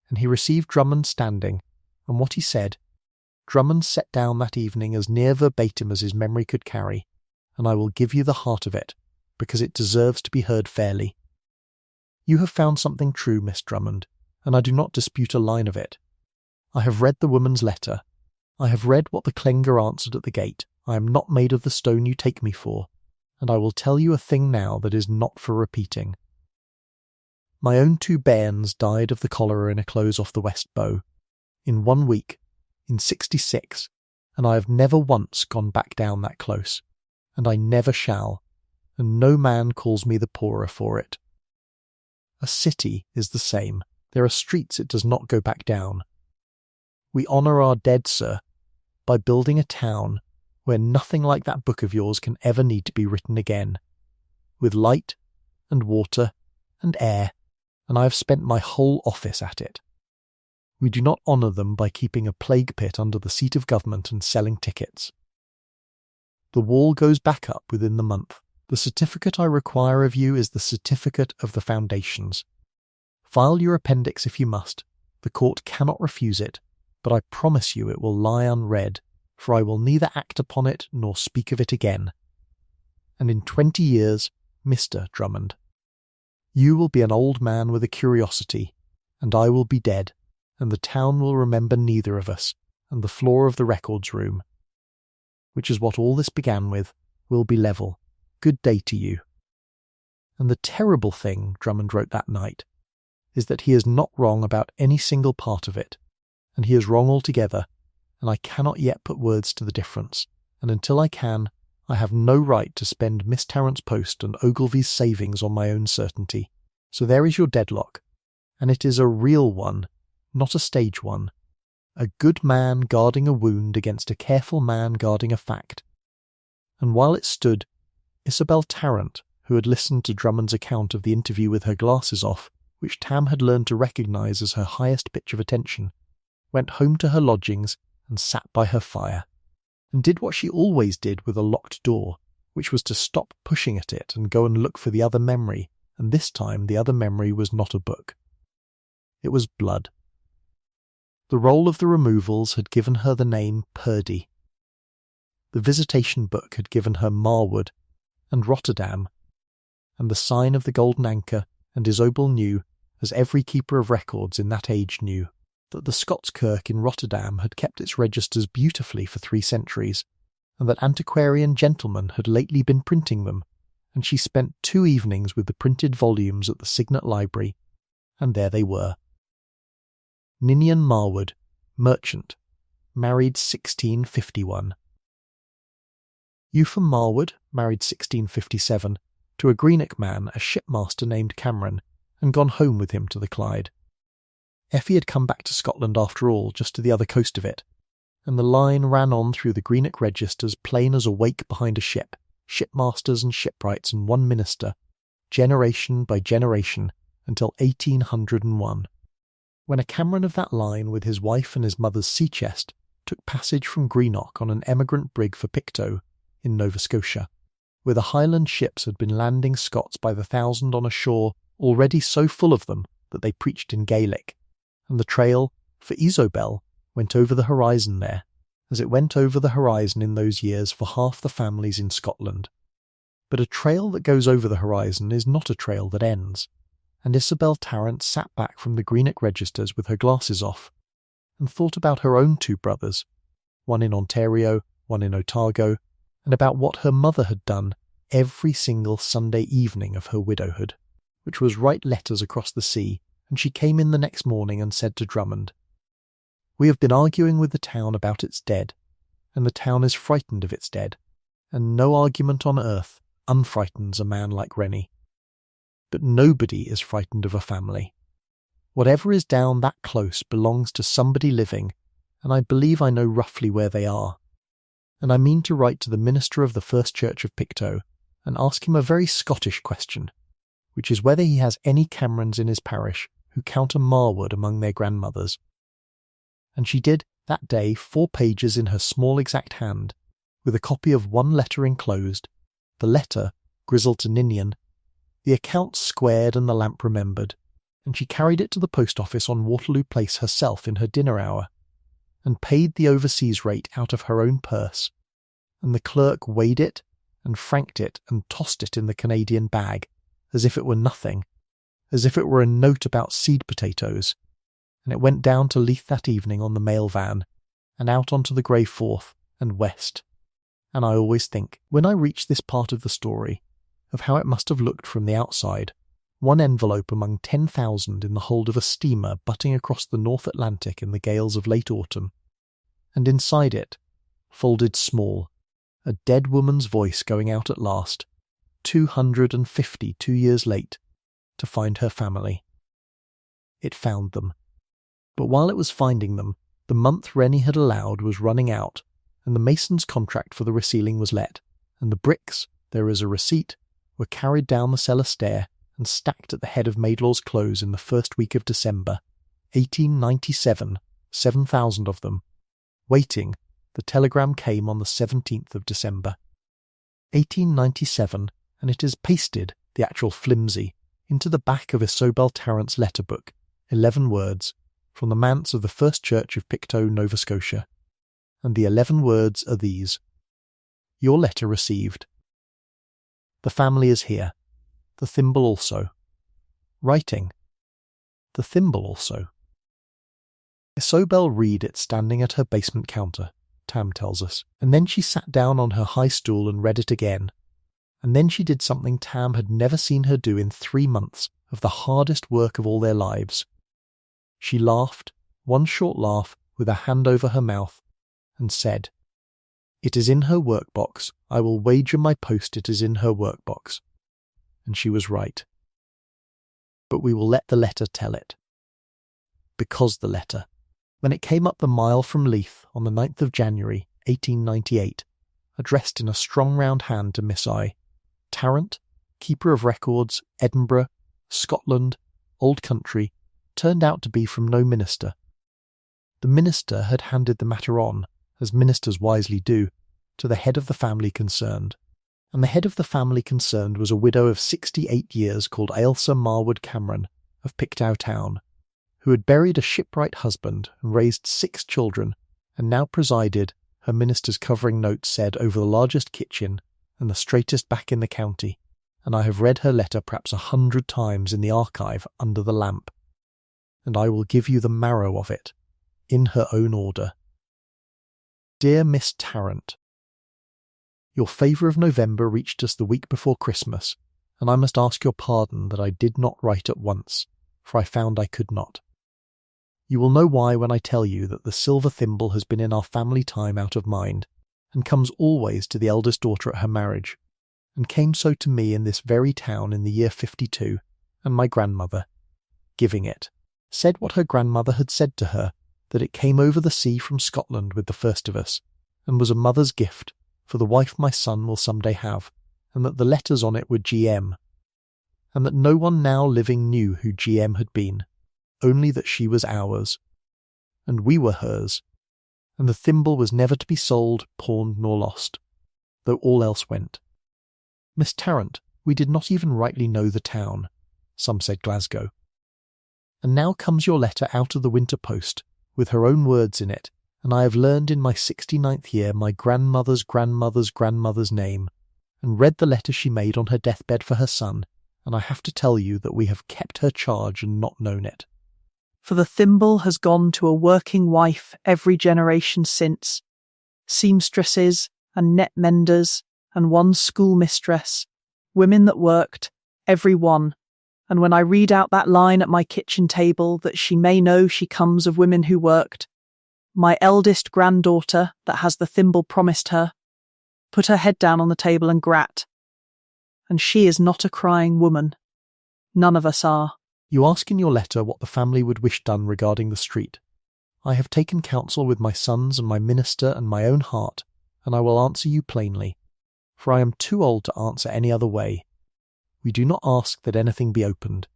and he received Drummond standing, and what he said, Drummond set down that evening as near verbatim as his memory could carry, and I will give you the heart of it, because it deserves to be heard fairly. You have found something true, Miss Drummond, and I do not dispute a line of it. I have read the woman's letter. I have read what the clenger answered at the gate. I am not made of the stone you take me for, and I will tell you a thing now that is not for repeating. My own 2 bairns died of the cholera in a close off the West Bow, in 1 week, in '66, and I have never once gone back down that close, and I never shall, and no man calls me the poorer for it. A city is the same. There are streets it does not go back down. We honour our dead, sir, by building a town where nothing like that book of yours can ever need to be written again, with light and water and air, and I have spent my whole office at it. We do not honour them by keeping a plague pit under the seat of government and selling tickets. The wall goes back up within the month. The certificate I require of you is the certificate of the foundations. File your appendix if you must. The court cannot refuse it, but I promise you it will lie unread, for I will neither act upon it nor speak of it again. And in 20 years, Mr. Drummond, you will be an old man with a curiosity, and I will be dead, and the town will remember neither of us, and the floor of the records room, which is what all this began with, will be level. Good day to you. And the terrible thing, Drummond wrote that night, is that he is not wrong about any single part of it, and he is wrong altogether, and I cannot yet put words to the difference, and until I can, I have no right to spend Miss Tarrant's post and Ogilvy's savings on my own certainty. So there is your deadlock, and it is a real one, not a stage one. A good man guarding a wound against a careful man guarding a fact. And while it stood, Isabel Tarrant, who had listened to Drummond's account of the interview with her glasses off, which Tam had learned to recognise as her highest pitch of attention, went home to her lodgings and sat by her fire, and did what she always did with a locked door, which was to stop pushing at it and go and look for the other memory, and this time the other memory was not a book. It was blood. The roll of the removals had given her the name Purdy. The visitation book had given her Marwood and Rotterdam, and the sign of the Golden Anchor and Isobel knew, as every keeper of records in that age knew, that the Scots Kirk in Rotterdam had kept its registers beautifully for 3 centuries, and that antiquarian gentlemen had lately been printing them, and she spent 2 evenings with the printed volumes at the Signet Library, and there they were. Ninian Marwood, merchant, married 1651. Eupham Marwood married 1657 to a Greenock man, a shipmaster named Cameron, and gone home with him to the Clyde. Effie had come back to Scotland after all, just to the other coast of it, and the line ran on through the Greenock registers plain as a wake behind a ship, shipmasters and shipwrights and one minister, generation by generation, until 1801, when a Cameron of that line with his wife and his mother's sea chest took passage from Greenock on an emigrant brig for Pictou in Nova Scotia, where the Highland ships had been landing Scots by the thousand on a shore already so full of them that they preached in Gaelic, and the trail for Isobel went over the horizon there, as it went over the horizon in those years for half the families in Scotland. But a trail that goes over the horizon is not a trail that ends, and Isabel Tarrant sat back from the Greenock registers with her glasses off, and thought about her own 2 brothers, one in Ontario, one in Otago, and about what her mother had done every single Sunday evening of her widowhood, which was write letters across the sea, and she came in the next morning and said to Drummond, "We have been arguing with the town about its dead, and the town is frightened of its dead, and no argument on earth unfrightens a man like Rennie. But nobody is frightened of a family. Whatever is down that close belongs to somebody living, and I believe I know roughly where they are. And I mean to write to the minister of the First Church of Pictou and ask him a very Scottish question, which is whether he has any Camerons in his parish who count a Marwood among their grandmothers." And she did that day 4 pages in her small exact hand, with a copy of 1 letter enclosed, the letter grizzled to Ninian, the account squared and the lamp remembered, and she carried it to the post office on Waterloo Place herself in her dinner hour, and paid the overseas rate out of her own purse, and the clerk weighed it and franked it and tossed it in the Canadian bag, as if it were nothing, as if it were a note about seed potatoes, and it went down to Leith that evening on the mail van, and out onto the Grey Forth and west. And I always think, when I reach this part of the story, of how it must have looked from the outside, 1 envelope among 10,000 in the hold of a steamer butting across the North Atlantic in the gales of late autumn, and inside it, folded small, a dead woman's voice going out at last, 252 years late, to find her family. It found them. But while it was finding them, the month Rennie had allowed was running out, and the mason's contract for the resealing was let, and the bricks, there is a receipt, were carried down the cellar stair and stacked at the head of Maidlaw's Close in the first week of December, 1897, 7,000 of them. Waiting, the telegram came on the 17th of December. 1897, and it is pasted, the actual flimsy, into the back of Isobel Tarrant's letter book, 11 words, from the manse of the First Church of Pictou, Nova Scotia. And the 11 words are these: "Your letter received. The family is here. The thimble also. Writing. The thimble also." Isobel read it standing at her basement counter, Tam tells us, and then she sat down on her high stool and read it again. And then she did something Tam had never seen her do in 3 months of the hardest work of all their lives. She laughed, 1 short laugh, with her hand over her mouth, and said, "It is in her workbox. I will wager my post it is in her workbox." And she was right. But we will let the letter tell it. Because the letter, when it came up the mile from Leith on the 9th of January, 1898, addressed in a strong round hand to Miss I, Tarrant, Keeper of Records, Edinburgh, Scotland, Old Country, turned out to be from no minister. The minister had handed the matter on, as ministers wisely do, to the head of the family concerned, and the head of the family concerned was a widow of 68 years called Ailsa Marwood Cameron of Pictou Town, who had buried a shipwright husband and raised 6 children, and now presided, her minister's covering note said, over the largest kitchen and the straightest back in the county, and I have read her letter perhaps 100 times in the archive under the lamp. And I will give you the marrow of it, in her own order. Dear Miss Tarrant, your favour of November reached us the week before Christmas, and I must ask your pardon that I did not write at once, for I found I could not. You will know why when I tell you that the silver thimble has been in our family time out of mind, and comes always to the eldest daughter at her marriage, and came so to me in this very town in the year 52, and my grandmother, giving it, said what her grandmother had said to her, that it came over the sea from Scotland with the first of us, and was a mother's gift for the wife my son will some day have, and that the letters on it were GM, and that no one now living knew who GM had been, only that she was ours, and we were hers, and the thimble was never to be sold, pawned, nor lost, though all else went. Miss Tarrant, we did not even rightly know the town. Some said Glasgow. And now comes your letter out of the winter post, with her own words in it, and I have learned in my 69th year my grandmother's grandmother's grandmother's name, and read the letter she made on her deathbed for her son, and I have to tell you that we have kept her charge and not known it. For the thimble has gone to a working wife every generation since, seamstresses and net menders and one schoolmistress, women that worked, every one, and when I read out that line at my kitchen table that she may know she comes of women who worked, my eldest granddaughter that has the thimble promised her, put her head down on the table and grat. And she is not a crying woman. None of us are. You ask in your letter what the family would wish done regarding the street. I have taken counsel with my sons and my minister and my own heart, and I will answer you plainly, for I am too old to answer any other way. We do not ask that anything be opened.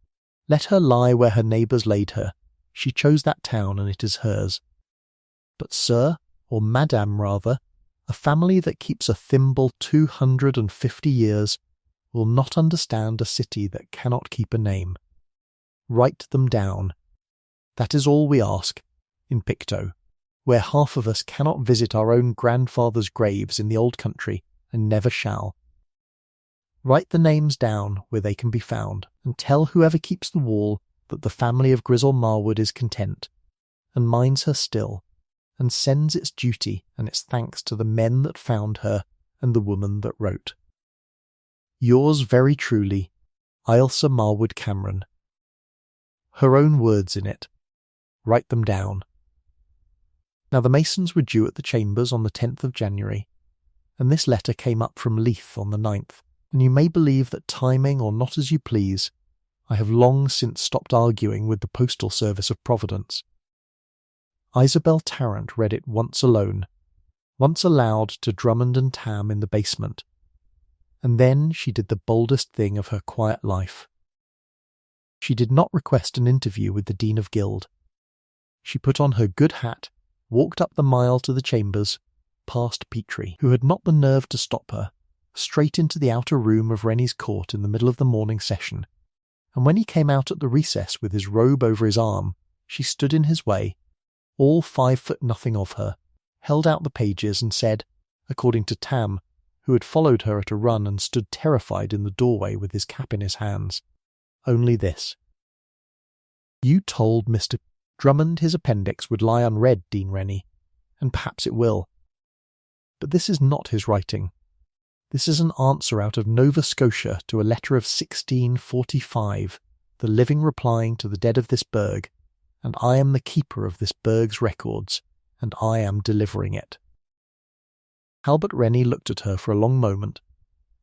Let her lie where her neighbours laid her. She chose that town, and it is hers. But sir, or madam rather, a family that keeps a thimble 250 years will not understand a city that cannot keep a name. Write them down. That is all we ask, in Picto, where half of us cannot visit our own grandfathers' graves in the old country, and never shall. Write the names down where they can be found, and tell whoever keeps the wall that the family of Grizzle Marwood is content, and minds her still, and sends its duty and its thanks to the men that found her and the woman that wrote. Yours very truly, Ailsa Marwood Cameron. Her own words in it. Write them down. Now the masons were due at the chambers on the 10th of January, and this letter came up from Leith on the 9th, and you may believe that timing or not as you please, I have long since stopped arguing with the postal service of Providence. Isabel Tarrant read it once alone, once aloud to Drummond and Tam in the basement, and then she did the boldest thing of her quiet life. She did not request an interview with the Dean of Guild. She put on her good hat, walked up the mile to the chambers, past Petrie, who had not the nerve to stop her, straight into the outer room of Rennie's court in the middle of the morning session, and when he came out at the recess with his robe over his arm, she stood in his way, all 5'0" of her, held out the pages and said, according to Tam, who had followed her at a run and stood terrified in the doorway with his cap in his hands, only this. You told Mr. Drummond his appendix would lie unread, Dean Rennie, and perhaps it will. But this is not his writing. This is an answer out of Nova Scotia to a letter of 1645, the living replying to the dead of this burgh, and I am the keeper of this burgh's records, and I am delivering it. Halbert Rennie looked at her for a long moment,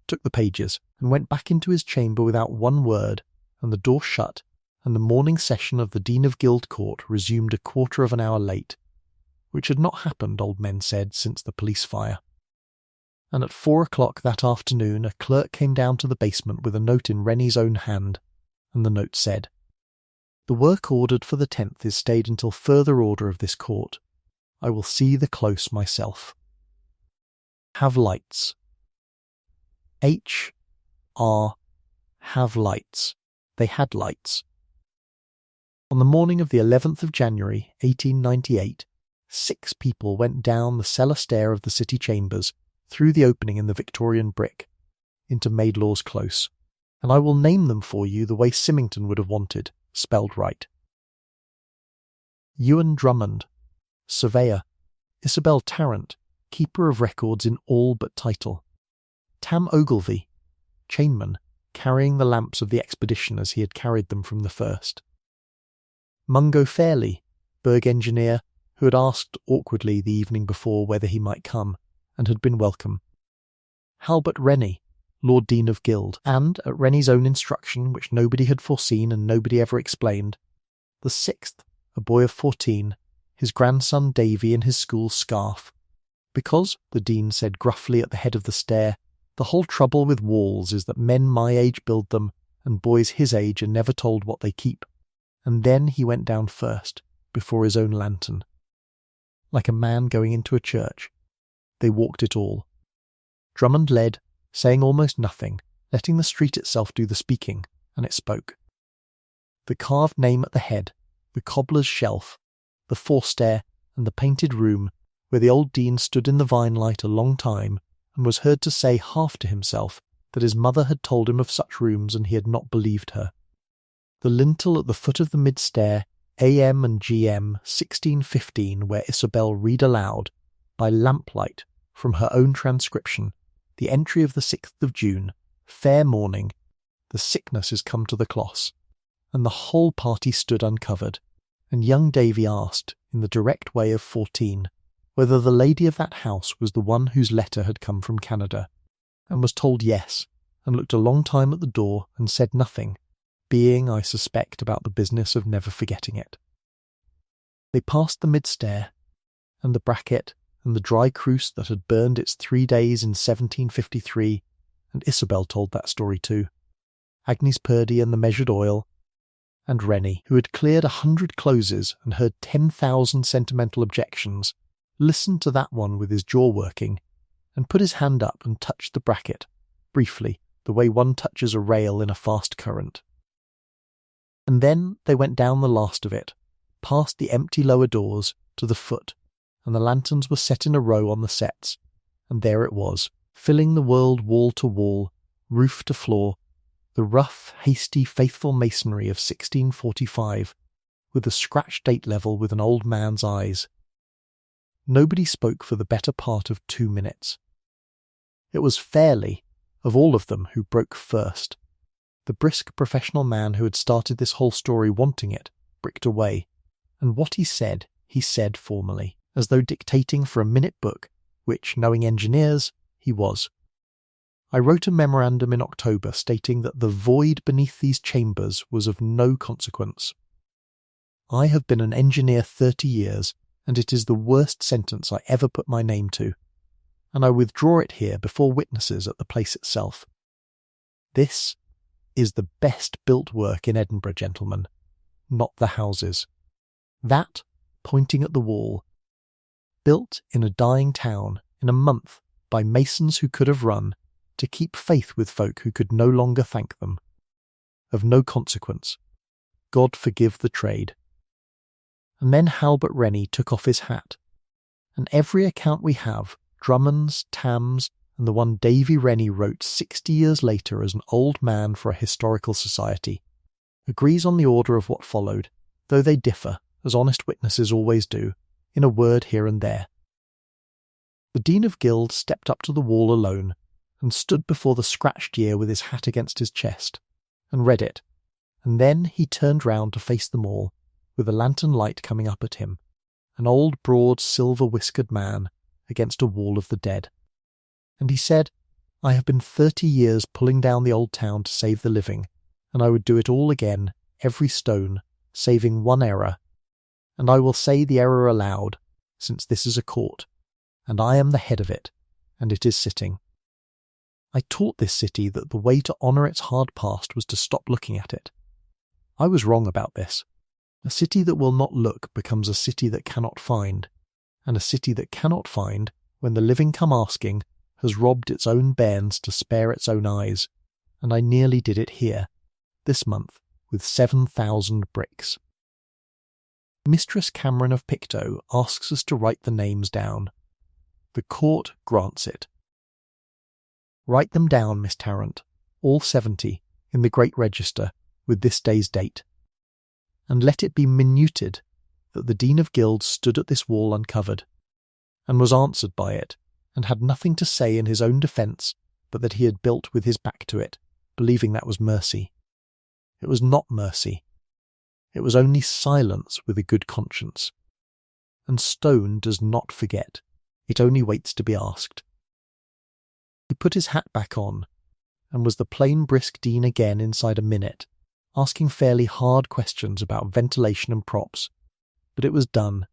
took the pages, and went back into his chamber without one word, and the door shut, and the morning session of the Dean of Guild Court resumed a quarter of an hour late, which had not happened, old men said, since the police fire. And at 4 o'clock that afternoon a clerk came down to the basement with a note in Rennie's own hand, and the note said, "The work ordered for the 10th is stayed until further order of this court. I will see the close myself. Have lights. H.R. Have lights." They had lights. On the morning of the 11th of January, 1898, 6 people went down the cellar stair of the city chambers, through the opening in the Victorian brick, into Maidlaw's Close, and I will name them for you the way Symington would have wanted, spelled right. Ewan Drummond, surveyor. Isabel Tarrant, keeper of records in all but title. Tam Ogilvy, chainman, carrying the lamps of the expedition as he had carried them from the first. Mungo Fairley, Berg engineer, who had asked awkwardly the evening before whether he might come, and had been welcome. Halbert Rennie, Lord Dean of Guild, and, at Rennie's own instruction, which nobody had foreseen and nobody ever explained, the sixth, a boy of 14, his grandson Davy in his school scarf. Because, the Dean said gruffly at the head of the stair, the whole trouble with walls is that men my age build them, and boys his age are never told what they keep. And then he went down first, before his own lantern. Like a man going into a church. They walked it all. Drummond led, saying almost nothing, letting the street itself do the speaking, and it spoke. The carved name at the head, the cobbler's shelf, the forestair, and the painted room, where the old Dean stood in the vine light a long time, and was heard to say half to himself that his mother had told him of such rooms and he had not believed her. The lintel at the foot of the mid-stair, AM and GM 1615, where Isabel read aloud, by lamplight, from her own transcription, the entry of the 6th of June, fair morning, the sickness is come to the closs, and the whole party stood uncovered, and young Davy asked, in the direct way of 14, whether the lady of that house was the one whose letter had come from Canada, and was told yes, and looked a long time at the door and said nothing, being, I suspect, about the business of never forgetting it. They passed the mid-stair, and the bracket, and the dry cruse that had burned its 3 days in 1753, and Isabel told that story too, Agnes Purdy and the measured oil, and Rennie, who had cleared 100 closes and heard 10,000 sentimental objections, listened to that one with his jaw working, and put his hand up and touched the bracket, briefly, the way one touches a rail in a fast current. And then they went down the last of it, past the empty lower doors, to the foot, and the lanterns were set in a row on the sets, and there it was, filling the world wall to wall, roof to floor, the rough, hasty, faithful masonry of 1645, with the scratched date level with an old man's eyes. Nobody spoke for the better part of 2 minutes. It was Fairley, of all of them, who broke first. The brisk professional man who had started this whole story wanting it, bricked away, and what he said formally, as though dictating for a minute book, which, knowing engineers, he was. I wrote a memorandum in October stating that the void beneath these chambers was of no consequence. I have been an engineer 30 years, and it is the worst sentence I ever put my name to, and I withdraw it here before witnesses at the place itself. This is the best built work in Edinburgh, gentlemen, not the houses. That, pointing at the wall, built in a dying town in a month by masons who could have run, to keep faith with folk who could no longer thank them. Of no consequence. God forgive the trade. And then Halbert Rennie took off his hat, and every account we have, Drummond's, Tam's, and the one Davy Rennie wrote 60 years later as an old man for a historical society, agrees on the order of what followed, though they differ, as honest witnesses always do, in a word here and there. The Dean of Guild stepped up to the wall alone, and stood before the scratched year with his hat against his chest, and read it, and then he turned round to face them all, with a lantern light coming up at him, an old, broad, silver-whiskered man against a wall of the dead. And he said, I have been 30 years pulling down the old town to save the living, and I would do it all again, every stone, saving one error, and I will say the error aloud, since this is a court, and I am the head of it, and it is sitting. I taught this city that the way to honour its hard past was to stop looking at it. I was wrong about this. A city that will not look becomes a city that cannot find, and a city that cannot find, when the living come asking, has robbed its own bairns to spare its own eyes, and I nearly did it here, this month, with 7,000 bricks. Mistress Cameron of Pictou asks us to write the names down. The court grants it. Write them down, Miss Tarrant, all 70, in the great register, with this day's date. And let it be minuted that the Dean of Guilds stood at this wall uncovered, and was answered by it, and had nothing to say in his own defence but that he had built with his back to it, believing that was mercy. It was not mercy. It was only silence with a good conscience. And stone does not forget. It only waits to be asked. He put his hat back on, and was the plain brisk Dean again inside a minute, asking fairly hard questions about ventilation and props. But it was done,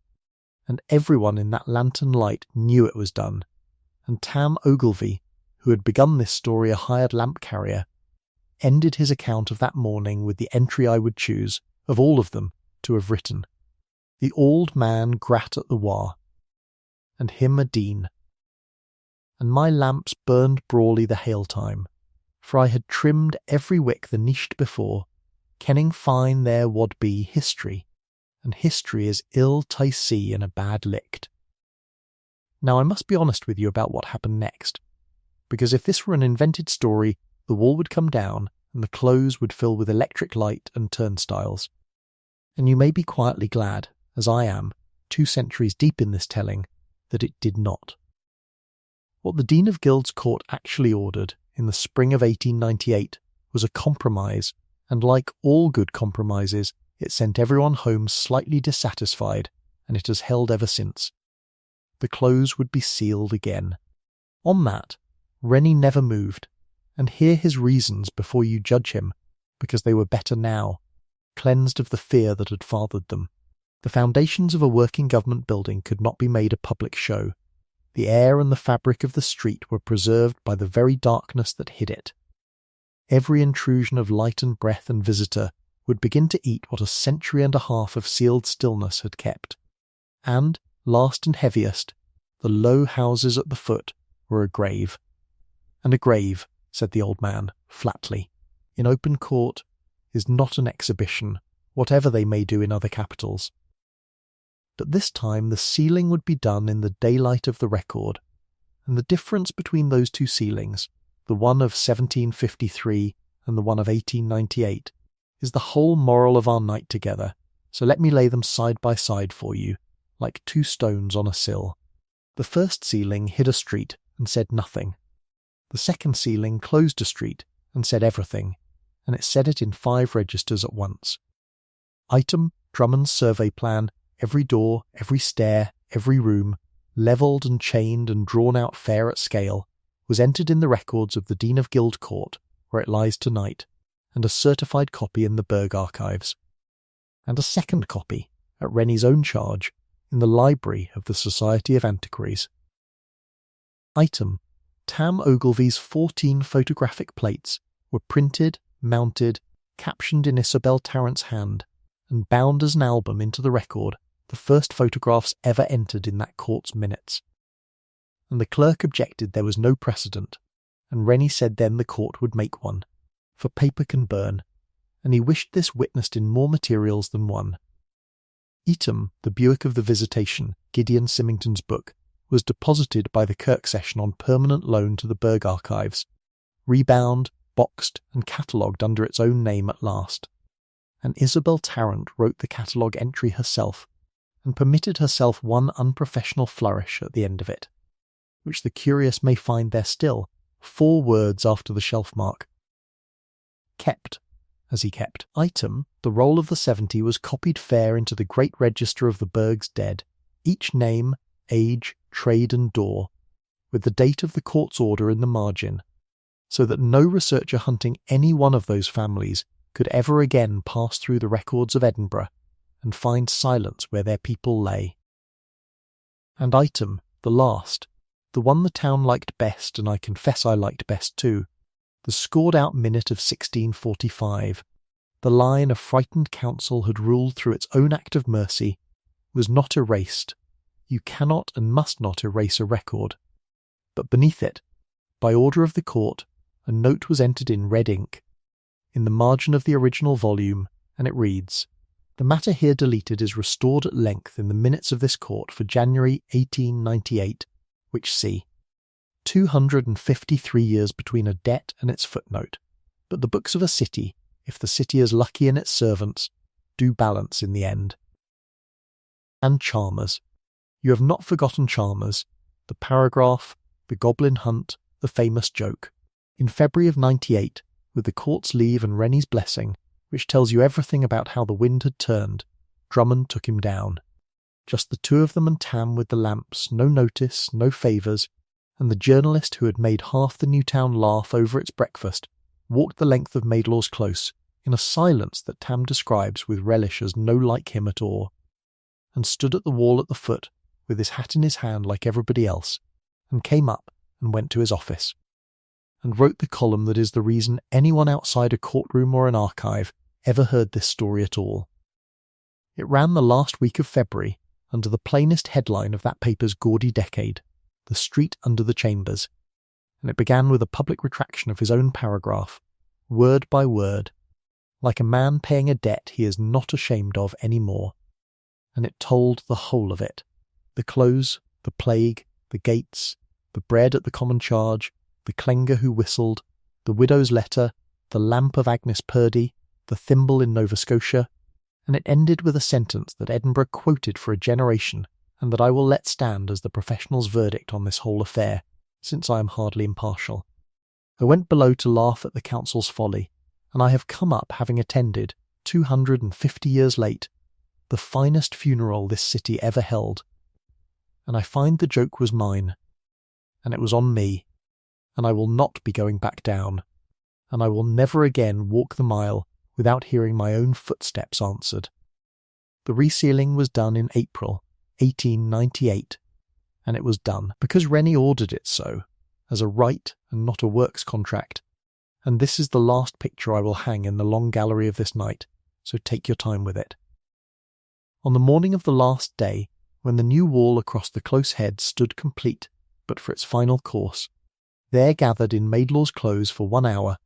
and everyone in that lantern light knew it was done, and Tam Ogilvy, who had begun this story a hired lamp carrier, ended his account of that morning with the entry I would choose, of all of them, to have written. The old man grat at the war, and him a dean. And my lamps burned brawly the hail time, for I had trimmed every wick the niched before, kenning fine there wad be history, and history is ill to see in a bad licht. Now I must be honest with you about what happened next, because if this were an invented story, the wall would come down, and the close would fill with electric light and turnstiles. And you may be quietly glad, as I am, 2 centuries deep in this telling, that it did not. What the Dean of Guilds Court actually ordered in the spring of 1898 was a compromise, and like all good compromises, it sent everyone home slightly dissatisfied, and it has held ever since. The close would be sealed again. On that, Rennie never moved, and hear his reasons before you judge him, because they were better now, cleansed of the fear that had fathered them. The foundations of a working government building could not be made a public show. The air and the fabric of the street were preserved by the very darkness that hid it. Every intrusion of light and breath and visitor would begin to eat what a century and a half of sealed stillness had kept. And, last and heaviest, the low houses at the foot were a grave. And a grave, said the old man, flatly, in open court, is not an exhibition, whatever they may do in other capitals. But this time the sealing would be done in the daylight of the record, and the difference between those 2 sealings, the one of 1753 and the one of 1898, is the whole moral of our night together, so let me lay them side by side for you, like 2 stones on a sill. The first sealing hid a street and said nothing. The second sealing closed a street and said everything, and it said it in 5 registers at once. Item, Drummond's survey plan, every door, every stair, every room, levelled and chained and drawn out fair at scale, was entered in the records of the Dean of Guild Court, where it lies tonight, and a certified copy in the Burgh archives, and a second copy, at Rennie's own charge, in the library of the Society of Antiquaries. Item, Tam Ogilvy's 14 photographic plates were printed, mounted, captioned in Isabel Tarrant's hand, and bound as an album into the record, the first photographs ever entered in that court's minutes. And the clerk objected there was no precedent, and Rennie said then the court would make one, for paper can burn, and he wished this witnessed in more materials than one. Eatham, the Buick of the Visitation, Gideon Symington's book, was deposited by the Kirk Session on permanent loan to the Burgh archives, rebound, boxed, and catalogued under its own name at last. And Isabel Tarrant wrote the catalogue entry herself, and permitted herself one unprofessional flourish at the end of it, which the curious may find there still, 4 words after the shelf mark. Kept, as he kept. Item, the roll of the 70 was copied fair into the great register of the Burgh's dead, each name, age, trade and door, with the date of the court's order in the margin, so that no researcher hunting any one of those families could ever again pass through the records of Edinburgh and find silence where their people lay. And item, the last, the one the town liked best, and I confess I liked best too, the scored-out minute of 1645, the line a frightened council had ruled through its own act of mercy, was not erased. You cannot and must not erase a record. But beneath it, by order of the court, a note was entered in red ink, in the margin of the original volume, and it reads, "The matter here deleted is restored at length in the minutes of this court for January 1898, which see. 253 years between a debt and its footnote, but the books of a city, if the city is lucky in its servants, do balance in the end." And Chalmers. You have not forgotten Chalmers, the paragraph, the goblin hunt, the famous joke. In February of 98, with the court's leave and Rennie's blessing, which tells you everything about how the wind had turned, Drummond took him down. Just the two of them and Tam with the lamps, no notice, no favours, and the journalist who had made half the new town laugh over its breakfast walked the length of Maidlaw's Close in a silence that Tam describes with relish as no like him at all, and stood at the wall at the foot with his hat in his hand like everybody else, and came up and went to his office, and wrote the column that is the reason anyone outside a courtroom or an archive ever heard this story at all. It ran the last week of February under the plainest headline of that paper's gaudy decade, The Street Under the Chambers, and it began with a public retraction of his own paragraph, word by word, like a man paying a debt he is not ashamed of any more, and it told the whole of it, the close, the plague, the gates, the bread at the common charge, the clenger who whistled, the widow's letter, the lamp of Agnes Purdy, the thimble in Nova Scotia, and it ended with a sentence that Edinburgh quoted for a generation and that I will let stand as the professional's verdict on this whole affair, since I am hardly impartial. I went below to laugh at the council's folly, and I have come up having attended, 250 years late, the finest funeral this city ever held, and I find the joke was mine, and it was on me, and I will not be going back down, and I will never again walk the mile without hearing my own footsteps answered. The resealing was done in April 1898, and it was done because Rennie ordered it so, as a right and not a works contract, and this is the last picture I will hang in the long gallery of this night, so take your time with it. On the morning of the last day, when the new wall across the close head stood complete but for its final course, there gathered in Maidlaw's Close for 1 hour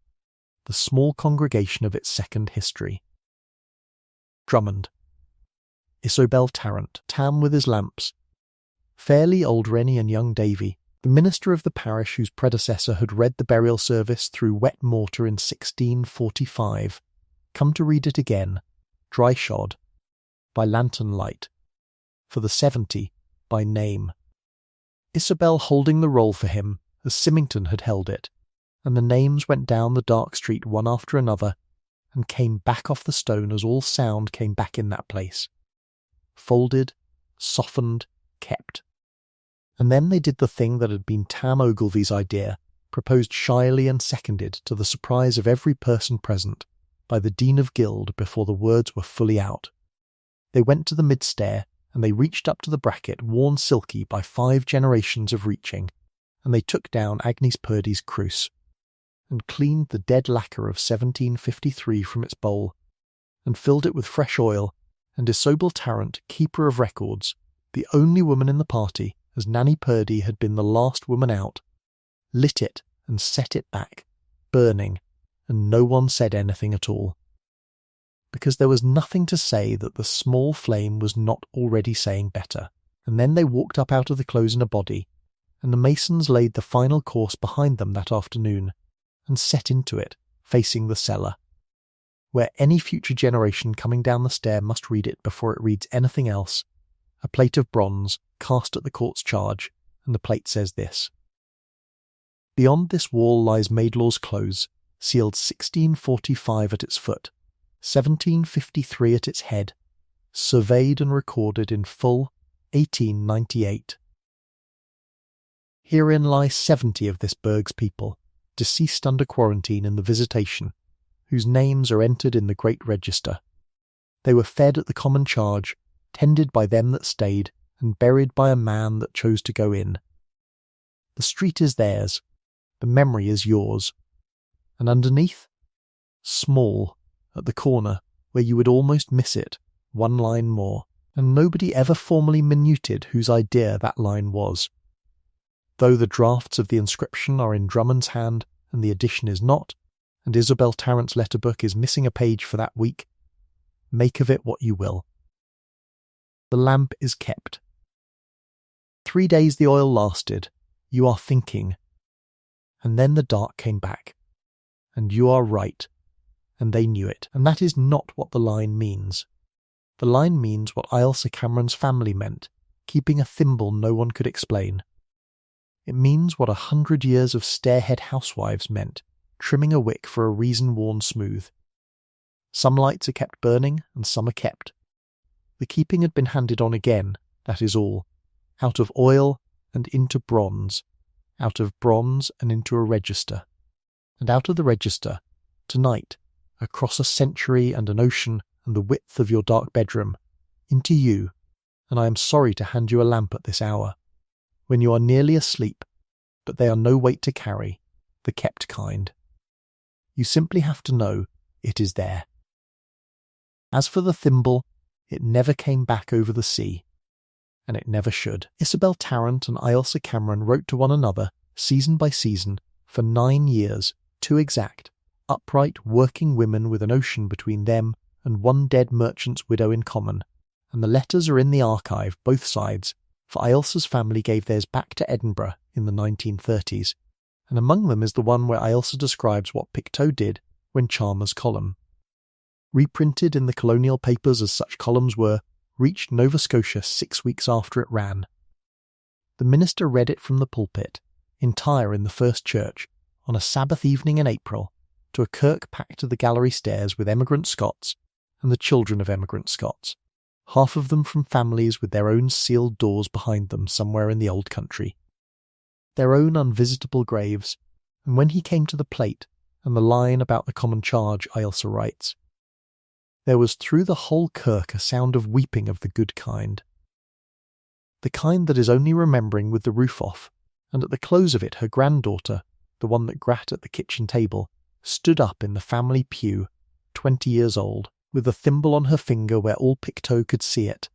the small congregation of its second history. Drummond, Isobel Tarrant, Tam with his lamps, Fairly, old Rennie and young Davy, the minister of the parish whose predecessor had read the burial service through wet mortar in 1645, come to read it again, dry-shod, by lantern light, for the 70 by name. Isobel holding the roll for him, as Symington had held it, and the names went down the dark street one after another, and came back off the stone as all sound came back in that place. Folded, softened, kept. And then they did the thing that had been Tam Ogilvy's idea, proposed shyly and seconded to the surprise of every person present, by the Dean of Guild before the words were fully out. They went to the mid-stair, and they reached up to the bracket worn silky by 5 generations of reaching, and they took down Agnes Purdy's cruse, and cleaned the dead lacquer of 1753 from its bowl, and filled it with fresh oil, and Isobel Tarrant, keeper of records, the only woman in the party, as Nanny Purdy had been the last woman out, lit it and set it back, burning, and no one said anything at all. Because there was nothing to say that the small flame was not already saying better. And then they walked up out of the close in a body, and the masons laid the final course behind them that afternoon, and set into it, facing the cellar, where any future generation coming down the stair must read it before it reads anything else, a plate of bronze cast at the court's charge, and the plate says this: Beyond this wall lies Maidlaw's Close, sealed 1645 at its foot, 1753 at its head, surveyed and recorded in full 1898. Herein lie 70 of this burgh's people, deceased under quarantine in the Visitation, whose names are entered in the great register. They were fed at the common charge, tended by them that stayed, and buried by a man that chose to go in. The street is theirs, the memory is yours, and underneath, small, at the corner, where you would almost miss it, 1 line more, and nobody ever formally minuted whose idea that line was. Though the drafts of the inscription are in Drummond's hand, and the edition is not, and Isobel Tarrant's letterbook is missing a page for that week, make of it what you will. The lamp is kept. 3 days the oil lasted, you are thinking, and then the dark came back, and you are right, and they knew it, and that is not what the line means. The line means what Ailsa Cameron's family meant, keeping a thimble no one could explain. It means what 100 years of stairhead housewives meant, trimming a wick for a reason worn smooth. Some lights are kept burning and some are kept. The keeping had been handed on again, that is all, out of oil and into bronze, out of bronze and into a register, and out of the register, tonight, across a century and an ocean and the width of your dark bedroom, into you, and I am sorry to hand you a lamp at this hour, when you are nearly asleep, but they are no weight to carry, the kept kind. You simply have to know it is there. As for the thimble, it never came back over the sea, and it never should. Isabel Tarrant and Ailsa Cameron wrote to one another, season by season, for 9 years, to exact, upright, working women with an ocean between them and one dead merchant's widow in common, and the letters are in the archive, both sides, for Ailsa's family gave theirs back to Edinburgh in the 1930s, and among them is the one where Ailsa describes what Pictou did when Chalmers' column, reprinted in the colonial papers as such columns were, reached Nova Scotia 6 weeks after it ran. The minister read it from the pulpit, entire in the first church, on a Sabbath evening in April, to a kirk packed to the gallery stairs with emigrant Scots and the children of emigrant Scots, half of them from families with their own sealed doors behind them somewhere in the old country, their own unvisitable graves, and when he came to the plate and the line about the common charge, Ailsa writes, there was through the whole kirk a sound of weeping of the good kind, the kind that is only remembering with the roof off, and at the close of it her granddaughter, the one that grat at the kitchen table, stood up in the family pew, 20 years old, with a thimble on her finger where all Pictou could see it,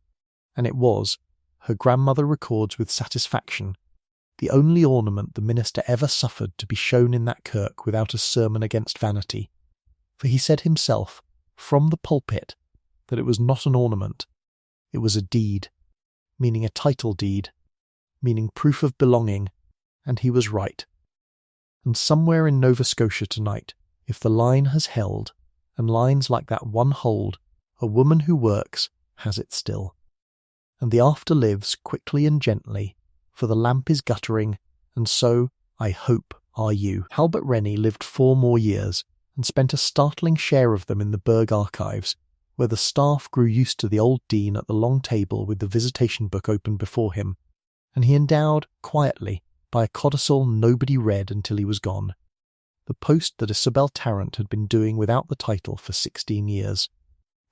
and it was, her grandmother records with satisfaction, the only ornament the minister ever suffered to be shown in that kirk without a sermon against vanity, for he said himself, from the pulpit, that it was not an ornament, it was a deed, meaning a title deed, meaning proof of belonging, and he was right. And somewhere in Nova Scotia tonight, if the line has held, and lines like that one hold, a woman who works has it still. And the after lives quickly and gently, for the lamp is guttering, and so, I hope, are you. Halbert Rennie lived 4 more years, and spent a startling share of them in the Burgh archives, where the staff grew used to the old dean at the long table with the visitation book open before him, and he endowed, quietly, by a codicil nobody read until he was gone, the post that Isabel Tarrant had been doing without the title for 16 years,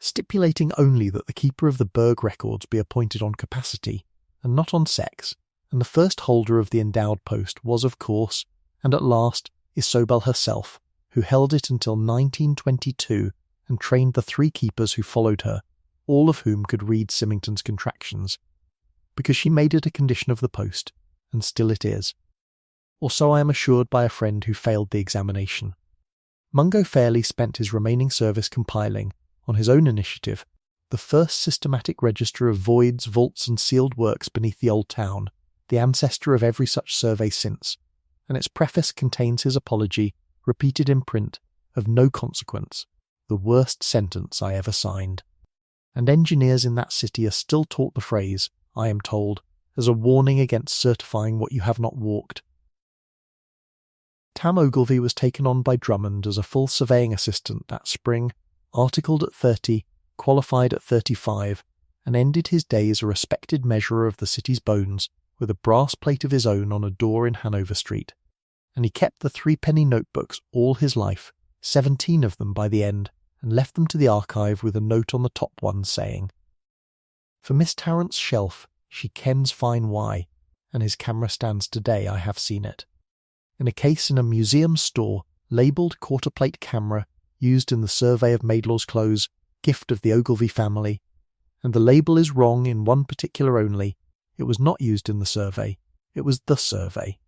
stipulating only that the keeper of the Burgh records be appointed on capacity, and not on sex, and the first holder of the endowed post was, of course, and at last, Isobel herself, who held it until 1922 and trained the 3 keepers who followed her, all of whom could read Symington's contractions, because she made it a condition of the post, and still it is. Or so I am assured by a friend who failed the examination. Mungo Fairley spent his remaining service compiling, on his own initiative, the first systematic register of voids, vaults and sealed works beneath the old town, the ancestor of every such survey since, and its preface contains his apology, repeated in print, of no consequence, the worst sentence I ever signed. And engineers in that city are still taught the phrase, I am told, as a warning against certifying what you have not walked. Tam Ogilvy was taken on by Drummond as a full surveying assistant that spring, articled at 30, qualified at 35, and ended his days a respected measurer of the city's bones, with a brass plate of his own on a door in Hanover Street. And he kept the 3-penny notebooks all his life, 17 of them by the end, and left them to the archive with a note on the top one saying, for Miss Tarrant's shelf, she kens fine why, and his camera stands today, I have seen it. In a case in a museum store, labelled quarter-plate camera, used in the survey of Maidlaw's Close, gift of the Ogilvy family, and the label is wrong in one particular only, it was not used in the survey, it was the survey.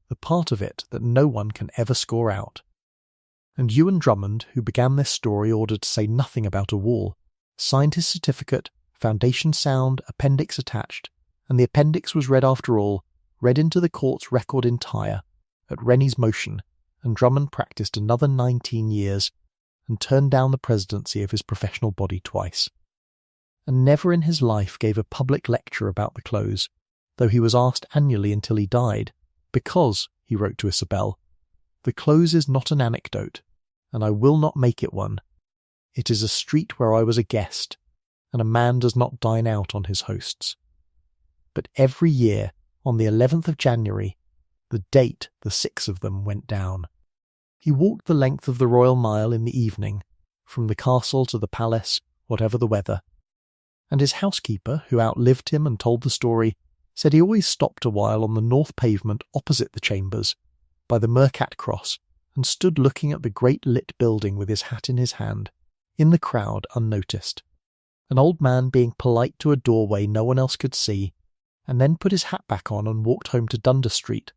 The part of it that no one can ever score out. And Ewan Drummond, who began this story ordered to say nothing about a wall, signed his certificate, foundation sound, appendix attached, and the appendix was read after all, read into the court's record entire, at Rennie's motion, and Drummond practised another 19 years, and turned down the presidency of his professional body twice. and never in his life gave a public lecture about the close, though he was asked annually until he died, because, he wrote to Isabel, "The close is not an anecdote, and I will not make it one. It is a street where I was a guest, and a man does not dine out on his hosts." But every year, on the 11th of January, the date the 6 of them went down. He walked the length of the Royal Mile in the evening, from the castle to the palace, whatever the weather. And his housekeeper, who outlived him and told the story, said he always stopped a while on the north pavement opposite the chambers, by the Mercat Cross, and stood looking at the great lit building with his hat in his hand, in the crowd unnoticed. An old man being polite to a doorway no one else could see, and then put his hat back on and walked home to Dundas Street.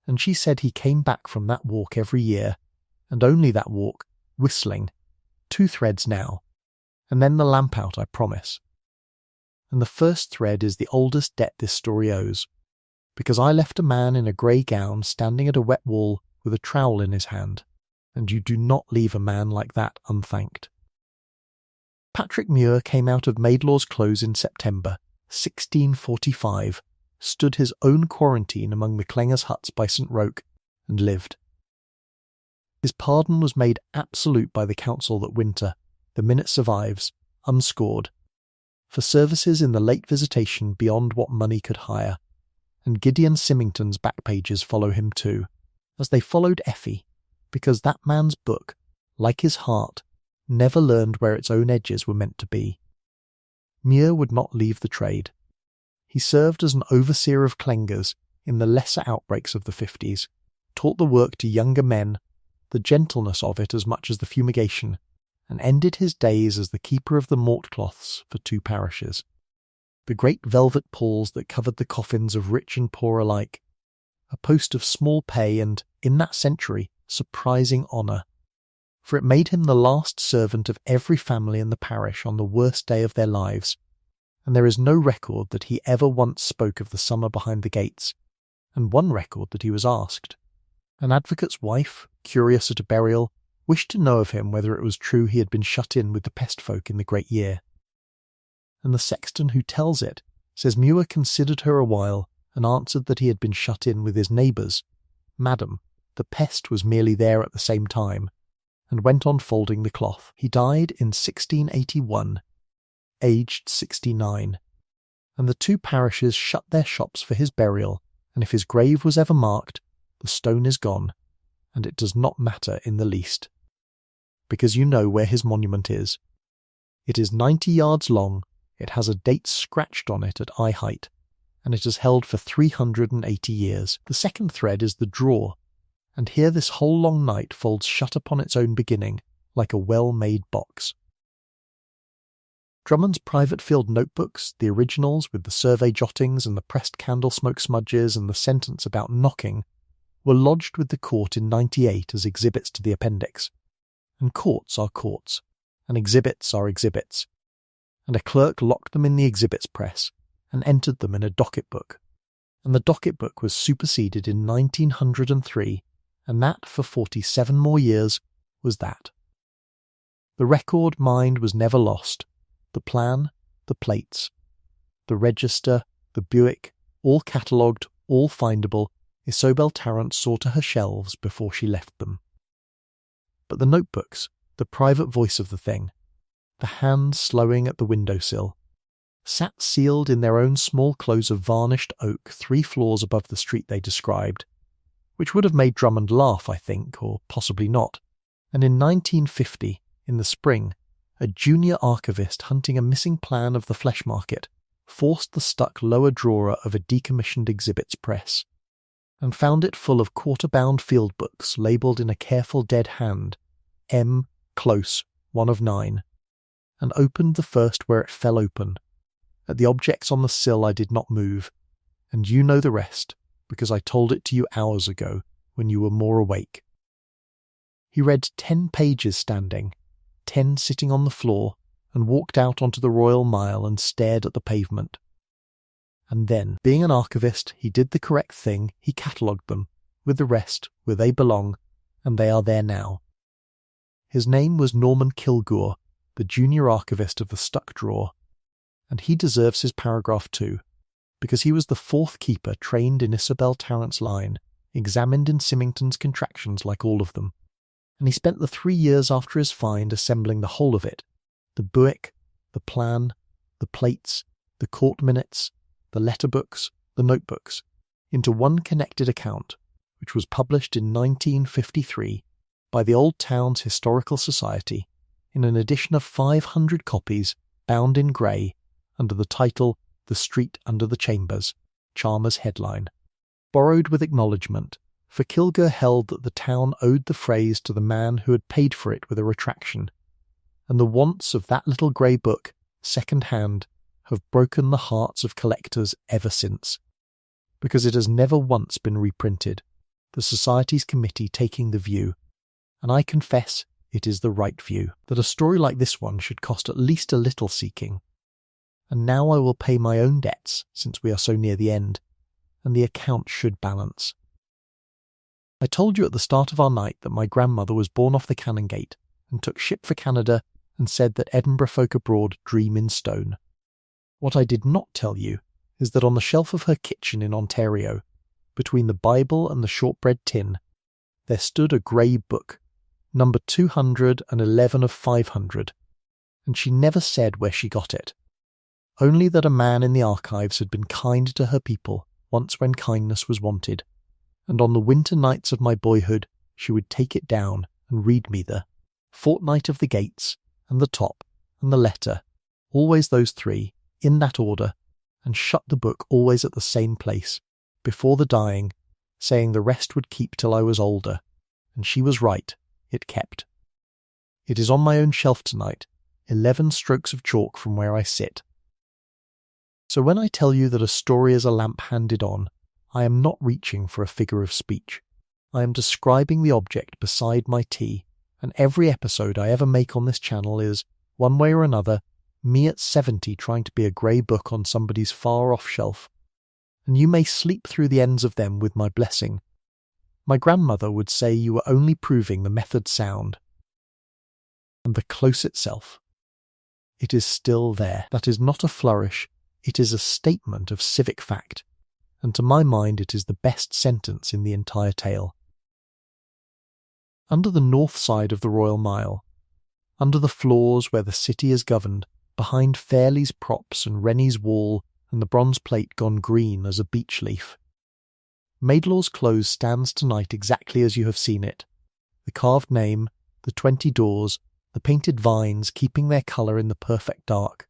And she said he came back from that walk every year, and only that walk, whistling, 2 threads now, and then the lamp out, I promise. And the first thread is the oldest debt this story owes, because I left a man in a grey gown standing at a wet wall with a trowel in his hand, and you do not leave a man like that unthanked. Patrick Muir came out of Maidlaw's Close in September 1645, stood his own quarantine among the Clengers' huts by St. Roque, and lived. His pardon was made absolute by the council that winter, the minute survives, unscored, for services in the late visitation beyond what money could hire, and Gideon Symington's back pages follow him too, as they followed Effie, because that man's book, like his heart, never learned where its own edges were meant to be. Muir would not leave the trade. He served as an overseer of Clengers in the lesser outbreaks of the 50s, taught the work to younger men, the gentleness of it as much as the fumigation, and ended his days as the keeper of the malt cloths for 2 parishes. The great velvet palls that covered the coffins of rich and poor alike, a post of small pay and, in that century, surprising honour, for it made him the last servant of every family in the parish on the worst day of their lives, and there is no record that he ever once spoke of the summer behind the gates, and one record that he was asked. An advocate's wife, curious at a burial, wished to know of him whether it was true he had been shut in with the pest folk in the great year. And the sexton who tells it says Muir considered her a while and answered that he had been shut in with his neighbours. "Madam, the pest was merely there at the same time," and went on folding the cloth. He died in 1681, aged 69, and the 2 parishes shut their shops for his burial, and if his grave was ever marked, the stone is gone, and it does not matter in the least, because you know where his monument is. It is 90 yards long, it has a date scratched on it at eye height, and it has held for 380 years. The second thread is the drawer, and here this whole long night folds shut upon its own beginning, like a well-made box. Drummond's private field notebooks, the originals with the survey jottings and the pressed candle smoke smudges and the sentence about knocking, were lodged with the court in 98 as exhibits to the appendix. And courts are courts, and exhibits are exhibits. And a clerk locked them in the exhibits press and entered them in a docket book. And the docket book was superseded in 1903, and that for 47 more years was that. The record mind was never lost. The plan, the plates, the register, the Buick, all catalogued, all findable, Isobel Tarrant saw to her shelves before she left them. But the notebooks, the private voice of the thing, the hands slowing at the windowsill, sat sealed in their own small close of varnished oak 3 floors above the street they described, which would have made Drummond laugh, I think, or possibly not, and in 1950, in the spring, a junior archivist hunting a missing plan of the flesh market forced the stuck lower drawer of a decommissioned exhibits press, and found it full of quarter-bound field books labelled in a careful dead hand, M. Close, 1 of 9, and opened the first where it fell open. At the objects on the sill I did not move, and you know the rest, because I told it to you hours ago, when you were more awake. He read 10 pages standing, 10 sitting on the floor, and walked out onto the Royal Mile and stared at the pavement. And then, being an archivist, he did the correct thing, he catalogued them, with the rest, where they belong, and they are there now. His name was Norman Kilgour, the junior archivist of the stuck drawer, and he deserves his paragraph too, because he was the fourth keeper trained in Isabel Tarrant's line, examined in Symington's contractions like all of them, and he spent the 3 years after his find assembling the whole of it, the buick, the plan, the plates, the court minutes, the letter books, the notebooks, into one connected account, which was published in 1953 by the Old Town's Historical Society in an edition of 500 copies bound in grey under the title The Street Under the Chambers, Chalmers headline. Borrowed with acknowledgment, for Kilgour held that the town owed the phrase to the man who had paid for it with a retraction, and the wants of that little grey book, second hand, have broken the hearts of collectors ever since, because it has never once been reprinted, the Society's committee taking the view, and I confess it is the right view, that a story like this one should cost at least a little seeking. And now I will pay my own debts, since we are so near the end, and the account should balance. I told you at the start of our night that my grandmother was born off the Canongate, and took ship for Canada, and said that Edinburgh folk abroad dream in stone. What I did not tell you is that on the shelf of her kitchen in Ontario, between the Bible and the shortbread tin, there stood a grey book, number 211 of 500, and she never said where she got it, only that a man in the archives had been kind to her people once when kindness was wanted, and on the winter nights of my boyhood she would take it down and read me the Fortnight of the Gates, and the Top, and the Letter, always those three, in that order, and shut the book always at the same place, before the dying, saying the rest would keep till I was older, and she was right, it kept. It is on my own shelf tonight, 11 strokes of chalk from where I sit. So when I tell you that a story is a lamp handed on, I am not reaching for a figure of speech. I am describing the object beside my tea, and every episode I ever make on this channel is, one way or another, me at 70 trying to be a grey book on somebody's far-off shelf. And you may sleep through the ends of them with my blessing. My grandmother would say you were only proving the method sound. And the close itself. It is still there. That is not a flourish. It is a statement of civic fact, and to my mind it is the best sentence in the entire tale. Under the north side of the Royal Mile, under the floors where the city is governed, behind Fairlie's props and Rennie's wall and the bronze plate gone green as a beech leaf, Maidlaw's Close stands tonight exactly as you have seen it, the carved name, the 20 doors, the painted vines keeping their colour in the perfect dark,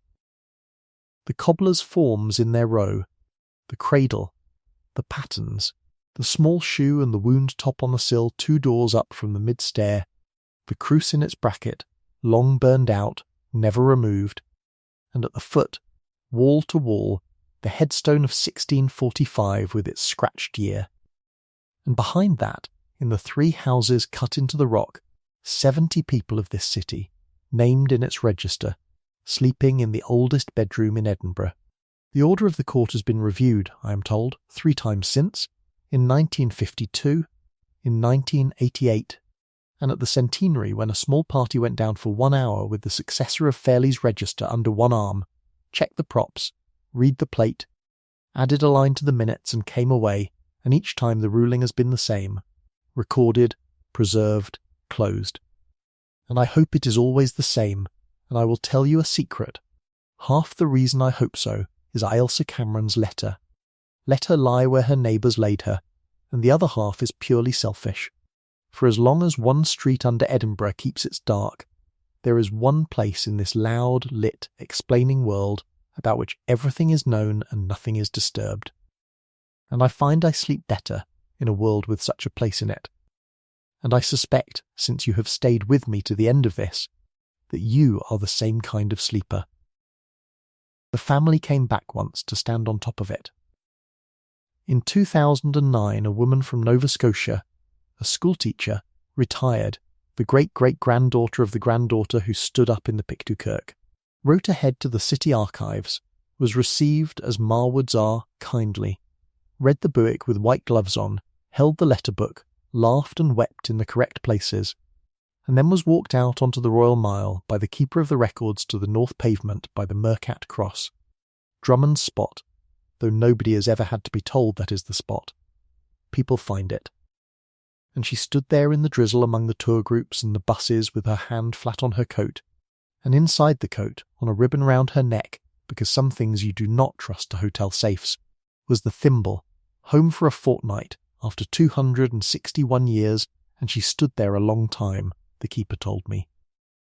the cobbler's forms in their row, the cradle, the patterns, the small shoe and the wound top on the sill 2 doors up from the mid-stair, the cruce in its bracket, long burned out, never removed, and at the foot, wall to wall, the headstone of 1645 with its scratched year. And behind that, in the 3 houses cut into the rock, 70 people of this city, named in its register, sleeping in the oldest bedroom in Edinburgh. The order of the court has been reviewed, I am told, 3 times since, in 1952, in 1988, and at the centenary when a small party went down for 1 hour with the successor of Fairlie's register under one arm, checked the props, read the plate, added a line to the minutes and came away, and each time the ruling has been the same, recorded, preserved, closed. And I hope it is always the same, and I will tell you a secret. Half the reason I hope so is Ailsa Cameron's letter. Let her lie where her neighbours laid her, and the other half is purely selfish. For as long as one street under Edinburgh keeps its dark, there is one place in this loud, lit, explaining world about which everything is known and nothing is disturbed. And I find I sleep better in a world with such a place in it. And I suspect, since you have stayed with me to the end of this, that you are the same kind of sleeper. The family came back once to stand on top of it. In 2009, a woman from Nova Scotia, a schoolteacher, retired, the great-great-granddaughter of the granddaughter who stood up in the Pictou Kirk, wrote ahead to the city archives, was received as Marwoods are kindly, read the buick with white gloves on, held the letter book, laughed and wept in the correct places, and then was walked out onto the Royal Mile by the keeper of the records to the north pavement by the Mercat Cross, Drummond's spot, though nobody has ever had to be told that is the spot. People find it. And she stood there in the drizzle among the tour groups and the buses with her hand flat on her coat, and inside the coat, on a ribbon round her neck, because some things you do not trust to hotel safes, was the thimble, home for a fortnight after 261 years, and she stood there a long time, the keeper told me.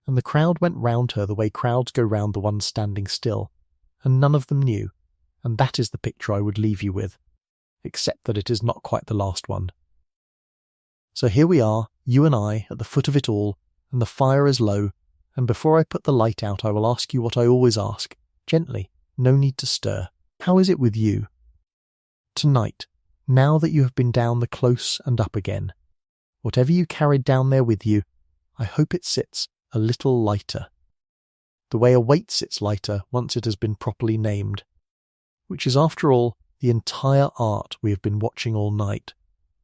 And the crowd went round her the way crowds go round the one standing still, and none of them knew, and that is the picture I would leave you with, except that it is not quite the last one. So here we are, you and I, at the foot of it all, and the fire is low, and before I put the light out I will ask you what I always ask, gently, no need to stir. How is it with you? Tonight, now that you have been down the close and up again, whatever you carried down there with you, I hope it sits a little lighter. The way a weight sits lighter once it has been properly named, which is after all the entire art we have been watching all night,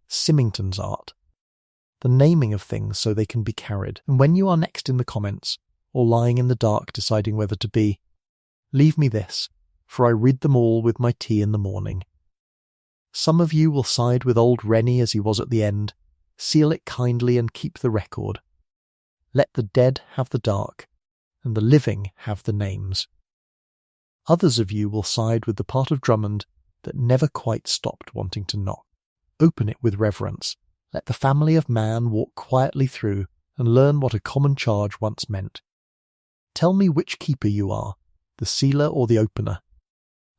Symington's art. The naming of things so they can be carried. And when you are next in the comments, or lying in the dark deciding whether to be, leave me this, for I read them all with my tea in the morning. Some of you will side with old Rennie as he was at the end, seal it kindly and keep the record. Let the dead have the dark, and the living have the names. Others of you will side with the part of Drummond that never quite stopped wanting to knock. Open it with reverence. Let the family of man walk quietly through and learn what a common charge once meant. Tell me which keeper you are, the sealer or the opener,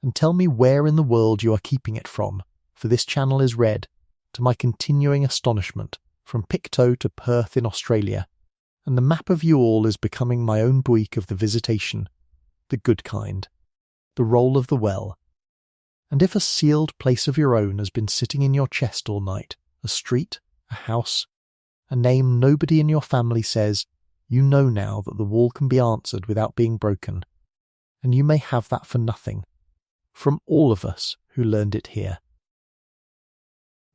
and tell me where in the world you are keeping it from, for this channel is read, to my continuing astonishment, from Pictou to Perth in Australia, and the map of you all is becoming my own buik of the visitation, the good kind, the roll of the well. And if a sealed place of your own has been sitting in your chest all night, a street, a house, a name nobody in your family says, you know now that the wall can be answered without being broken, and you may have that for nothing, from all of us who learned it here.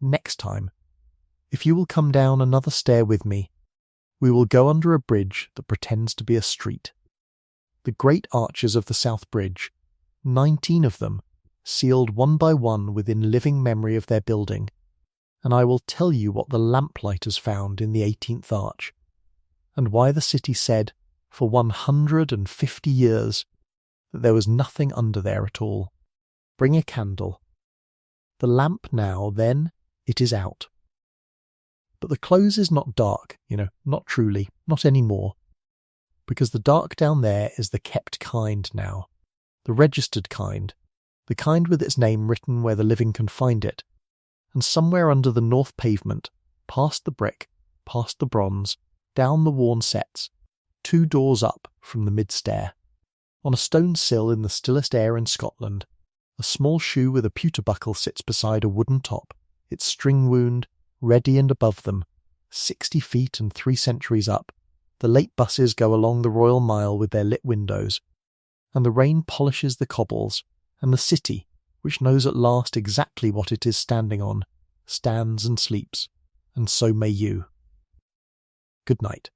Next time, if you will come down another stair with me, we will go under a bridge that pretends to be a street. The great arches of the South Bridge, 19 of them, sealed one by one within living memory of their building, and I will tell you what the lamplighters found in the 18th arch, and why the city said, for 150 years, that there was nothing under there at all. Bring a candle. The lamp now, then, it is out. But the close is not dark, not truly, not any more, because the dark down there is the kept kind now, the registered kind, the kind with its name written where the living can find it, and somewhere under the north pavement, past the brick, past the bronze, down the worn sets, 2 doors up from the mid-stair, on a stone sill in the stillest air in Scotland, a small shoe with a pewter buckle sits beside a wooden top, its string wound, ready and above them, 60 feet and 3 centuries up, the late buses go along the Royal Mile with their lit windows, and the rain polishes the cobbles, and the city, which knows at last exactly what it is standing on, stands and sleeps, and so may you. Good night.